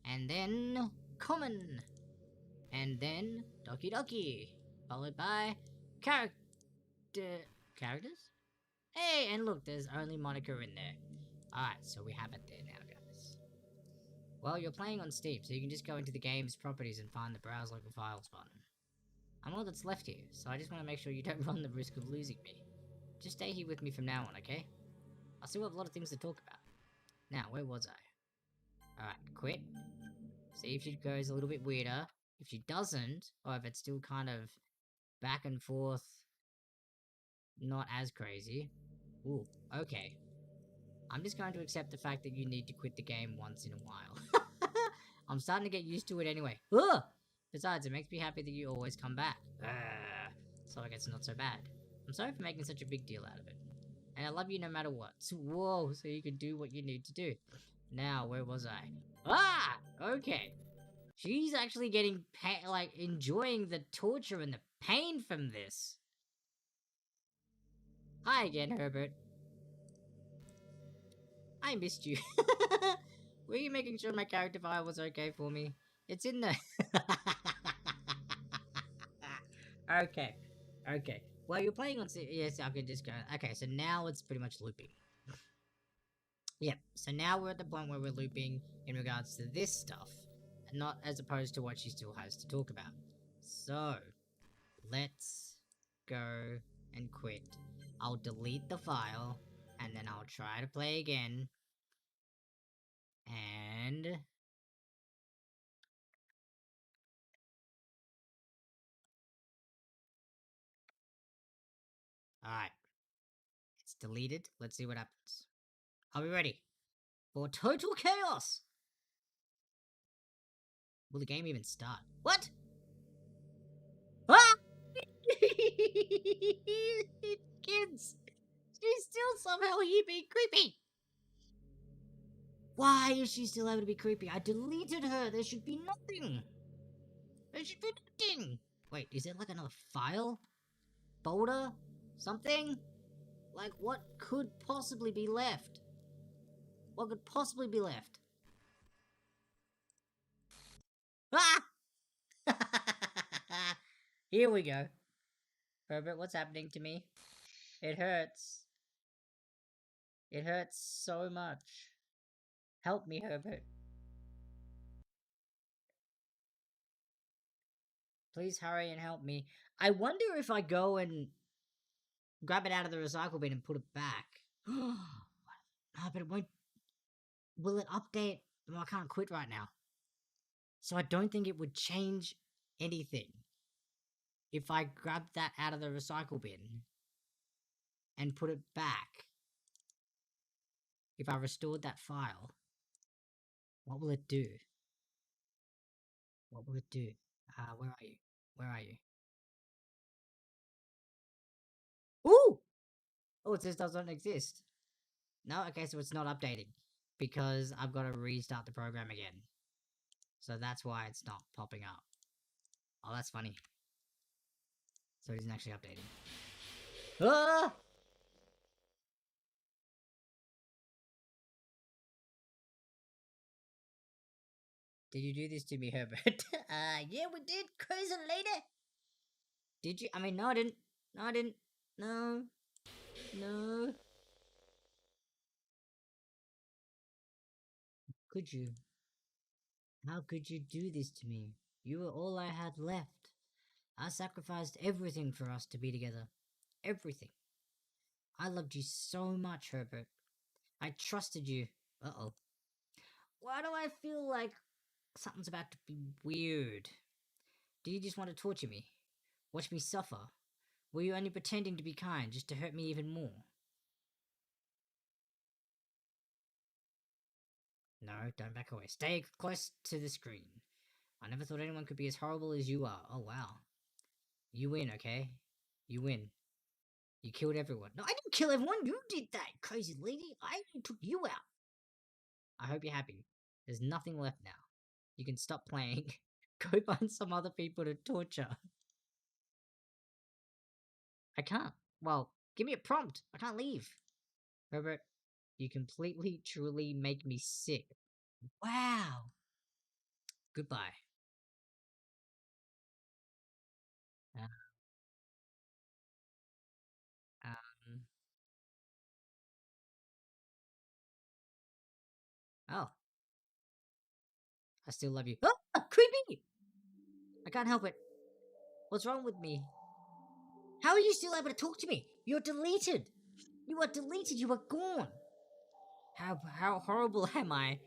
And then Common. And then Doki Doki. Followed by characters? Hey, and look, there's only Monica in there. Alright, so we have it there now, guys. Well, you're playing on Steam, so you can just go into the game's properties and find the Browse Local Files button. I'm all that's left here, so I just want to make sure you don't run the risk of losing me. Just stay here with me from now on, okay? I still have a lot of things to talk about. Now, where was I? Alright, quit. See if she goes a little bit weirder. If she doesn't, or if it's still kind of back and forth, not as crazy. Ooh, okay. I'm just going to accept the fact that you need to quit the game once in a while. I'm starting to get used to it anyway. Ugh! Besides, it makes me happy that you always come back. So I guess it's not so bad. I'm sorry for making such a big deal out of it. And I love you no matter what. Whoa, so you can do what you need to do. Now, where was I? Ah! Okay. She's actually getting enjoying the torture and the pain from this. Hi again, Herbert. I missed you. Were you making sure my character file was okay for me? It's in the... Okay. Okay. Well, you're playing on... Yes, I can just go... Okay, so now it's pretty much looping. Yep, so now we're at the point where we're looping in regards to this stuff, and not as opposed to what she still has to talk about. So, let's go and quit. I'll delete the file, and then I'll try to play again, and... Alright. It's deleted. Let's see what happens. Are we ready? For total chaos! Will the game even start? What? Ah! Kids! She's still somehow here being creepy! Why is she still able to be creepy? I deleted her! There should be nothing! There should be nothing! Wait, is it like another file? Folder? Something? Like, what could possibly be left? What could possibly be left? Ah! Here we go. Herbert, what's happening to me? It hurts. It hurts so much. Help me, Herbert. Please hurry and help me. I wonder if I go and grab it out of the recycle bin and put it back. No, but it won't... Will it update? Well, I can't quit right now. So I don't think it would change anything if I grabbed that out of the recycle bin and put it back. If I restored that file, what will it do? What will it do? Where are you? Where are you? Ooh! Oh, it says doesn't exist. No, okay, so it's not updating. Because I've got to restart the program again. So that's why it's not popping up. Oh, that's funny. So it isn't actually updating. Ah! Did you do this to me, Herbert? Yeah, we did. Crazy lady. Did you? I mean, no, I didn't. No, I didn't. No. No. Could you? How could you do this to me? You were all I had left. I sacrificed everything for us to be together. Everything. I loved you so much, Herbert. I trusted you. Uh-oh. Why do I feel like something's about to be weird? Do you just want to torture me? Watch me suffer? Were you only pretending to be kind just to hurt me even more? No, don't back away. Stay close to the screen. I never thought anyone could be as horrible as you are. Oh, wow. You win, okay? You win. You killed everyone. No, I didn't kill everyone. You did that, crazy lady. I took you out. I hope you're happy. There's nothing left now. You can stop playing. Go find some other people to torture. I can't. Well, give me a prompt. I can't leave. Herbert, you completely, truly make me sick. Wow. Goodbye. Uh, um. Oh. I still love you. Oh, creepy! I can't help it. What's wrong with me? How are you still able to talk to me? You're deleted. You are deleted. You are gone. How horrible am I?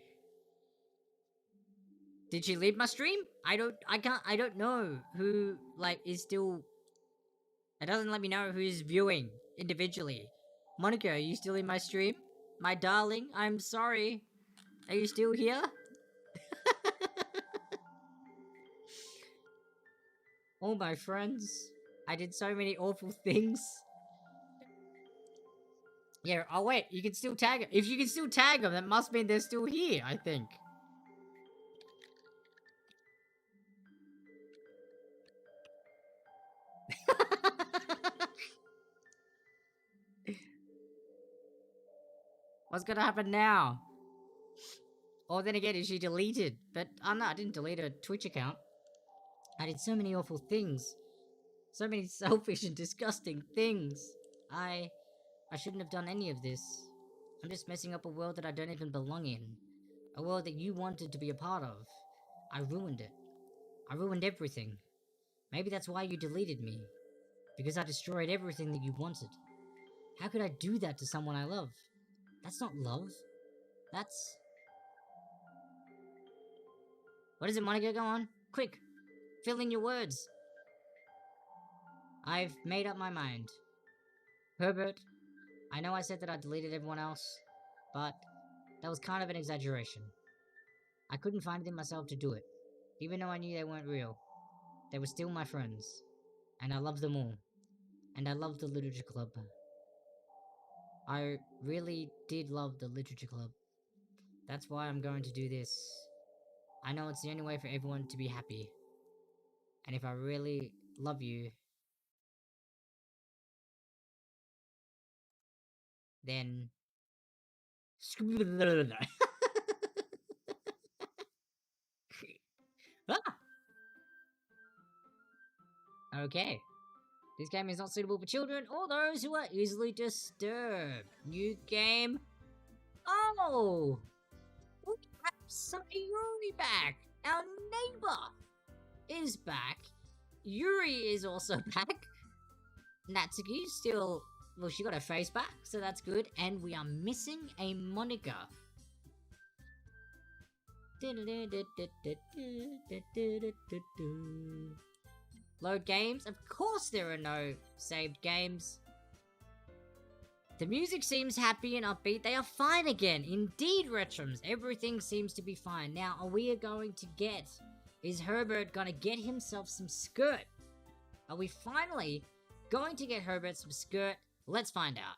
Did she leave my stream? I don't know who, like, is still... It doesn't let me know who's viewing individually. Monica, are you still in my stream? My darling, I'm sorry. Are you still here? All my friends. I did so many awful things. Yeah, oh wait, you can still tag them. If you can still tag them, that must mean they're still here, I think. What's gonna happen now? Or then again, is she deleted? But, oh no, I didn't delete her Twitch account. I did so many awful things. So many selfish and disgusting things. I shouldn't have done any of this. I'm just messing up a world that I don't even belong in. A world that you wanted to be a part of. I ruined it. I ruined everything. Maybe that's why you deleted me. Because I destroyed everything that you wanted. How could I do that to someone I love? That's not love. That's... What is it, Monica? Go on. Quick. Fill in your words. I've made up my mind. Herbert, I know I said that I deleted everyone else, but that was kind of an exaggeration. I couldn't find it in myself to do it, even though I knew they weren't real. They were still my friends, and I loved them all. And I loved the literature club. I really did love the literature club. That's why I'm going to do this. I know it's the only way for everyone to be happy. And if I really love you, then... Ah! Okay. This game is not suitable for children or those who are easily disturbed. New game. Oh! We have Sayuri back! Our neighbor is back. Yuri is also back. Natsuki still... Well, she got her face back, so that's good. And we are missing a Monica. Load games? Of course there are no saved games. The music seems happy and upbeat. They are fine again. Indeed, Retrums. Everything seems to be fine. Now, are we going to get is Herbert gonna get himself some skirt? Are we finally going to get Herbert some skirt? Let's find out.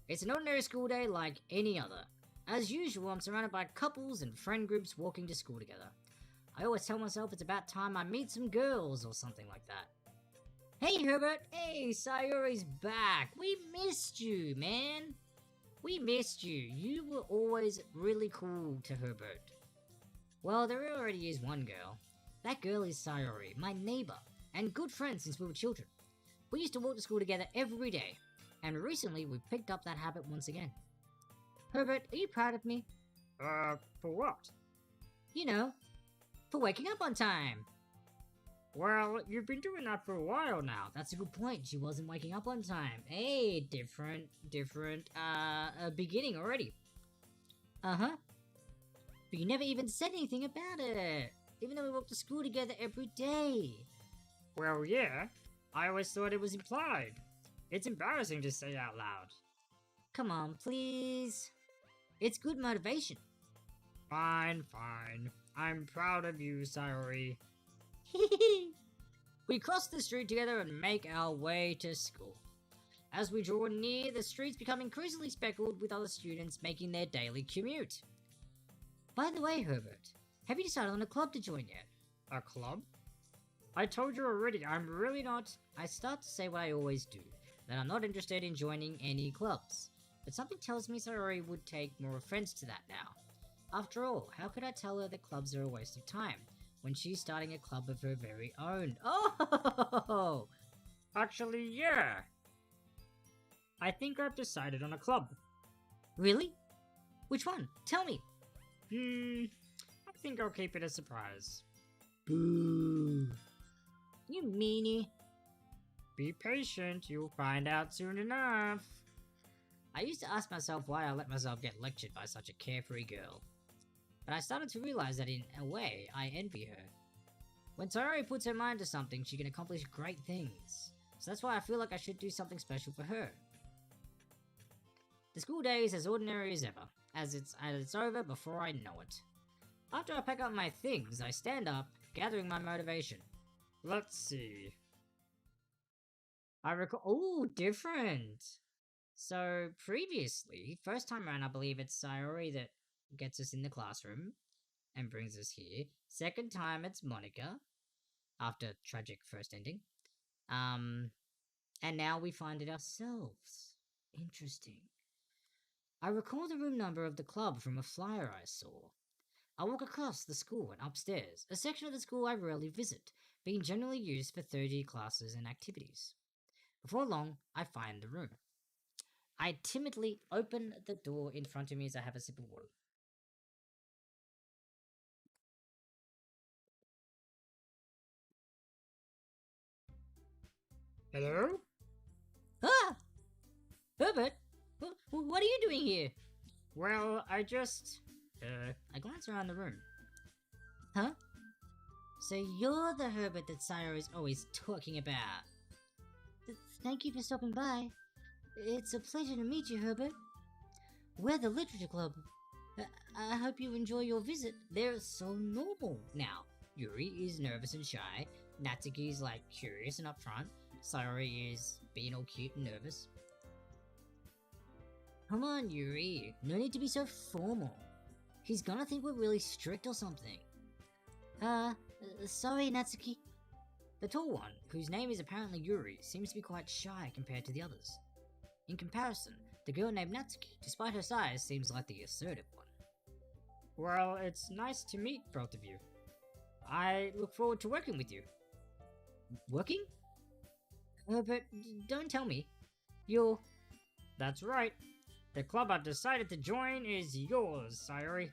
It's an ordinary school day like any other. As usual, I'm surrounded by couples and friend groups walking to school together. I always tell myself it's about time I meet some girls or something like that. Hey Herbert! Hey, Sayori's back! We missed you, man! We missed you. You were always really cool to Herbert. Well, there already is one girl. That girl is Sayori, my neighbor, and good friend since we were children. We used to walk to school together every day, and recently we picked up that habit once again. Herbert, are you proud of me? For what? You know, for waking up on time. Well, you've been doing that for a while now. That's a good point. She wasn't waking up on time. Hey, different, beginning already. Uh-huh. But you never even said anything about it, even though we walk to school together every day. Well, yeah. I always thought it was implied. It's embarrassing to say out loud. Come on, please. It's good motivation. Fine, fine. I'm proud of you, Sayori. We cross the street together and make our way to school. As we draw near, the streets become increasingly speckled with other students making their daily commute. By the way, Herbert, have you decided on a club to join yet? A club? I told you already, I'm really not. I start to say what I always do, that I'm not interested in joining any clubs. But something tells me Sayori would take more offense to that now. After all, how could I tell her that clubs are a waste of time, when she's starting a club of her very own? Oh! Actually, yeah. I think I've decided on a club. Really? Which one? Tell me. I think I'll keep it a surprise. Boo. You meanie. Be patient, you'll find out soon enough. I used to ask myself why I let myself get lectured by such a carefree girl. But I started to realize that in a way, I envy her. When Sayori puts her mind to something, she can accomplish great things. So that's why I feel like I should do something special for her. The school day is as ordinary as ever, as it's over before I know it. After I pack up my things, I stand up, gathering my motivation. Let's see. I recall— ooh, different! So, previously, first time around I believe it's Sayori that gets us in the classroom and brings us here. Second time it's Monica, after tragic first ending. And now we find it ourselves. Interesting. I recall the room number of the club from a flyer I saw. I walk across the school and upstairs, a section of the school I rarely visit, being generally used for 3rd-year classes and activities. Before long, I find the room. I timidly open the door in front of me as I have a sip of water. Hello? Ah! Herbert! What are you doing here? Well, I just... I glance around the room. Huh? So you're the Herbert that Sayori's always talking about. Thank you for stopping by. It's a pleasure to meet you, Herbert. We're the Literature Club. I hope you enjoy your visit. They're so normal now. Yuri is nervous and shy. Natsuki's like curious and upfront. Sayori is being all cute and nervous. Come on, Yuri. No need to be so formal. He's gonna think we're really strict or something. Sorry, Natsuki. The tall one, whose name is apparently Yuri, seems to be quite shy compared to the others. In comparison, the girl named Natsuki, despite her size, seems like the assertive one. Well, it's nice to meet both of you. I look forward to working with you. Working? But don't tell me. You're... That's right. The club I've decided to join is yours, Sayori.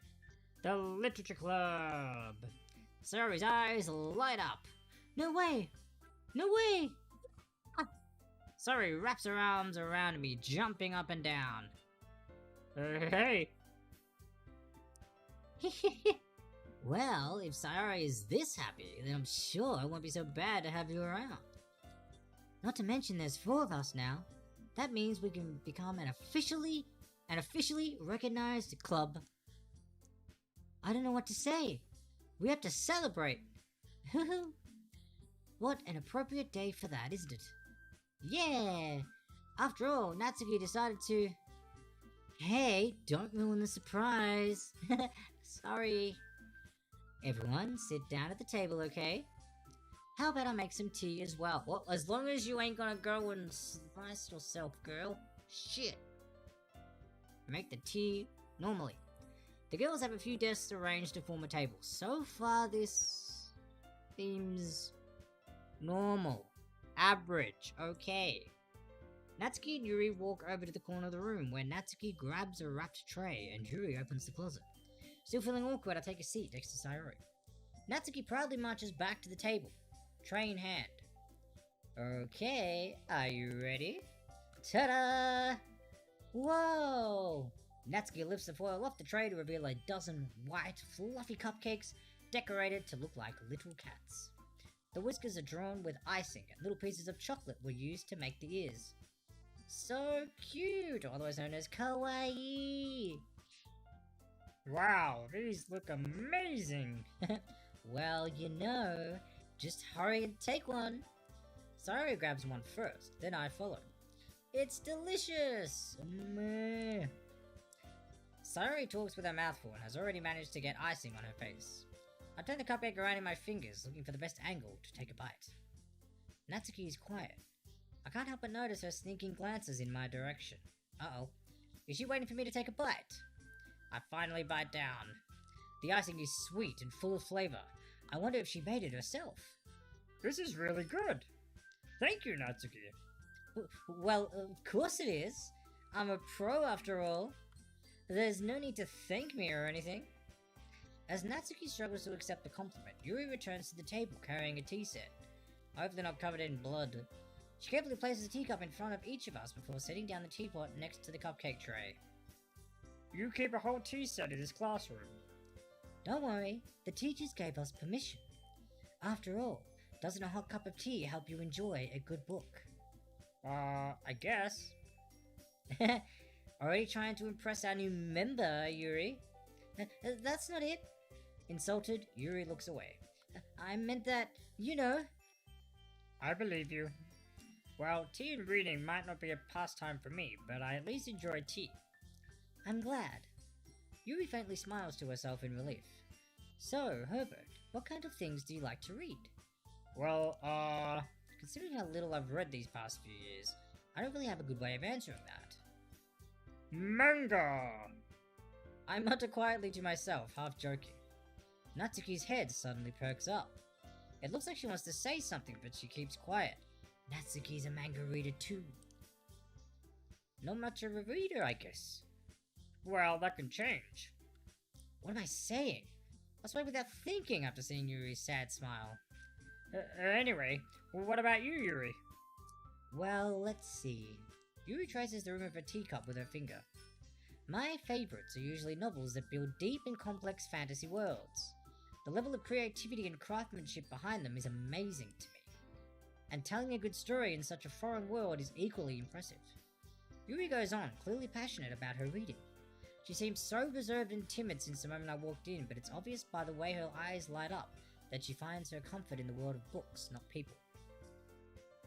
The Literature Club. Sayori's eyes light up. No way! No way! Sayori wraps her arms around me, jumping up and down. Hey! Well, if Sayori is this happy, then I'm sure it won't be so bad to have you around. Not to mention there's 4 of us now. That means we can become an officially recognized club. I don't know what to say. We have to celebrate! What an appropriate day for that, isn't it? Yeah! After all, Natsuki decided to... Hey, don't ruin the surprise! Sorry. Everyone, sit down at the table, okay? How about I make some tea as well? Well, as long as you ain't gonna go and slice yourself, girl. Shit. Make the tea normally. The girls have a few desks arranged to form a table. So far, this seems normal. Average. Okay. Natsuki and Yuri walk over to the corner of the room where Natsuki grabs a wrapped tray and Yuri opens the closet. Still feeling awkward, I take a seat next to Sayori. Natsuki proudly marches back to the table, tray in hand. Okay, are you ready? Ta-da! Whoa! Natsuki lifts the foil off the tray to reveal a dozen white, fluffy cupcakes decorated to look like little cats. The whiskers are drawn with icing and little pieces of chocolate were used to make the ears. So cute, otherwise known as kawaii. Wow, these look amazing. Well, you know, just hurry and take one. Sayori grabs one first, then I follow. It's delicious! Meh. Sayori talks with her mouth full and has already managed to get icing on her face. I turn the cupcake around in my fingers, looking for the best angle to take a bite. Natsuki is quiet. I can't help but notice her sneaking glances in my direction. Uh-oh. Is she waiting for me to take a bite? I finally bite down. The icing is sweet and full of flavor. I wonder if she made it herself. This is really good. Thank you, Natsuki. Well, of course it is. I'm a pro after all. There's no need to thank me or anything. As Natsuki struggles to accept the compliment, Yuri returns to the table carrying a tea set. I hope they're not covered in blood. She carefully places a teacup in front of each of us before setting down the teapot next to the cupcake tray. You keep a whole tea set in this classroom. Don't worry, the teachers gave us permission. After all, doesn't a hot cup of tea help you enjoy a good book? I guess. Already trying to impress our new member, Yuri? That's not it. Insulted, Yuri looks away. I meant that, you know. I believe you. Well, tea and reading might not be a pastime for me, but I at least enjoy tea. I'm glad. Yuri faintly smiles to herself in relief. So, Herbert, what kind of things do you like to read? Well, Considering how little I've read these past few years, I don't really have a good way of answering that. manga! I mutter quietly to myself, half joking. Natsuki's head suddenly perks up. It looks like she wants to say something, but she keeps quiet. Natsuki's a manga reader too. Not much of a reader, I guess. Well, that can change. What am I saying? I spoke without thinking after seeing Yuri's sad smile. Anyway, what about you, Yuri? Well, let's see. Yuri traces the rim of her teacup with her finger. My favourites are usually novels that build deep and complex fantasy worlds. The level of creativity and craftsmanship behind them is amazing to me. And telling a good story in such a foreign world is equally impressive. Yuri goes on, clearly passionate about her reading. She seems so reserved and timid since the moment I walked in, but it's obvious by the way her eyes light up that she finds her comfort in the world of books, not people.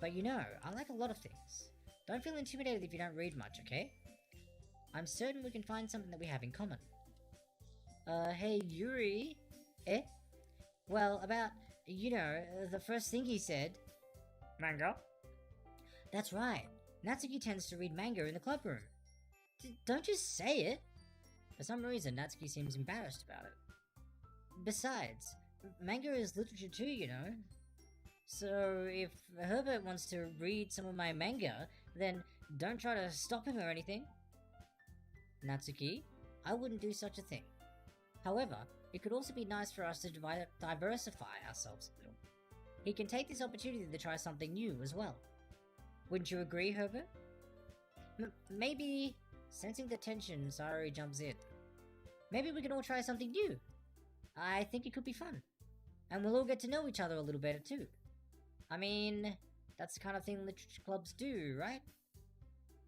But you know, I like a lot of things. Don't feel intimidated if you don't read much, okay? I'm certain we can find something that we have in common. Hey Yuri? Eh? Well, about, you know, the first thing he said. Manga? That's right. Natsuki tends to read manga in the club room. Don't just say it! For some reason, Natsuki seems embarrassed about it. Besides, manga is literature too, you know. So, if Herbert wants to read some of my manga, then don't try to stop him or anything. Natsuki, I wouldn't do such a thing. However, it could also be nice for us to diversify ourselves a little. He can take this opportunity to try something new as well. Wouldn't you agree, Herbert? Maybe... Sensing the tension, Sayori jumps in. Maybe we can all try something new. I think it could be fun. And we'll all get to know each other a little better too. I mean, that's the kind of thing literature clubs do, right?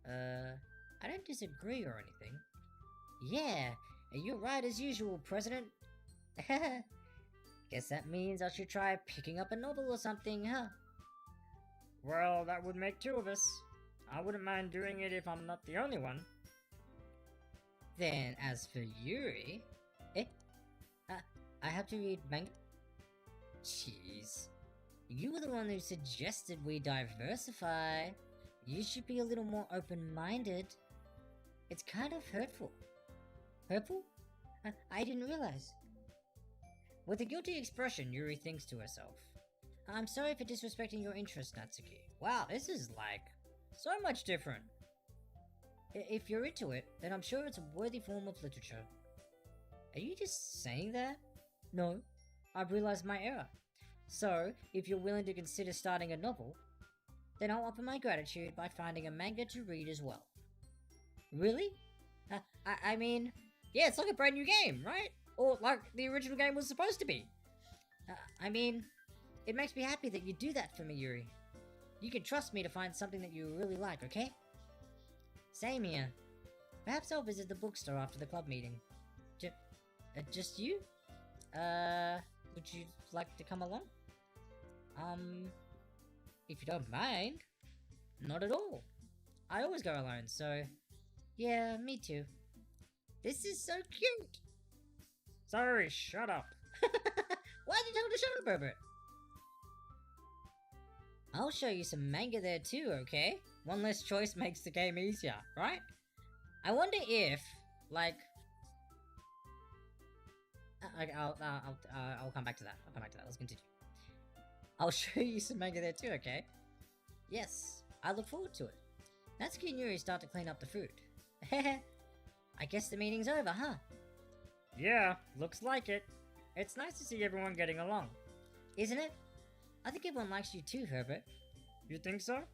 I don't disagree or anything. Yeah, you're right as usual, President. Guess that means I should try picking up a novel or something, huh? Well, that would make two of us. I wouldn't mind doing it if I'm not the only one. Then, as for Yuri... Eh? I have to read manga? Jeez. You were the one who suggested we diversify. You should be a little more open-minded. It's kind of hurtful. Hurtful? I didn't realize. With a guilty expression, Yuri thinks to herself. I'm sorry for disrespecting your interest, Natsuki. Wow, this is like so much different. If you're into it, then I'm sure it's a worthy form of literature. Are you just saying that? No, I've realized my error. So, if you're willing to consider starting a novel, then I'll offer my gratitude by finding a manga to read as well. Really? I mean, yeah, it's like a brand new game, right? Or like the original game was supposed to be. I mean, it makes me happy that you do that for me, Yuri. You can trust me to find something that you really like, okay? Same here. Perhaps I'll visit the bookstore after the club meeting. Just you? Would you like to come along? If you don't mind. Not at all. I always go alone, so... Yeah, me too. This is so cute! Sorry, shut up. Why'd you tell him to shut up, Herbert? I'll show you some manga there too, okay? One less choice makes the game easier, right? I wonder if, like... I'll come back to that. Let's continue. I'll show you some manga there too, okay? Yes, I look forward to it. Natsuki and Yuri start to clean up the food. I guess the meeting's over, huh? Yeah, looks like it. It's nice to see everyone getting along. Isn't it? I think everyone likes you too, Herbert. You think so?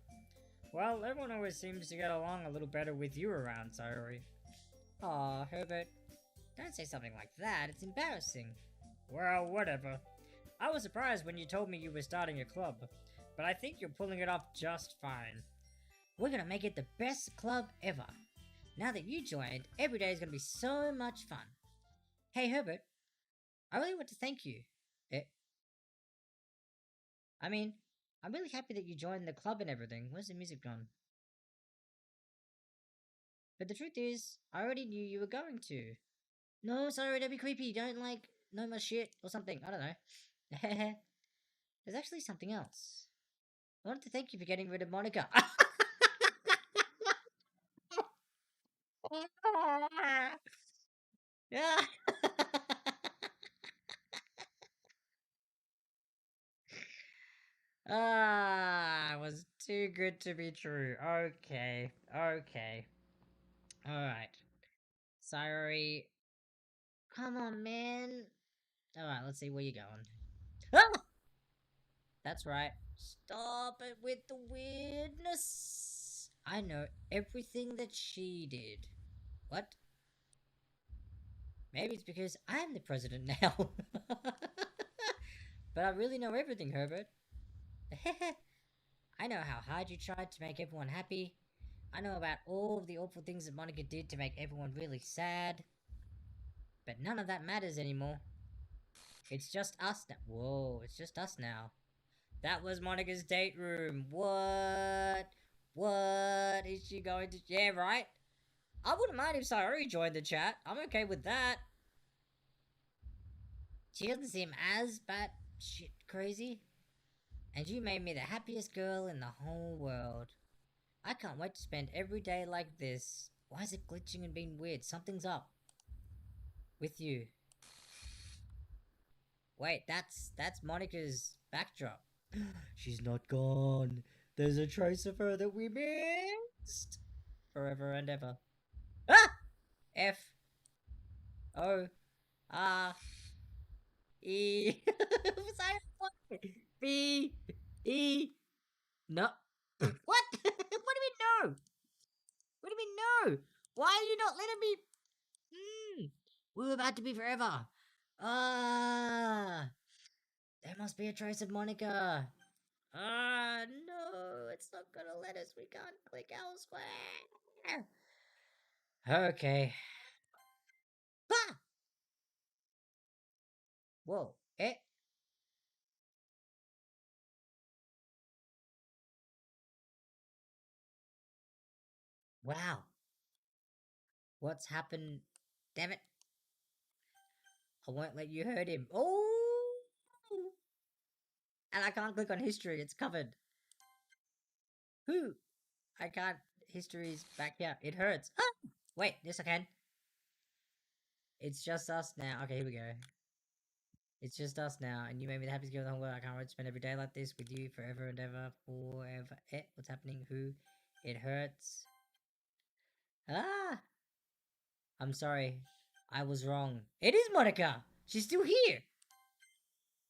Well, everyone always seems to get along a little better with you around, Sayori. Aw, Herbert. Don't say something like that, it's embarrassing. Well, whatever. I was surprised when you told me you were starting a club, but I think you're pulling it off just fine. We're gonna make it the best club ever. Now that you joined, every day is gonna be so much fun. Hey, Herbert. I really want to thank you. I mean, I'm really happy that you joined the club and everything. Where's the music gone? But the truth is, I already knew you were going to. No, sorry, don't be creepy. Don't, like, know my shit or something. I don't know. There's actually something else. I wanted to thank you for getting rid of Monica. Yeah. It was too good to be true. Okay. Alright. Sorry. Come on, man. Alright, let's see where you're going. Ah! That's right. Stop it with the weirdness. I know everything that she did. What? Maybe it's because I'm the president now. But I really know everything, Herbert. I know how hard you tried to make everyone happy. I know about all of the awful things that Monica did to make everyone really sad. But none of that matters anymore. It's just us now. Whoa, it's just us now. That was Monica's date room. What? What is she going to... Yeah, right? I wouldn't mind if Sayori joined the chat. I'm okay with that. She doesn't seem as bad shit crazy. And you made me the happiest girl in the whole world. I can't wait to spend every day like this. Why is it glitching and being weird? Something's up. With you. Wait, that's Monica's backdrop. She's not gone. There's a trace of her that we missed. Forever and ever. Ah! F. O. R. E. B. E. No. What? What do you mean no? What do you mean no? Why are you not letting me... We were about to be forever. There must be a trace of Monica. No, it's not gonna let us. We can't click elsewhere. Okay. Bah! Whoa. Wow. What's happened? Damn it. I won't let you hurt him. Oh! And I can't click on history, it's covered. Who? I can't. History's back here. It hurts. Ah! Wait, yes I can. It's just us now. Okay, here we go. It's just us now, and you made me the happiest girl in the whole world. I can't wait to spend every day like this with you forever and ever, forever. What's happening? Who? It hurts. Ah! I'm sorry. I was wrong. It is Monica! She's still here!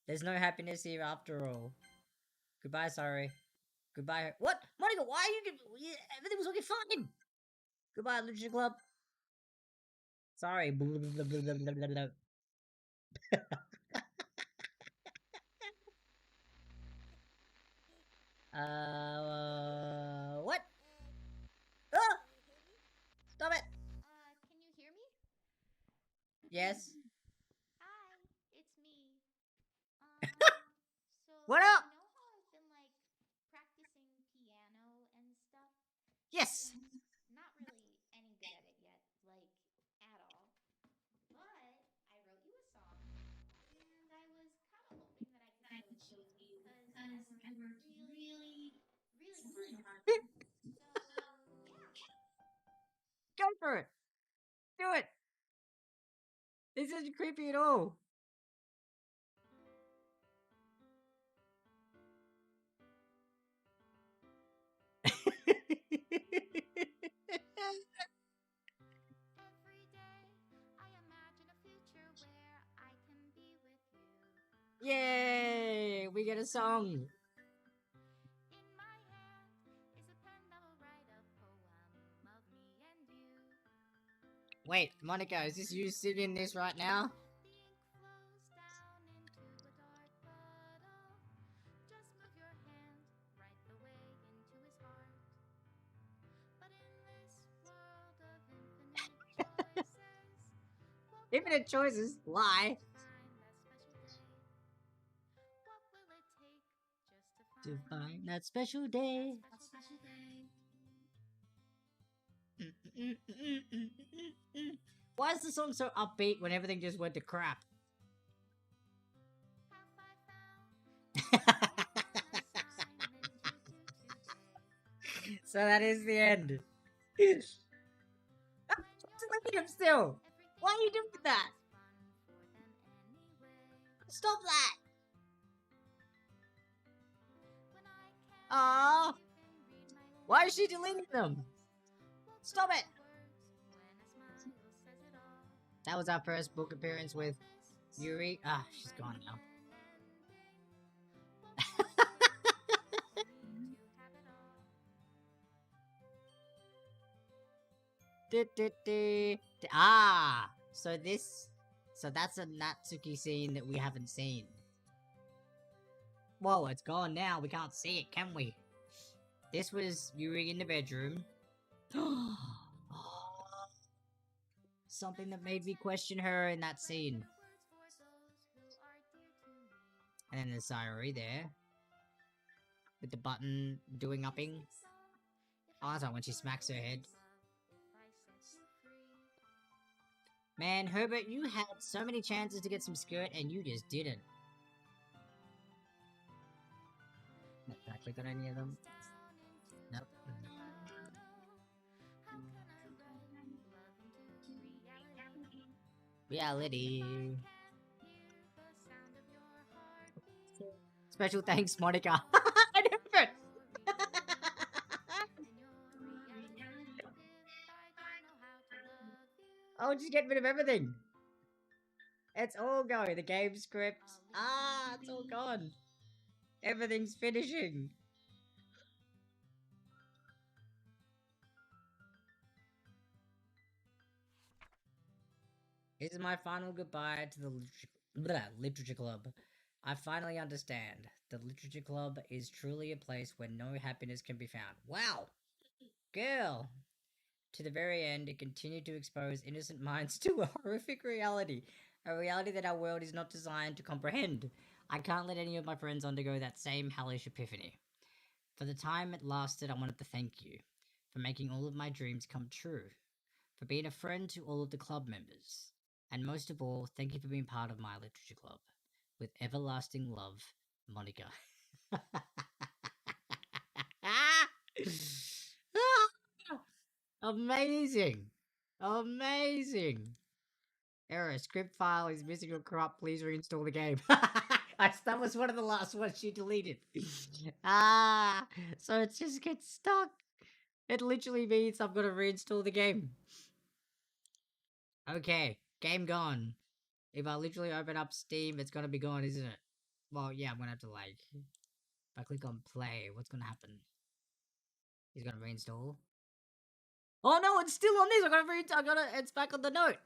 There's no happiness here after all. Goodbye, sorry. Goodbye. What? Monica, why are you... Everything was okay fine! Goodbye, Literature Club. Sorry. What? Ah! Stop it! Can you hear me? Yes. Hi, it's me. So What up? you know how I've been like practicing piano and stuff? Yes. Not really any good at it yet, like at all. But I wrote you a song, and I was kind of hoping that I could show it to you because I worked really, really hard on it. So yeah. Go for it. Do it. This isn't creepy at all. Every day I imagine a future where I can be with you. Yay! We get a song. In my hand is a pen that will write a poem of me and you. Wait, Monica, is this you singing this right now? The ink flows down into a dark puddle. Just move your hand right the way into his heart. But in this world of infinite choices, what will Infinite it choices. take Lie. to find that special day? What will it take just To to find that special day. that special day? Why is the song so upbeat when everything just went to crap? Have I found an assignment to do today? So that is the end. When Look at him still. everything Why are you doing that? is fun for them anyway. Stop that. When I can, Aww. you can read my Why is she deleting them? What Stop will it. the words when a smile says it all? That was our first book appearance with Yuri. Ah, she's gone now. Ah, so that's a Natsuki scene that we haven't seen. Whoa, it's gone now. We can't see it, can we? This was Yuri in the bedroom. Something that made me question her in that scene. And then there's Sayori there. With the button doing upping. Oh, that's not when she smacks her head. Man, Herbert, you had so many chances to get some skirt and you just didn't. Can I click on any of them? Nope. Reality. Special thanks, Monica. I never. Oh, just get rid of everything. It's all going. The game script. Ah, it's all gone. Everything's finishing. This is my final goodbye to the literature club. I finally understand. The literature club is truly a place where no happiness can be found. Wow! Girl! To the very end, it continued to expose innocent minds to a horrific reality. A reality that our world is not designed to comprehend. I can't let any of my friends undergo that same hellish epiphany. For the time it lasted, I wanted to thank you. for making all of my dreams come true, for being a friend to all of the club members, and most of all, thank you for being part of my literature club. With everlasting love, Monica. Amazing! Amazing! Error, script file is missing or corrupt, please reinstall the game. That was one of the last ones she deleted. So it just gets stuck. It literally means I'm gonna reinstall the game. Okay, game gone. If I literally open up Steam, it's gonna be gone, isn't it? Well, yeah, I'm gonna have to like... If I click on play, what's gonna happen? He's gonna reinstall. Oh no, it's still on this! It's back on the note!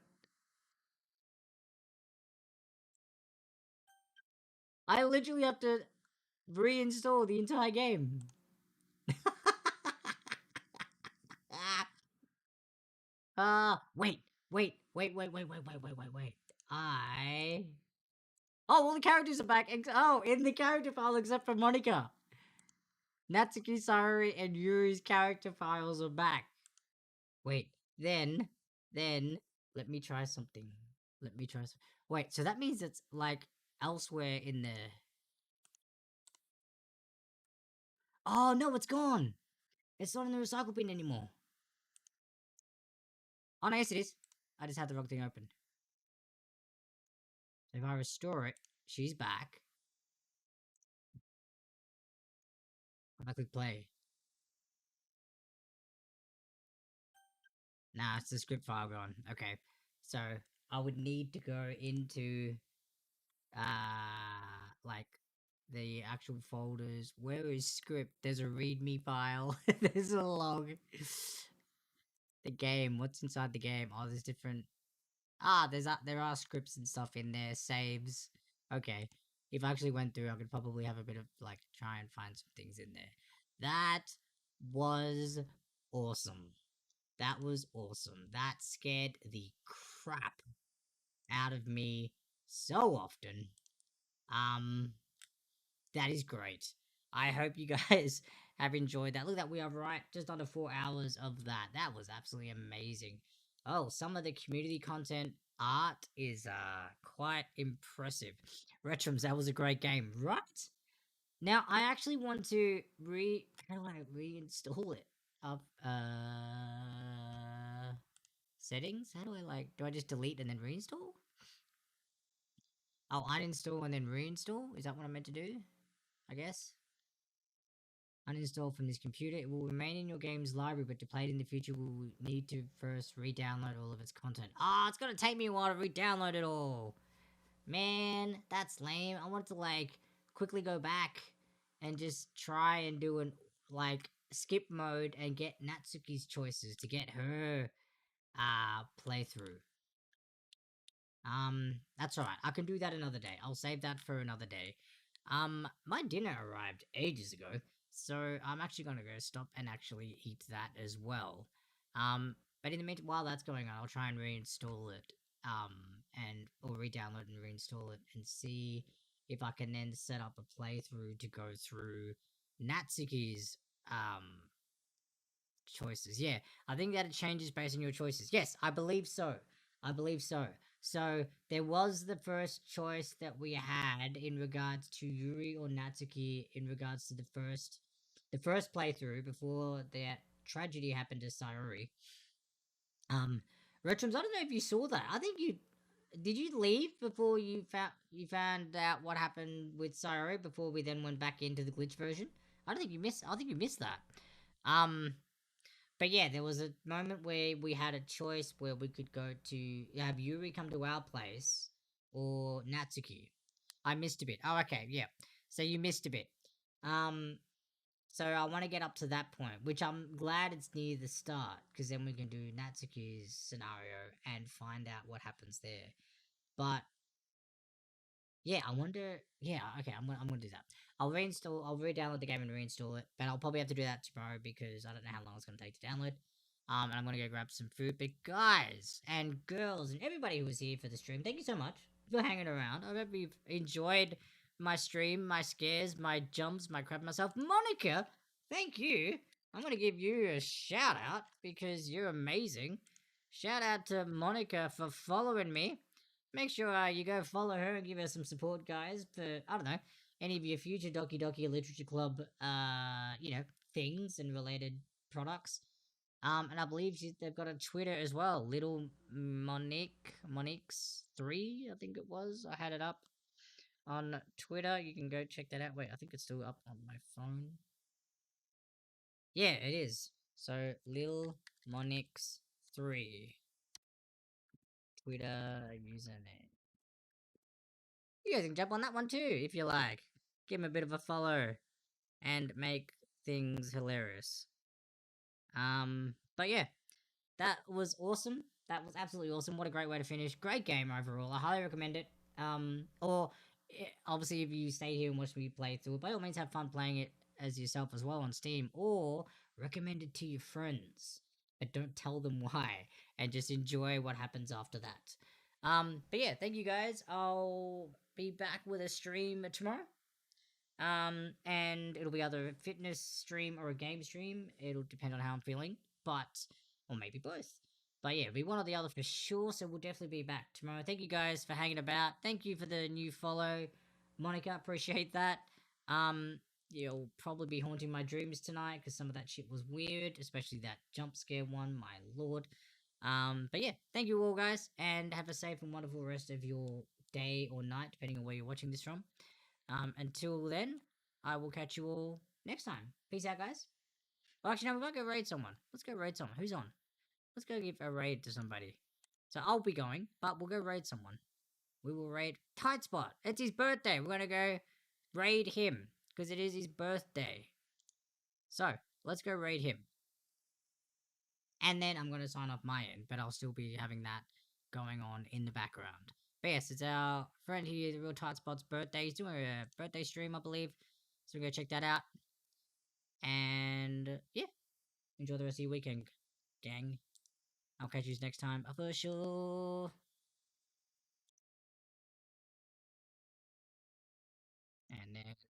I literally have to reinstall the entire game. Wait. Oh, all the characters are back. In the character file except for Monica. Natsuki, Sayori, and Yuri's character files are back. Wait, then, let me try something. Wait, so that means it's, like, elsewhere in the... Oh, no, it's gone! It's not in the recycle bin anymore. Oh, no, yes it is. I just had the wrong thing open. If I restore it, she's back. If I click play. Nah, it's the script file gone. Okay. So, I would need to go into, like, the actual folders. Where is script? There's a readme file. There's a log. The game. What's inside the game? Oh, there's different... there are scripts and stuff in there. Saves. Okay. If I actually went through, I could probably have a bit of, like, try and find some things in there. That was awesome. That was awesome. That scared the crap out of me so often. That is great. I hope you guys have enjoyed that. Look at that, we are right just under 4 hours of that. That was absolutely amazing. Oh, some of the community content art is quite impressive. Retrums, that was a great game, right? Now I actually want to how do I reinstall it? Up settings? How do I do I just delete and then reinstall? Oh, uninstall and then reinstall? Is that what I'm meant to do? I guess. Uninstall from this computer. It will remain in your game's library, but to play it in the future, we'll need to first re-download all of its content. It's gonna take me a while to re-download it all. Man, that's lame. I want to, quickly go back and just try and do an, skip mode and get Natsuki's choices to get her, playthrough. That's alright. I can do that another day. I'll save that for another day. My dinner arrived ages ago, so I'm actually gonna go stop and actually eat that as well. But in the meantime, while that's going on, I'll try and reinstall it, or re-download and reinstall it and see if I can then set up a playthrough to go through Natsuki's, choices. Yeah, I think that it changes based on your choices. Yes, I believe so. So, there was the first choice that we had in regards to Yuri or Natsuki in regards to the first playthrough before that tragedy happened to Sayori. Retrums, I don't know if you saw that. I think did you leave before you found out what happened with Sayori before we then went back into the glitch version? I think you missed that. But yeah, there was a moment where we had a choice where we could go to have Yuri come to our place or Natsuki. I missed a bit. Oh, okay, yeah. So you missed a bit. So I want to get up to that point, which I'm glad it's near the start, because then we can do Natsuki's scenario and find out what happens there. But yeah, I wonder. Yeah, okay, I'm gonna do that. I'll re-download the game and reinstall it, but I'll probably have to do that tomorrow because I don't know how long it's gonna take to download. And I'm gonna go grab some food. But guys and girls and everybody who was here for the stream, thank you so much for hanging around. I hope you've enjoyed my stream, my scares, my jumps, my crap myself. Monica, thank you I'm gonna give you a shout out because you're amazing. Shout out to Monica for following me. Make sure you go follow her and give her some support, guys. For I don't know any of your future Doki Doki Literature Club, things and related products. And I believe they've got a Twitter as well. Little Monique's 3, I think it was. I had it up on Twitter. You can go check that out. Wait, I think it's still up on my phone. Yeah, it is. So Lil Monix 3 Twitter username. You guys can jump on that one too if you like. Give him a bit of a follow and make things hilarious. But yeah, that was awesome. That was absolutely awesome. What a great way to finish. Great game overall. I highly recommend it. Obviously, if you stay here and watch me play through it, by all means, have fun playing it as yourself as well on Steam, or recommend it to your friends, but don't tell them why, and just enjoy what happens after that. But yeah, thank you guys. I'll be back with a stream tomorrow. And it'll be either a fitness stream or a game stream. It'll depend on how I'm feeling, or maybe both. But yeah, it'll be one or the other for sure. So we'll definitely be back tomorrow. Thank you guys for hanging about. Thank you for the new follow, Monica. Appreciate that. You'll probably be haunting my dreams tonight because some of that shit was weird, especially that jump scare one. My lord. But yeah, thank you all guys, and have a safe and wonderful rest of your day or night, depending on where you're watching this from. Until then, I will catch you all next time. Peace out, guys. Well, actually, no, we might go raid someone. Let's go raid someone. Who's on? Let's go give a raid to somebody. So I'll be going, but we'll go raid someone. We will raid Tight Spot. It's his birthday. We're going to go raid him because it is his birthday. So let's go raid him. And then I'm going to sign off my end, but I'll still be having that going on in the background. But yes, it's our friend here, the Real Tight Spot's birthday. He's doing a birthday stream, I believe. So go check that out. And yeah, enjoy the rest of your weekend, gang. I'll catch you next time for sure. And then